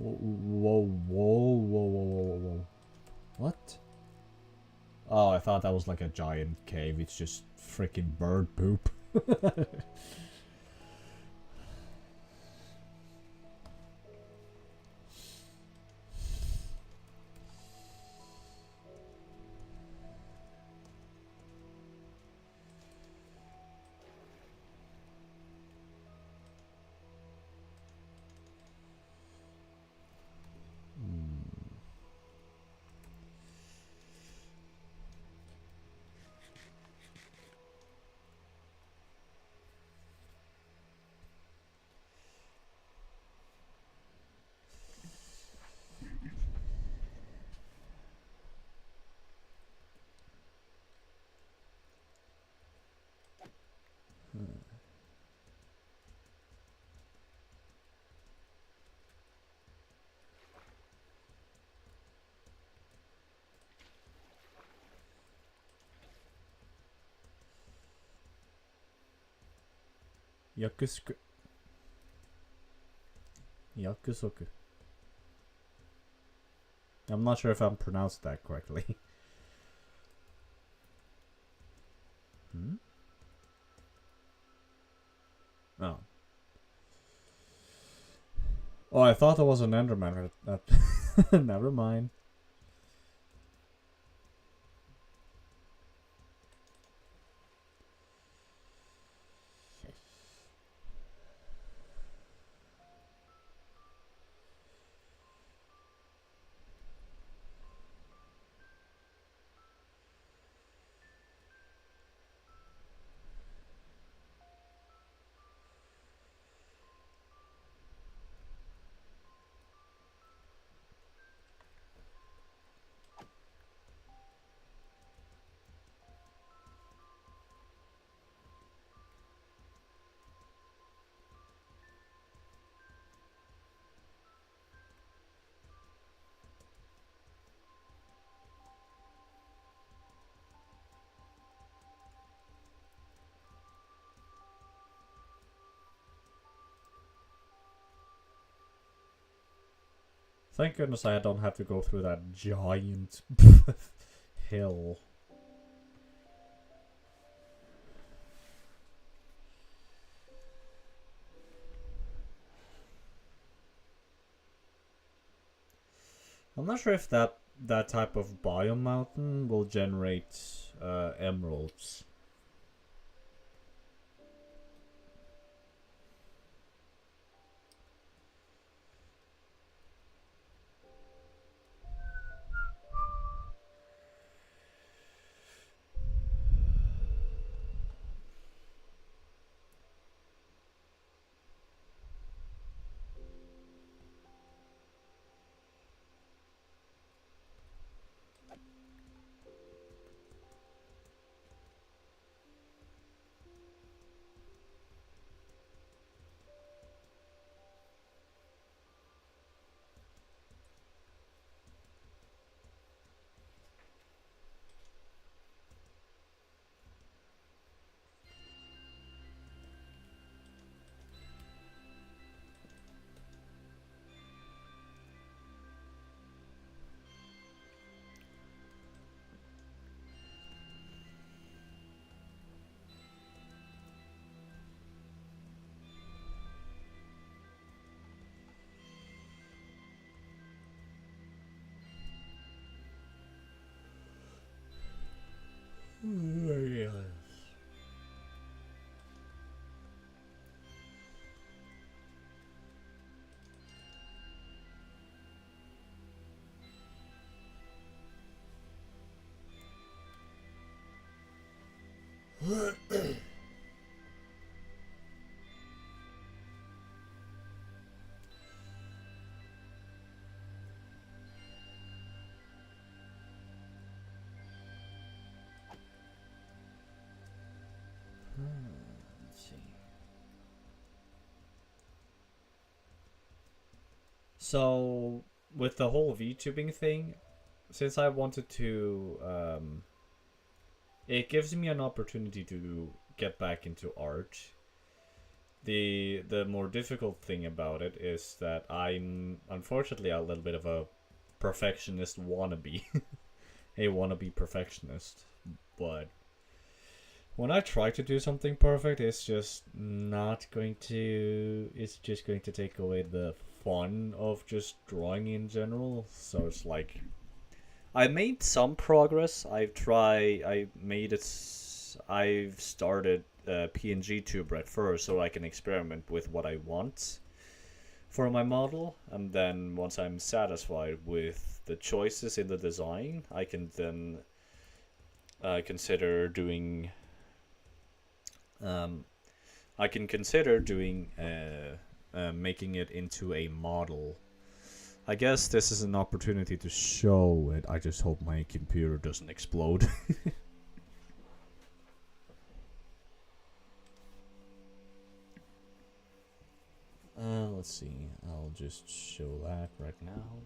Whoa. What? Oh, I thought that was like a giant cave. It's just freaking bird poop. Yakusoku. I'm not sure if I'm pronounced that correctly. Hmm? Oh. Oh, I thought there was an Enderman. Never mind. Thank goodness I don't have to go through that giant hill. I'm not sure if that type of biome mountain will generate emeralds. Let's see. So, with the whole VTubing thing, since I wanted to, it gives me an opportunity to get back into art. The more difficult thing about it is that I'm unfortunately a little bit of a perfectionist wannabe, a wannabe perfectionist, but when I try to do something perfect, it's just not going to. It's just going to take away the fun of just drawing in general. So it's like I made some progress. I made it. I've started PNG tuber at first, so I can experiment with what I want for my model, and then once I'm satisfied with the choices in the design, I can then consider doing. I can consider doing making it into a model. I guess this is an opportunity to show it. I just hope my computer doesn't explode. Let's see. I'll just show that right now.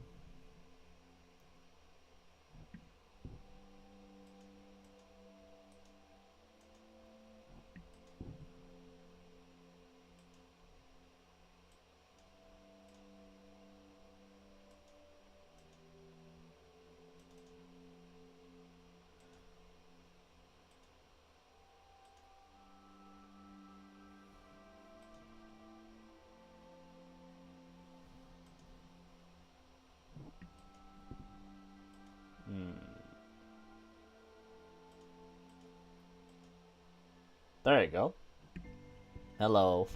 There you go. Hello.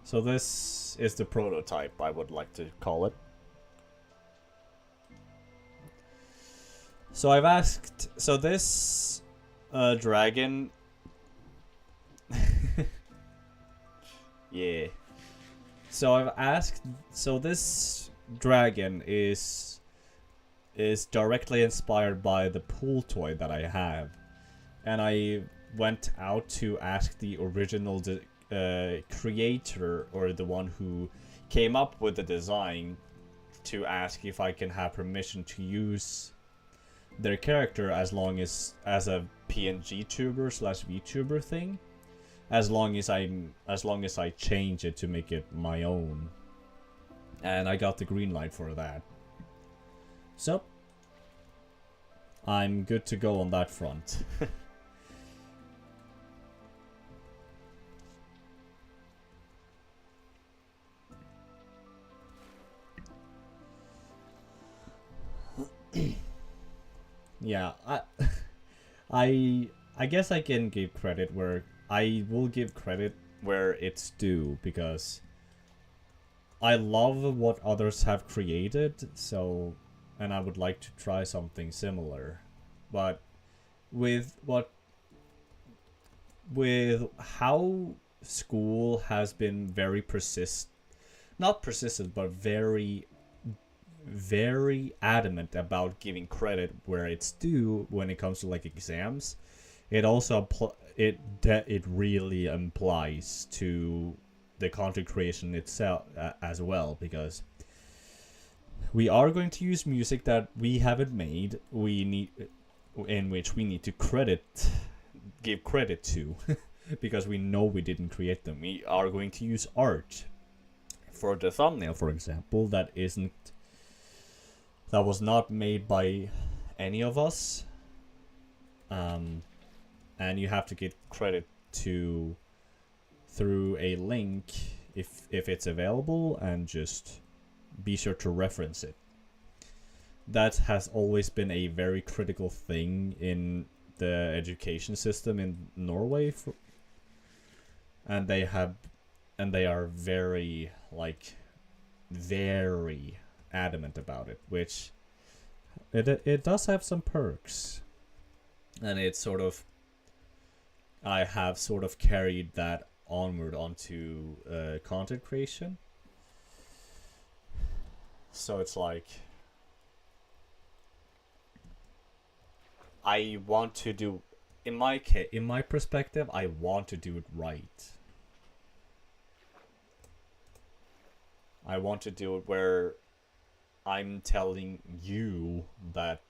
So this is the prototype, I would like to call it. So I've asked. So this dragon. Yeah. So I've asked. So this dragon is directly inspired by the pool toy that I have, and I went out to ask the original creator, or the one who came up with the design, to ask if I can have permission to use their character as a PNG tuber / VTuber thing, as long as I change it to make it my own. And I got the green light for that. So I'm good to go on that front. Yeah, I guess I can give credit where I will give credit where it's due, because I love what others have created, so, and I would like to try something similar. But with how school has been very not persistent, but very adamant about giving credit where it's due when it comes to like exams, it also it really implies to the content creation itself as well, because we are going to use music that we haven't made, in which we need to give credit to because we know we didn't create them. We are going to use art for the thumbnail, for example, that was not made by any of us, and you have to get credit through a link if it's available, and just be sure to reference it. That has always been a very critical thing in the education system in Norway, and they are very very adamant about it, which it does have some perks, and it's sort of, I have sort of carried that onward onto content creation. So it's like, I want to do, in my perspective, I want to do it right. I want to do it where I'm telling you that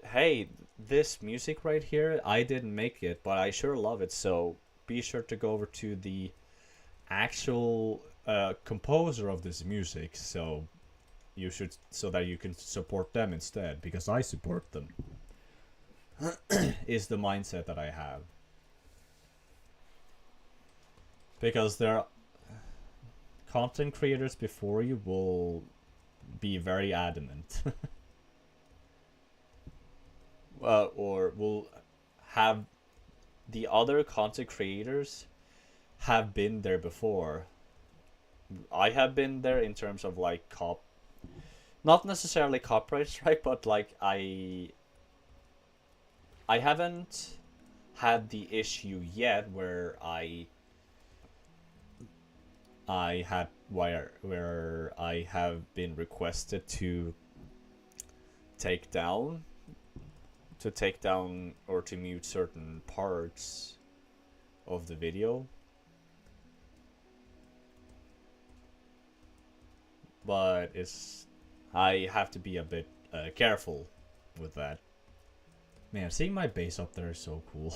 hey, this music right here, I didn't make it, but I sure love it. So be sure to go over to the actual composer of this music, so that you can support them instead, because I support them. Is the mindset that I have, because there are content creators before you will be very adamant. Or will have, the other content creators have been there before. I have been there in terms of like not necessarily copyright strike, but like I haven't had the issue yet where where I have been requested to take down or to mute certain parts of the video. But I have to be a bit careful with that. Man, seeing my base up there is so cool.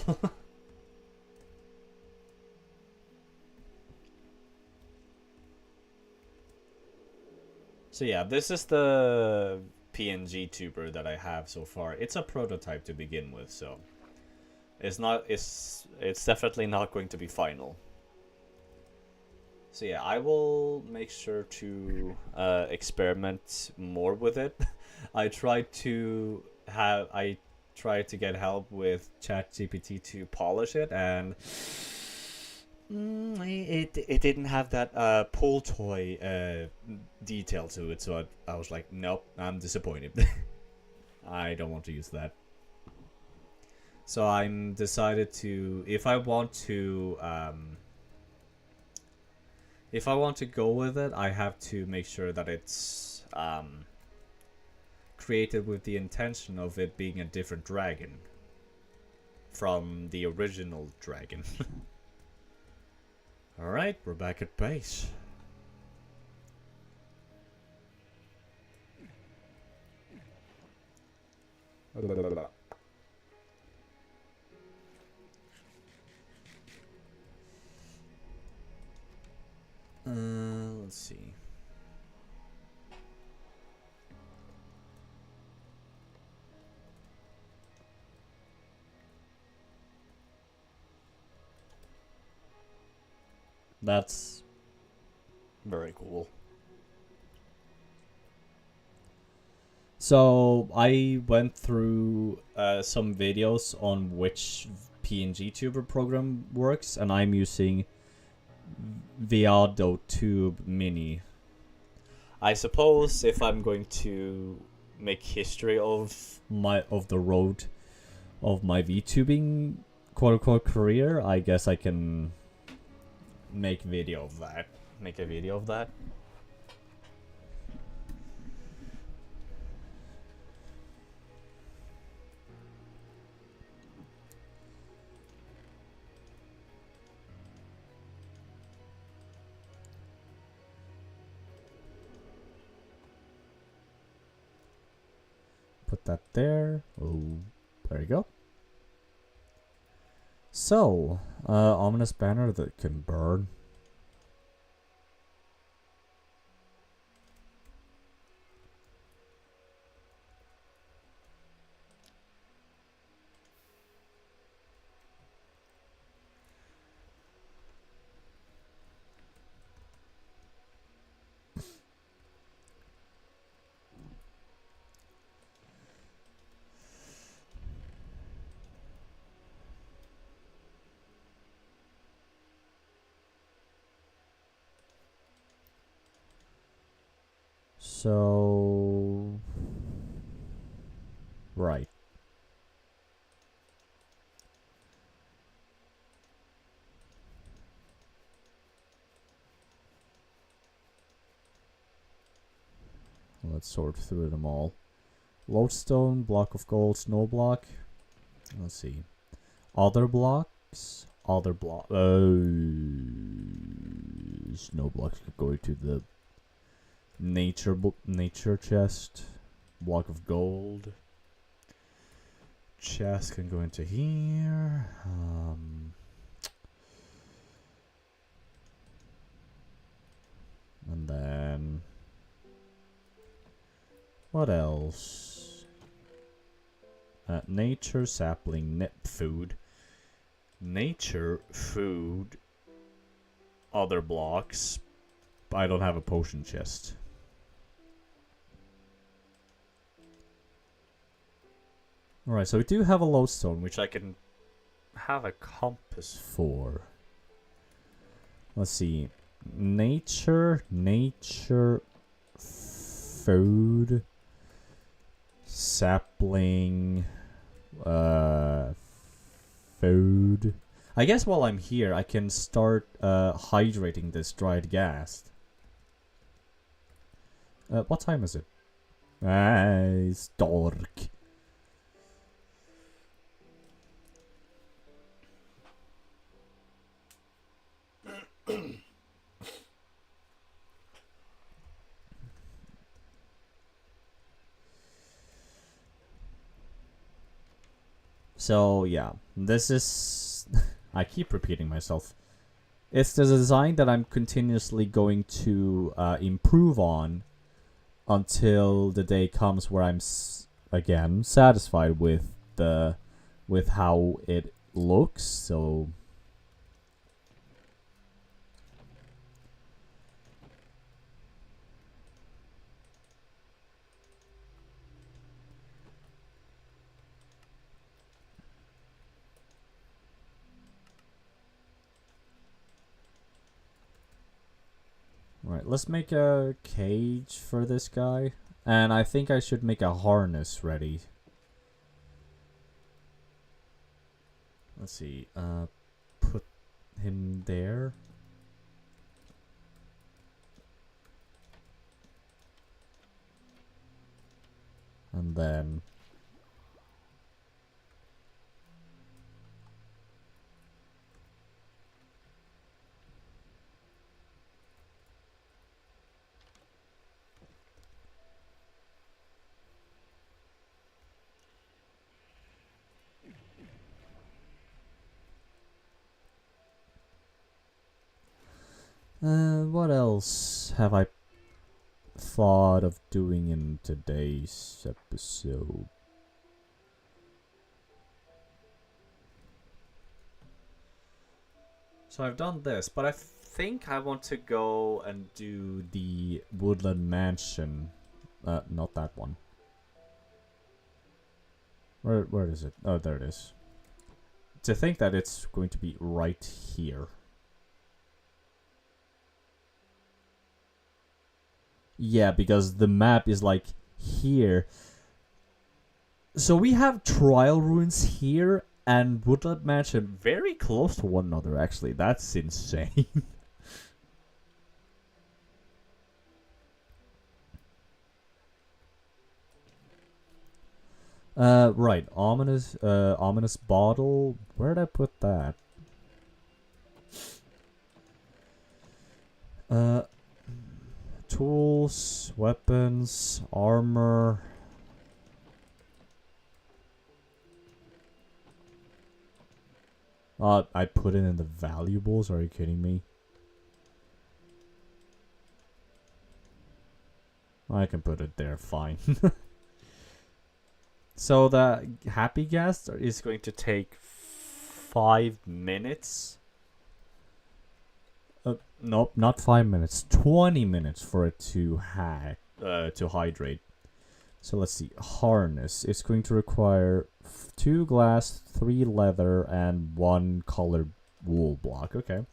So yeah, this is the PNG tuber that I have so far. It's a prototype to begin with, so it's definitely not going to be final. So yeah, I will make sure to experiment more with it. I tried to get help with ChatGPT to polish it, and it didn't have that pull toy detail to it, so I was like, nope, I'm disappointed. I don't want to use that. So I'm decided to, if I want to go with it, I have to make sure that it's created with the intention of it being a different dragon from the original dragon. Alright, we're back at base. Let's see. That's very cool. So I went through some videos on which PNG tuber program works, and I'm using Viado Tube Mini. I suppose if I'm going to make history of the road of my VTubing quote unquote career, I guess I can make a video of that. Put that there. Oh, there you go. So, ominous banner that can burn. So... Right. Let's sort through them all. Lodestone, block of gold, snow block. Let's see. Other blocks. Other block. Snow blocks could go to the nature chest. Block of gold. Chest can go into here. And then what else? Nature sapling, nip food. Nature food. Other blocks. I don't have a potion chest. Alright, so we do have a lodestone, which I can have a compass for. Let's see. Nature, food, sapling, food. I guess while I'm here, I can start hydrating this dried gas. What time is it? It's dark. So yeah, this is... I keep repeating myself. It's the design that I'm continuously going to improve on until the day comes where I'm again satisfied with how it looks. So Alright, let's make a cage for this guy. And I think I should make a harness ready. Let's see, put him there. And then... what else have I thought of doing in today's episode? So I've done this, but I think I want to go and do the Woodland Mansion. Not that one. Where is it? Oh, there it is. To think that it's going to be right here. Yeah, because the map is like here. So we have Trial Ruins here and Woodland Mansion very close to one another, actually. That's insane. Right. Ominous bottle. Where'd I put that? Tools, weapons, armor. I put it in the valuables. Are you kidding me? I can put it there, fine. So the happy guest is going to take 5 minutes. Nope, not 5 minutes. 20 minutes for it to hydrate. So let's see. Harness. It's going to require 2 glass, 3 leather, and 1 colored wool block. Okay.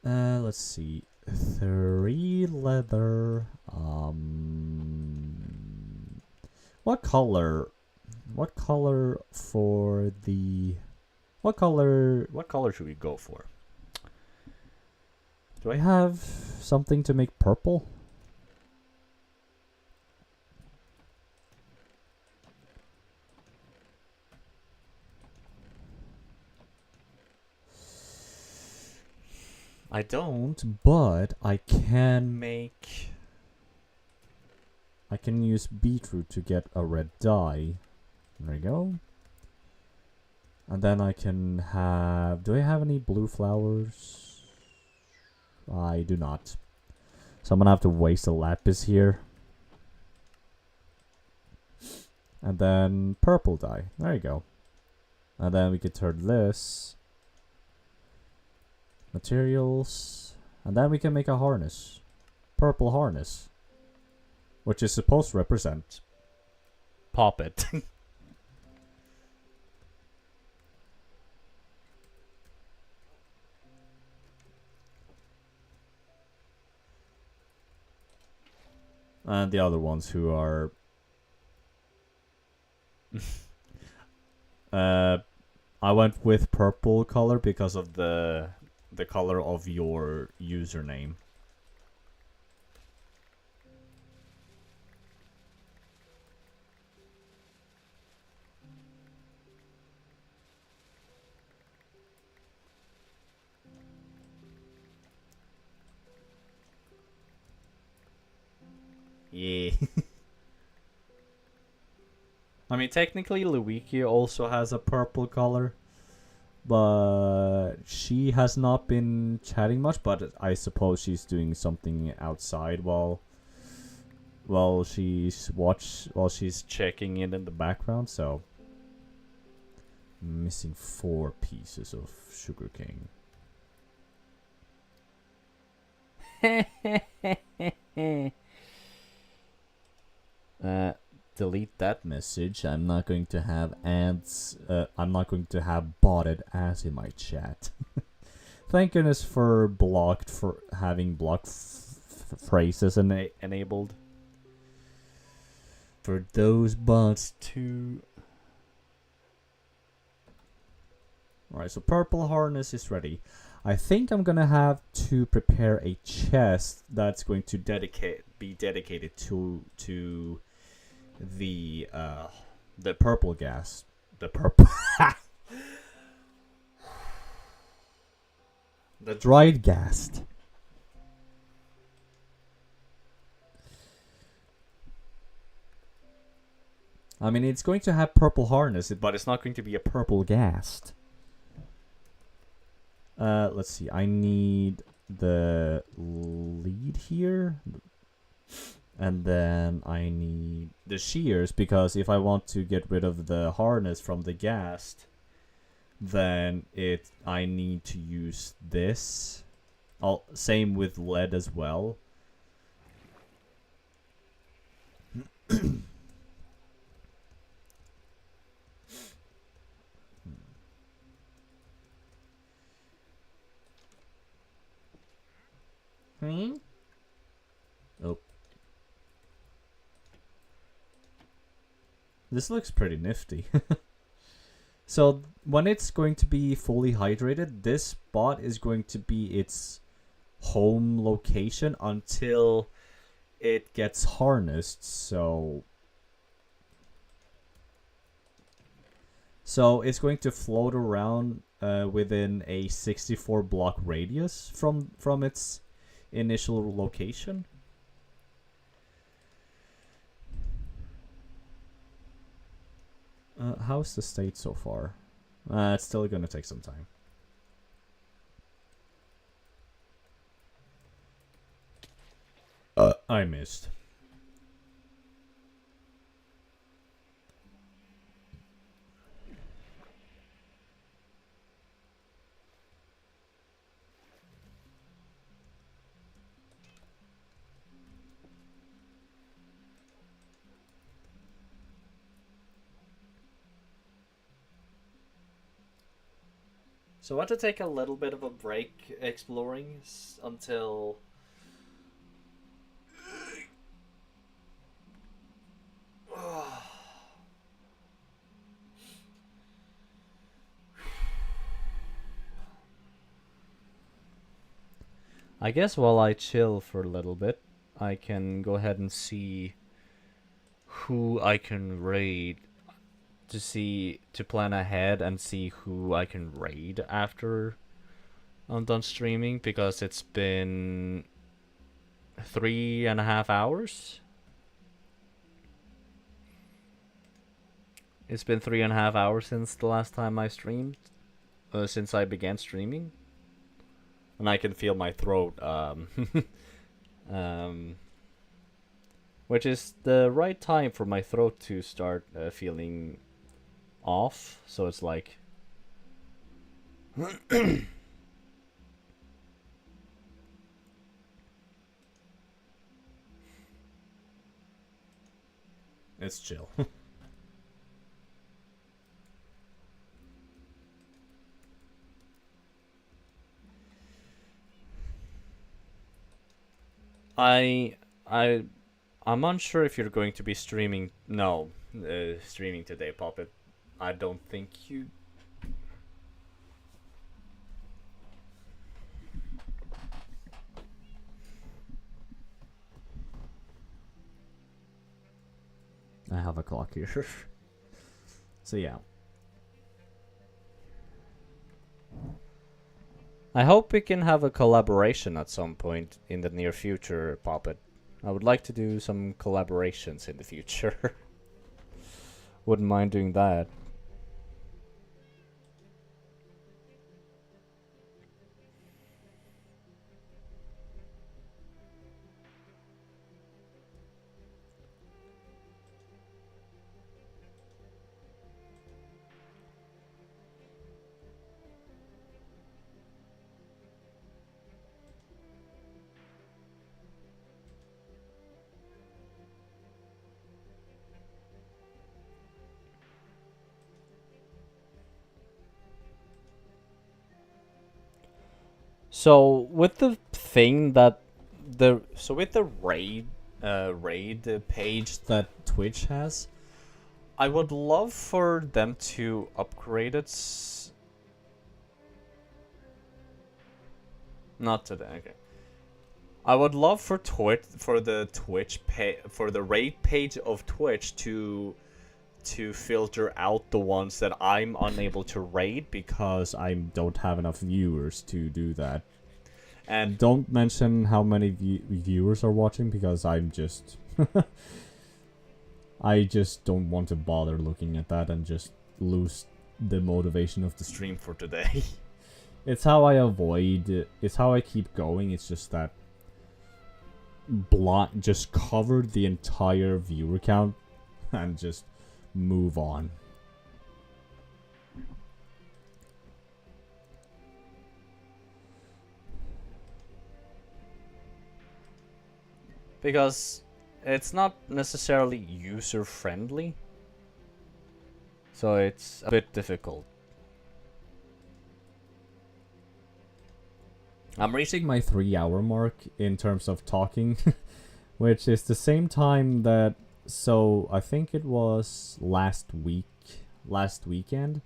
Let's see. 3 leather. What color? What color for the? What color? What color should we go for? Do I have something to make purple? I don't, but I can make. I can use beetroot to get a red dye. There we go. And then I can have... Do I have any blue flowers? I do not. So I'm gonna have to waste a lapis here. And then purple dye. There you go. And then we could turn this. Materials. And then we can make a harness. Purple harness. Which is supposed to represent Poppet. And the other ones who are... I went with purple color because of the color of your username. Yeah. I mean, technically, Luiki also has a purple color, but she has not been chatting much. But I suppose she's doing something outside while she's checking it in the background. So, missing 4 pieces of sugarcane. Delete that message. I'm not going to have ads. I'm not going to have botted ads in my chat. Thank goodness for having blocked phrases enabled. For those bots to. Alright, so purple harness is ready. I think I'm gonna have to prepare a chest that's going to be dedicated to the purple gas. The purple the dried gas. I mean, it's going to have purple harness, but it's not going to be a purple gas. Let's see. I need the lead here. And then I need the shears, because if I want to get rid of the harness from the gas, then I need to use this. Same with lead as well. Oh. This looks pretty nifty. So when it's going to be fully hydrated, this spot is going to be its home location until it gets harnessed. So it's going to float around within a 64 block radius from its initial location. How's the state so far? It's still gonna take some time. I missed. So I want to take a little bit of a break exploring until I guess while I chill for a little bit, I can go ahead and see who I can raid to plan ahead and see who I can raid after I'm done streaming, because it's been 3.5 hours. It's been 3.5 hours since the last time I streamed, since I began streaming, and I can feel my throat, which is the right time for my throat to start feeling off. So it's like, It's chill. I I'm unsure if you're going to be streaming. No, streaming today, Puppet. I don't think you. I have a clock here. So yeah. I hope we can have a collaboration at some point in the near future, Puppet. I would like to do some collaborations in the future. Wouldn't mind doing that. So with the thing that with the raid page that Twitch has, I would love for them to upgrade it. Not today. Okay. I would love for the raid page of Twitch to filter out the ones that I'm unable to raid, Because I don't have enough viewers to do that. and Don't mention how many viewers are watching, because I'm just... I just don't want to bother looking at that and just lose the motivation of the stream. stream for today. It's how I avoid... It's how I keep going. It's just that... just cover the entire viewer count and just move on. Because it's not necessarily user friendly, so it's a bit difficult. I'm reaching my 3-hour mark in terms of talking, which is the same time that... So, I think it was last weekend,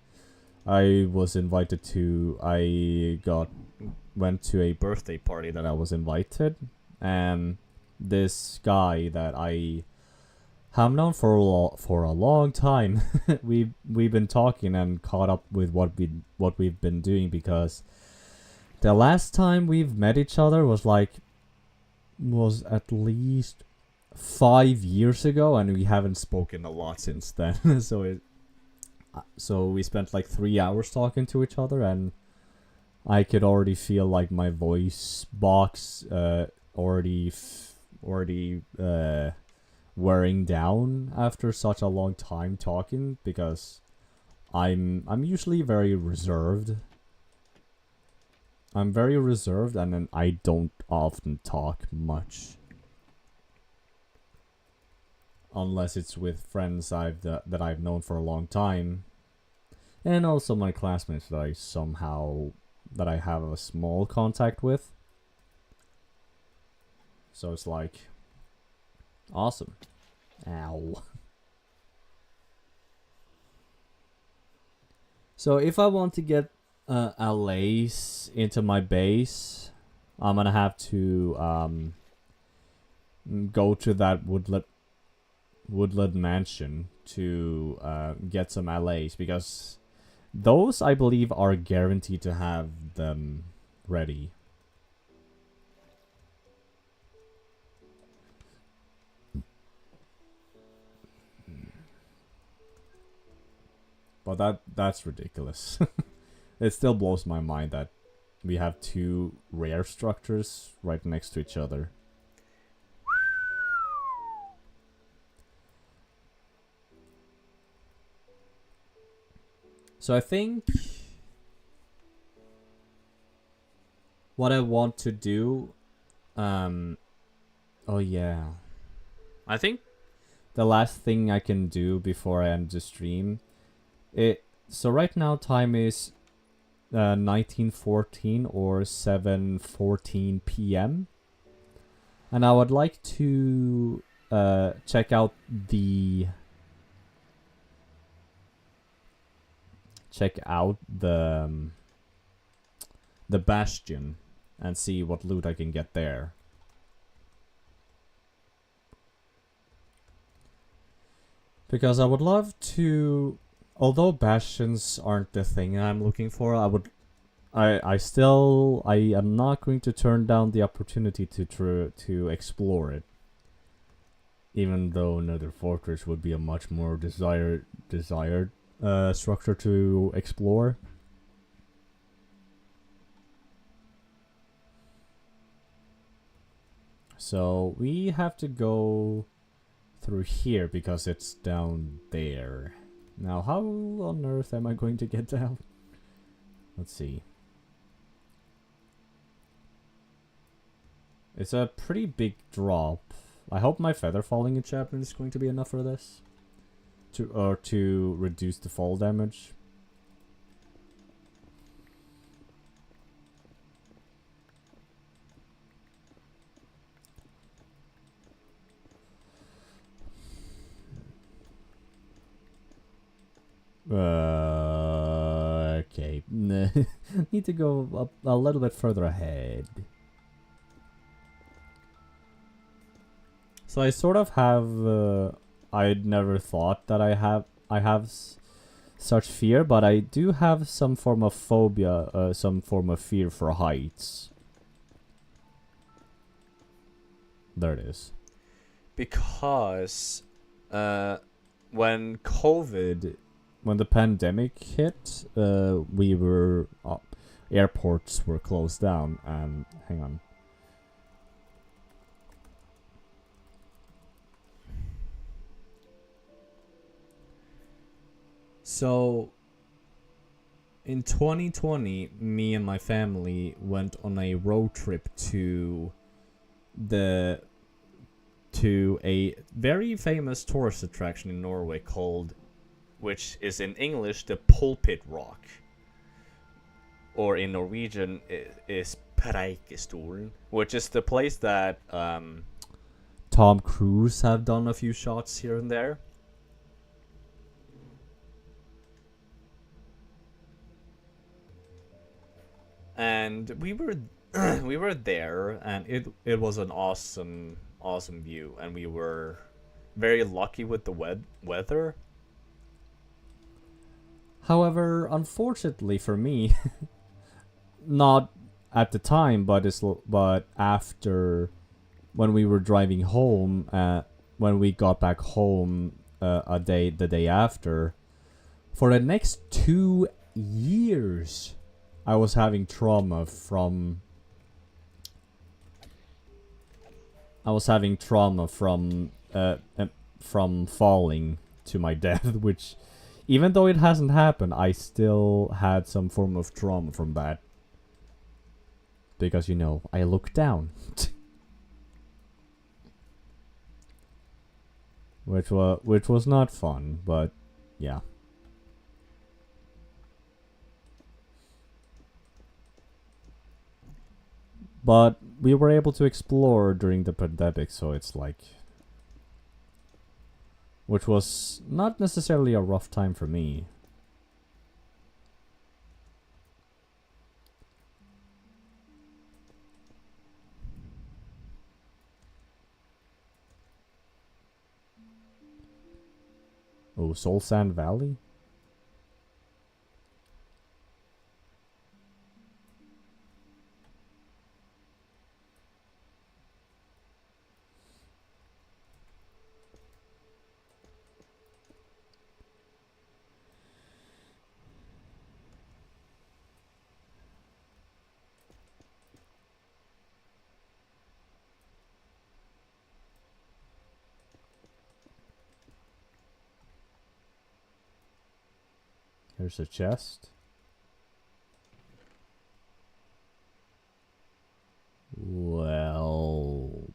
I was invited to... went to a birthday party that I was invited, and this guy that I have known for a long time, we've been talking and caught up with what we've been doing, because the last time we've met each other was at least 5 years ago, and we haven't spoken a lot since then. So we spent like 3 hours talking to each other, and I could already feel like my voice box already wearing down after such a long time talking, because I'm usually very reserved. I'm very reserved, and then I don't often talk much. Unless it's with friends that I've known for a long time. And also my classmates that I have a small contact with. So it's like... Awesome. Ow. So if I want to get a lace into my base, I'm gonna have to go to that woodland mansion to get some LAs, because those I believe are guaranteed to have them ready. But that's ridiculous. It still blows my mind that we have two rare structures right next to each other. So I think what I want to do, oh yeah, I think the last thing I can do before I end the stream, so right now time is 19:14 or 7:14 p.m. and I would like to check out the bastion and see what loot I can get there. Because I would love to, although bastions aren't the thing I'm looking for, I am not going to turn down the opportunity to explore it. Even though another fortress would be a much more desired structure to explore. So we have to go through here because it's down there. Now, how on earth am I going to get down? Let's see. It's a pretty big drop. I hope my feather falling enchantment is going to be enough for this. To reduce the fall damage. Okay. Need to go up a little bit further ahead. So I sort of have I'd never thought that I have such fear, but I do have some form of phobia, some form of fear for heights. There it is. Because when the pandemic hit, airports were closed down, and hang on. So, in 2020, me and my family went on a road trip to a very famous tourist attraction in Norway which is in English the Pulpit Rock, or in Norwegian is Preikestolen, which is the place that Tom Cruise have done a few shots here and there. And we were there, and it was an awesome view, and we were very lucky with the weather. However, unfortunately for me, not at the time, but after, when we were driving home, when we got back home the day after, for the next 2 years. I was having trauma from falling to my death, which, even though it hasn't happened, I still had some form of trauma from that. Because, I looked down. which was not fun, but yeah. But we were able to explore during the pandemic, so it's like... Which was not necessarily a rough time for me. So, Soul Sand Valley? Here's a chest. Well,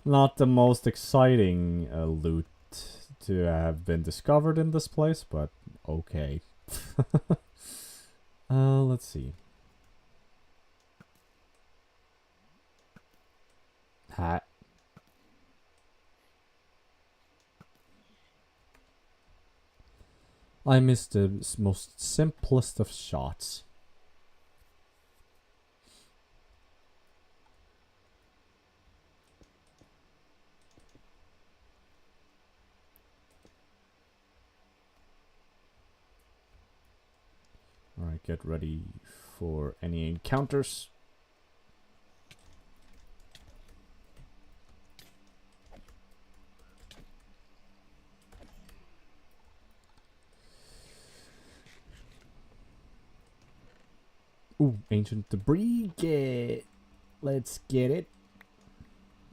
not the most exciting loot to have been discovered in this place, but okay. Let's see. Hat. I missed the most simplest of shots. Alright, get ready for any encounters. Ooh, ancient debris. Let's get it.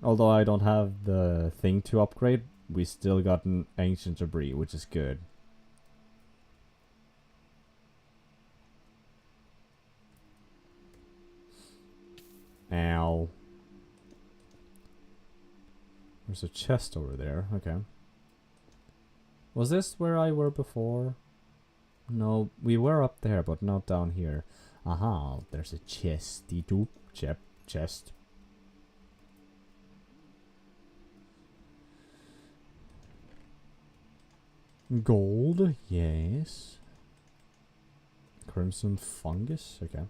Although I don't have the thing to upgrade, we still got an ancient debris, which is good. Ow. There's a chest over there. Okay. Was this where I were before? No, we were up there, but not down here. Aha, there's a chesty doop chest. Gold, yes. Crimson fungus, okay.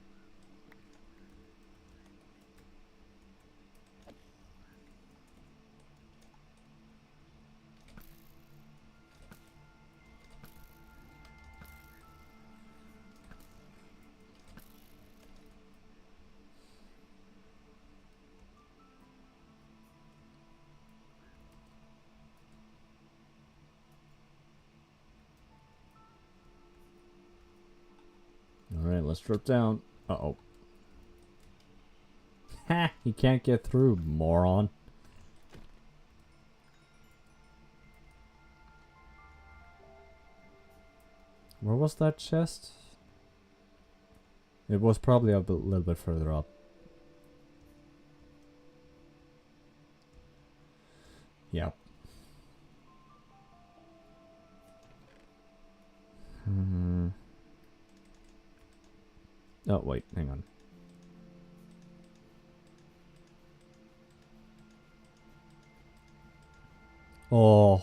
Alright, let's drop down. Uh-oh. Ha! You can't get through, moron. Where was that chest? It was probably a little bit further up. Yep. Oh, wait, hang on. Oh,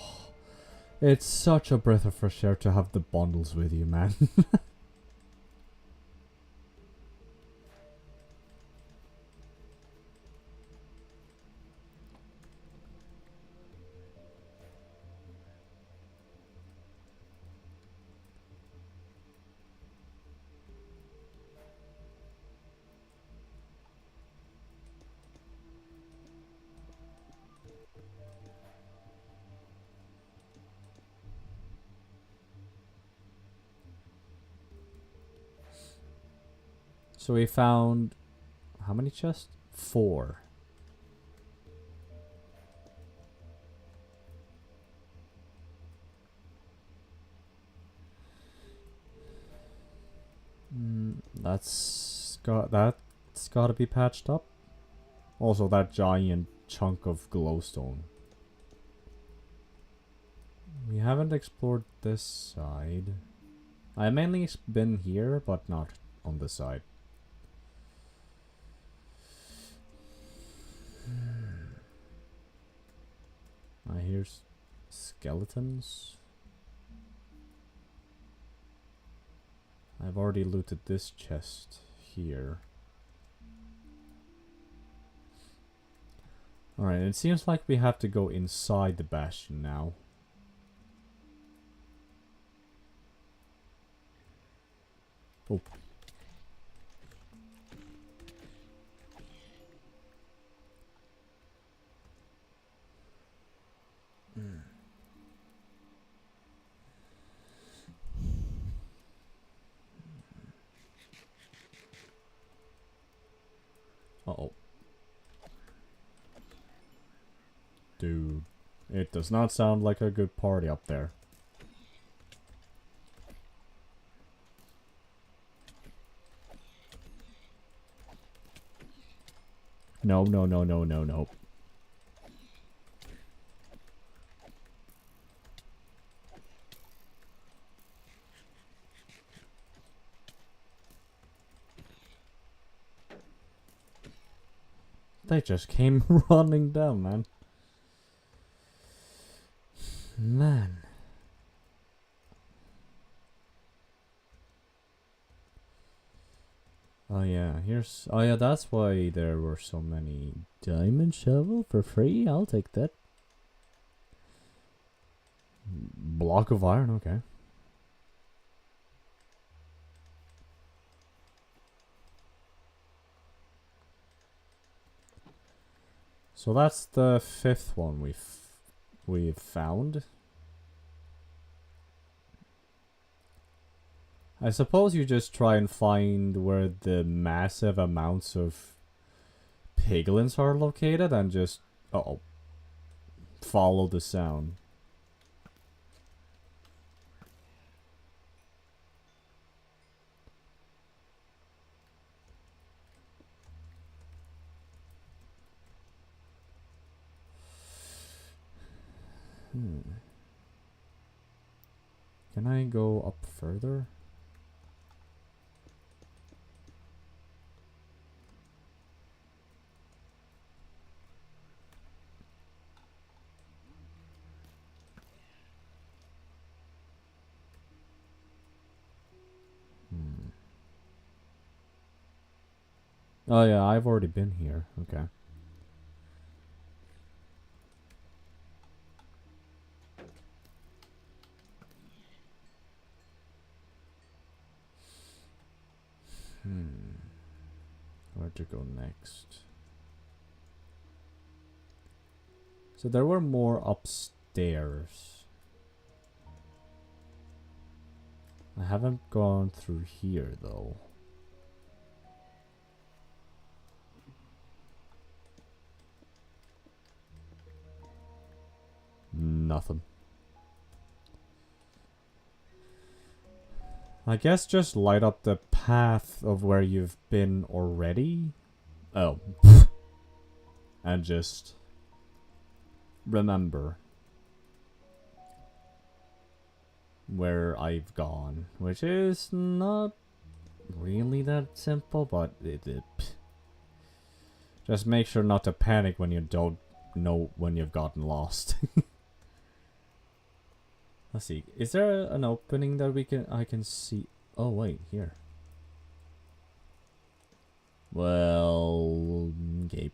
it's such a breath of fresh air to have the bundles with you, man. So we found... how many chests? 4. That's gotta be patched up. Also that giant chunk of glowstone. We haven't explored this side. I mainly been here, but not on this side. I hear skeletons. I've already looted this chest here. Alright, it seems like we have to go inside the bastion now. Oh. Uh-oh. Dude, it does not sound like a good party up there. No, no, no, no, no, no. They just came running down, man. Man. Oh yeah, here's... Oh yeah, that's why there were so many. Diamond shovel for free? I'll take that. Block of iron, okay. So that's the 5th one we've found. I suppose you just try and find where the massive amounts of piglins are located and just follow the sound. Can I go up further? Oh yeah, I've already been here. Okay. Where to go next? So there were more upstairs. I haven't gone through here though. Nothing. I guess just light up the path of where you've been already. Oh. And just remember where I've gone, which is not really that simple, but just make sure not to panic when you don't know when you've gotten lost. Let's see. Is there an opening that I can see? Oh wait, here. Well, okay.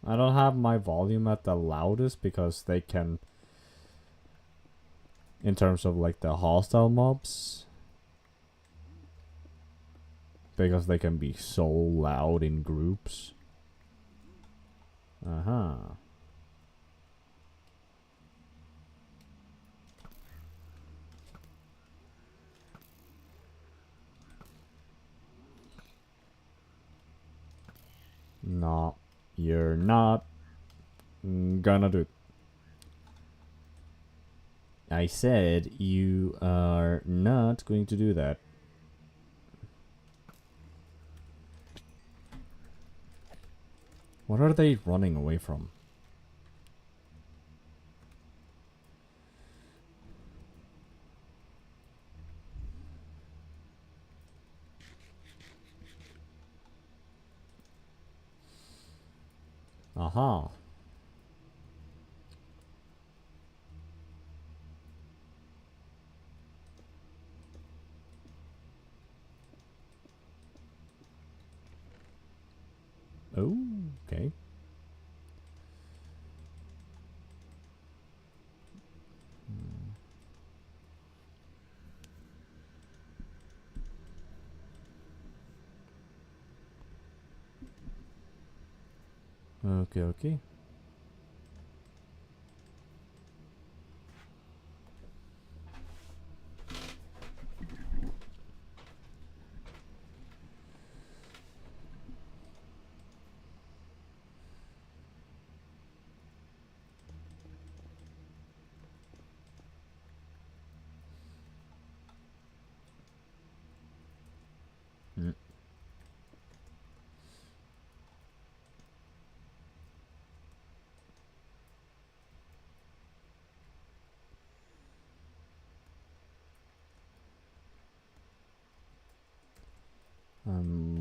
I don't have my volume at the loudest because they can, in terms of like the hostile mobs, because they can be so loud in groups. Uh-huh. No, you're not gonna do it. I said you are not going to do that. What are they running away from? Aha. Oh, okay. Okay, okay. Mm.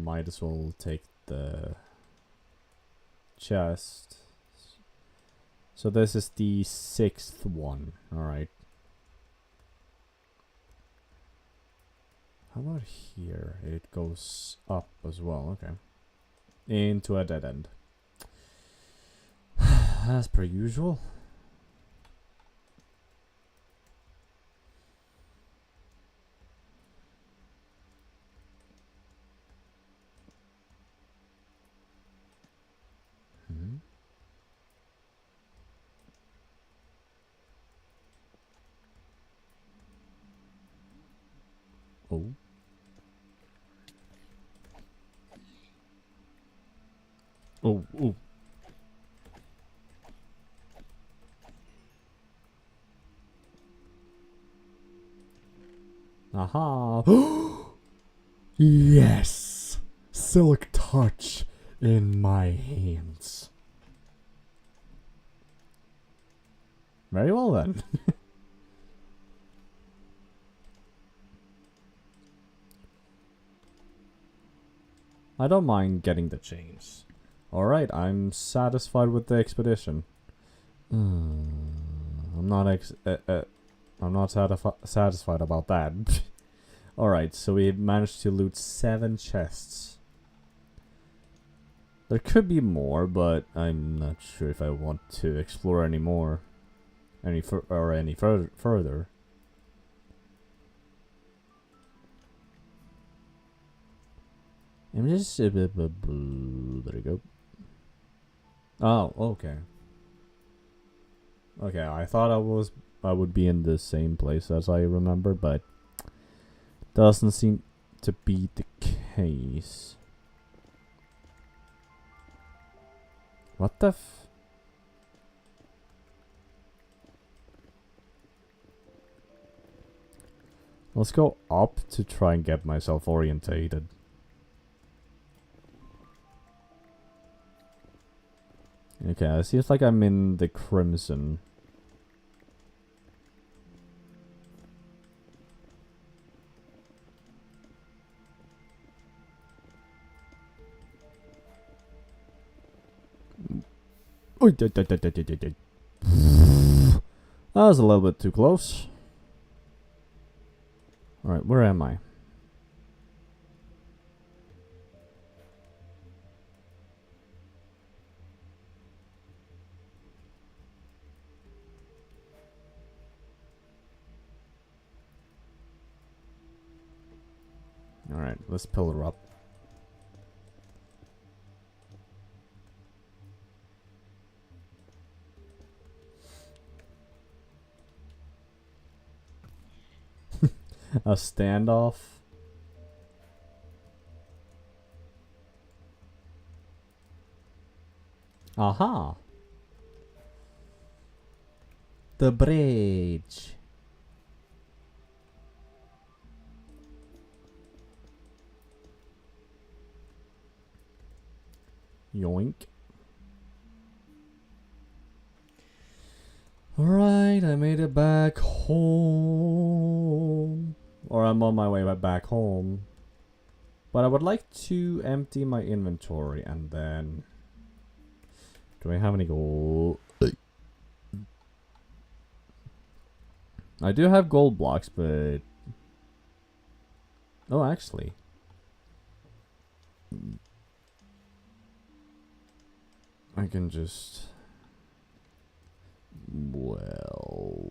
Might as well take the chest. So this is the 6th one. Alright. How about here? It goes up as well. Okay. Into a dead end. As per usual. Hmm. Oh. Oh, oh. Aha. Yes. Silk touch in my hands. Very well then. I don't mind getting the chains. Alright, I'm satisfied with the expedition. I'm not satisfied about that. Alright, so we managed to loot 7 chests. There could be more, but I'm not sure if I want to explore any more. Any further. I'm just there you go. Oh, okay. Okay, I thought I would be in the same place as I remember, but doesn't seem to be the case. What the f? Let's go up to try and get myself orientated. Okay, it seems like I'm in the Crimson. That was a little bit too close. Alright, where am I? Alright, let's pillar up. A standoff. Aha. The bridge. Yoink. Alright, I made it back home. Or I'm on my way back home. But I would like to empty my inventory and then... Do I have any gold? I do have gold blocks, but... Oh, actually. I can just... Well...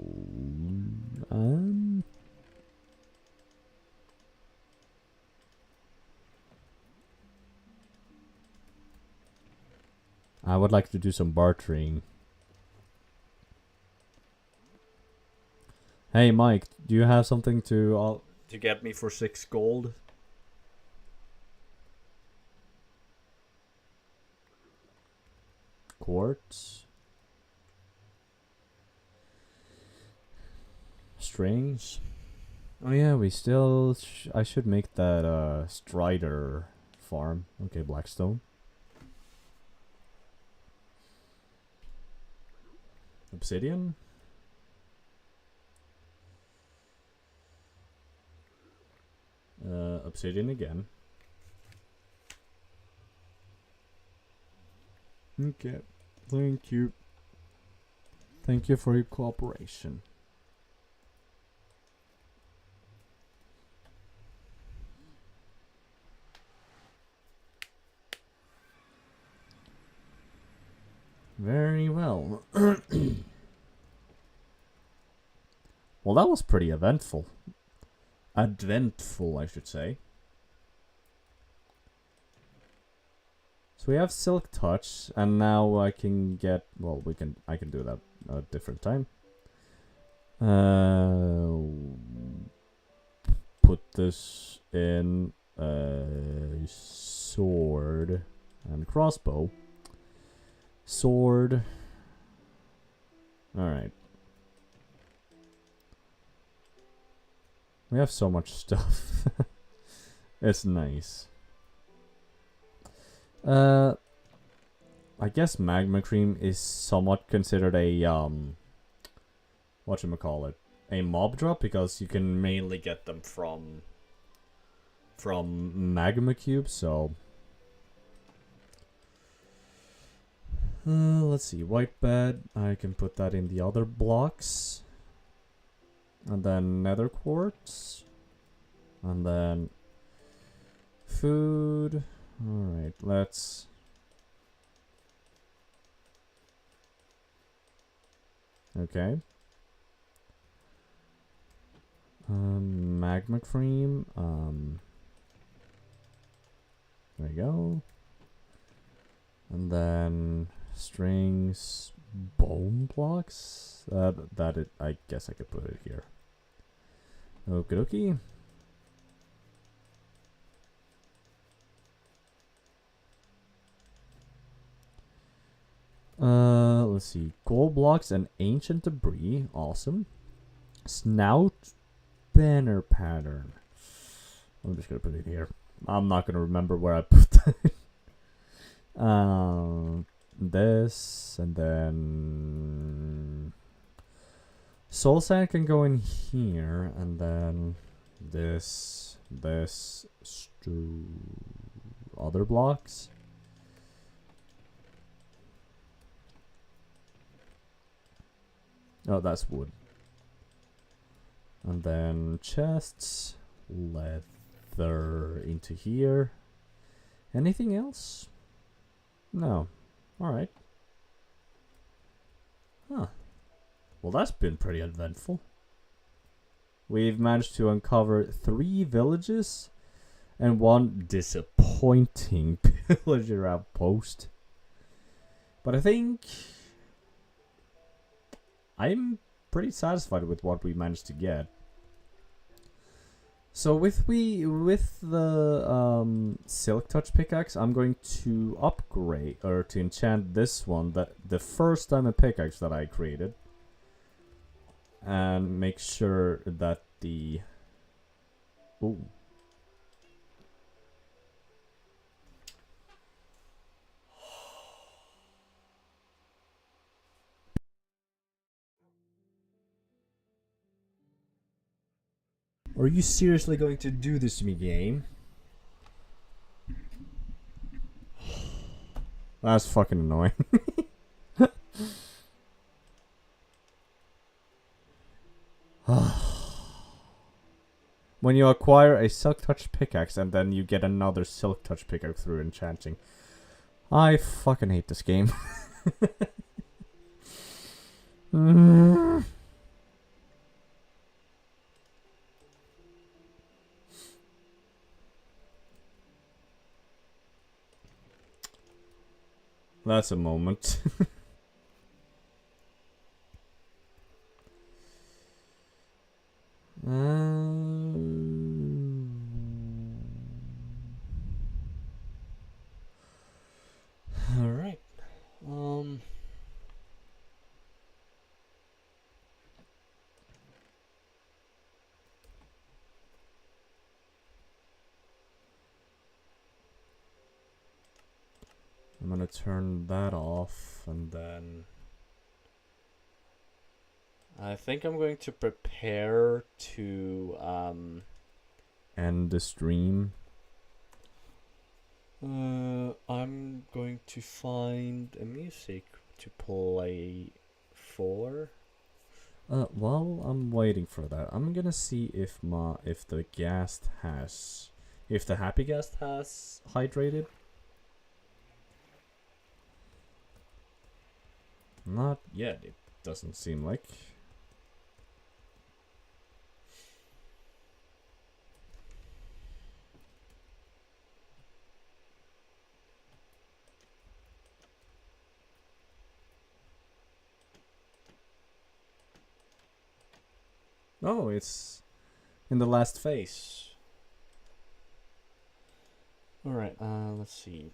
I would like to do some bartering. Hey, Mike, do you have something to get me for 6 gold? Quartz? Strings? Oh yeah, we still... I should make that Strider farm. Okay, Blackstone. Obsidian? Obsidian again. Okay, thank you. Thank you for your cooperation. Very well. Well, that was pretty eventful. Adventful, I should say. So we have Silk Touch, and now I can get... Well, I can do that at a different time. Put this in sword and crossbow. Sword. Alright. We have so much stuff. It's nice. I guess magma cream is somewhat considered a whatchamacallit, a mob drop, because you can mainly get them from magma cubes, so let's see, white bed, I can put that in the other blocks. And then nether quartz. And then food. Alright, let's... Okay. Magma cream. There we go. And then strings, bone blocks. I guess I could put it here. Okie dokie. Let's see. Gold blocks and ancient debris. Awesome. Snout banner pattern. I'm just gonna put it here. I'm not gonna remember where I put that. This and then soul sand can go in here, and then this other blocks. Oh, that's wood. And then chests, leather into here. Anything else? No. Alright. Huh. Well, that's been pretty eventful. We've managed to uncover 3 villages and 1 disappointing villager outpost. But I think I'm pretty satisfied with what we managed to get. So with the Silk Touch pickaxe, I'm going to upgrade or to enchant this one, that the first diamond pickaxe that I created, and make sure that the ooh. Are you seriously going to do this to me, game? That's fucking annoying. When you acquire a Silk Touch pickaxe and then you get another Silk Touch pickaxe through enchanting. I fucking hate this game. That's a moment. Alright. I'm gonna turn that off and then... I think I'm going to prepare to end the stream. I'm going to find a music to play for. While I'm waiting for that, I'm gonna see if the guest has... If the happy guest has hydrated. Not yet, it doesn't seem like. Oh, it's in the last phase. Alright, let's see.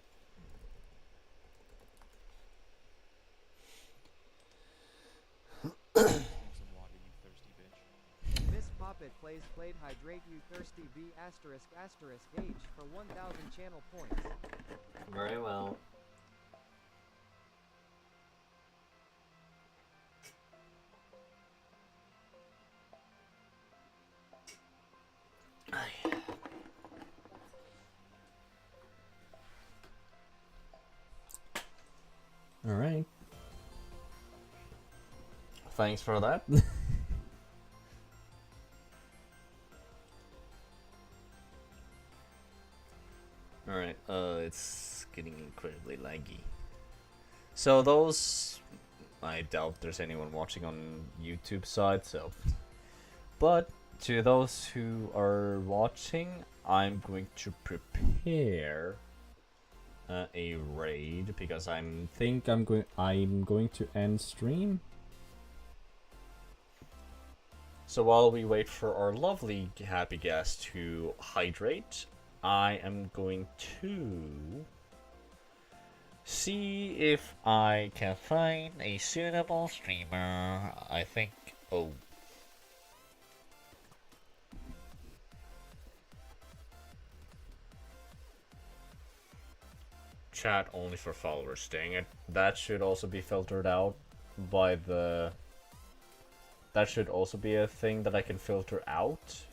Some water, you thirsty bitch. Miss Poppet plays played hydrate you thirsty B asterisk asterisk H for 1000 channel points. Very well. Alright. Thanks for that. Alright, it's getting incredibly laggy. So those... I doubt there's anyone watching on YouTube side, so... But, to those who are watching, I'm going to prepare a raid, because I'm going to end stream. So while we wait for our lovely happy guest to hydrate, I am going to see if I can find a suitable streamer. I think... Oh. Chat only for followers, dang it. That should also be filtered out by the... That should also be a thing that I can filter out.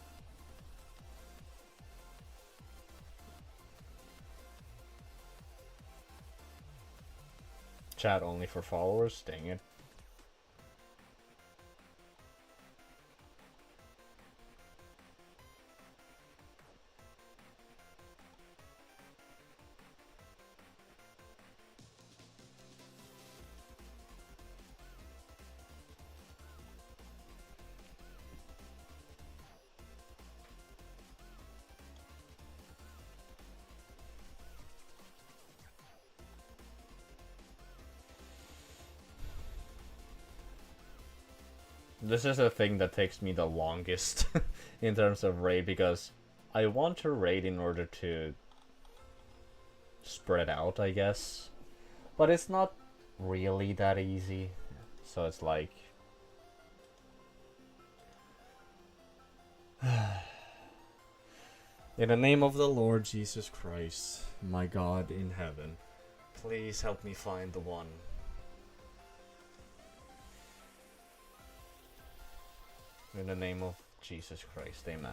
Chat only for followers, dang it. This is the thing that takes me the longest in terms of raid, because I want to raid in order to spread out, I guess. But it's not really that easy. So it's like... In the name of the Lord Jesus Christ, my God in heaven, please help me find the one. In the name of Jesus Christ, amen.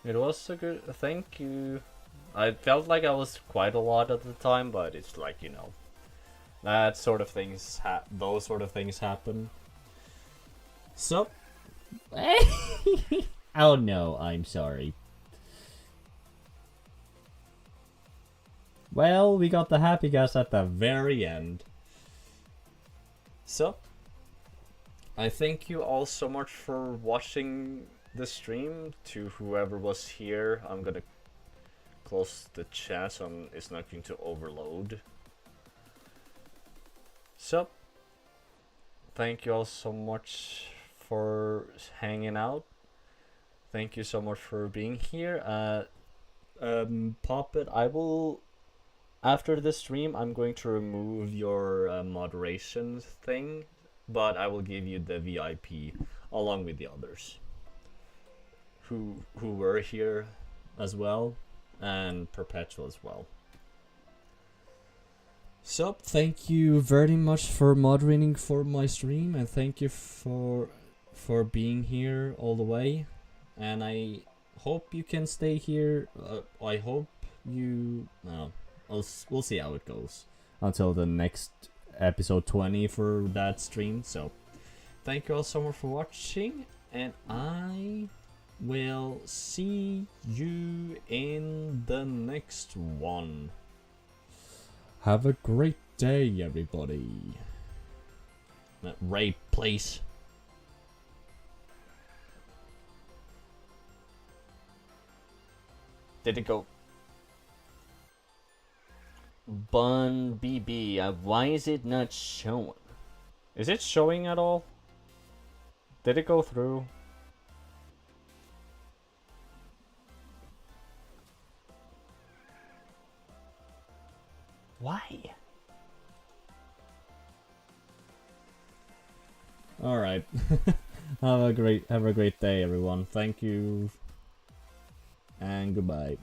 It was a good. Thank you. I felt like I was quite a lot at the time, but it's like, you know, that sort of things. Those sort of things happen. So. Oh no, I'm sorry. Well, we got the happy guess at the very end. So. I thank you all so much for watching the stream. To whoever was here, I'm gonna close the chat so it's not going to overload. So, thank you all so much for hanging out. Thank you so much for being here. Puppet, I will, after the stream, I'm going to remove your moderation thing, but I will give you the VIP along with the others who were here as well, and Perpetual as well. So, thank you very much for moderating for my stream, and thank you for being here all the way. And I hope you can stay here. I hope you. We'll see how it goes until the next episode 20 for that stream. So, thank you all so much for watching, and I will see you in the next one. Have a great day, everybody. Raid, please. Did it go? Bun BB, why is it not showing? Is it showing at all? Did it go through? Why? All right. Have a great day, everyone. Thank you, and goodbye.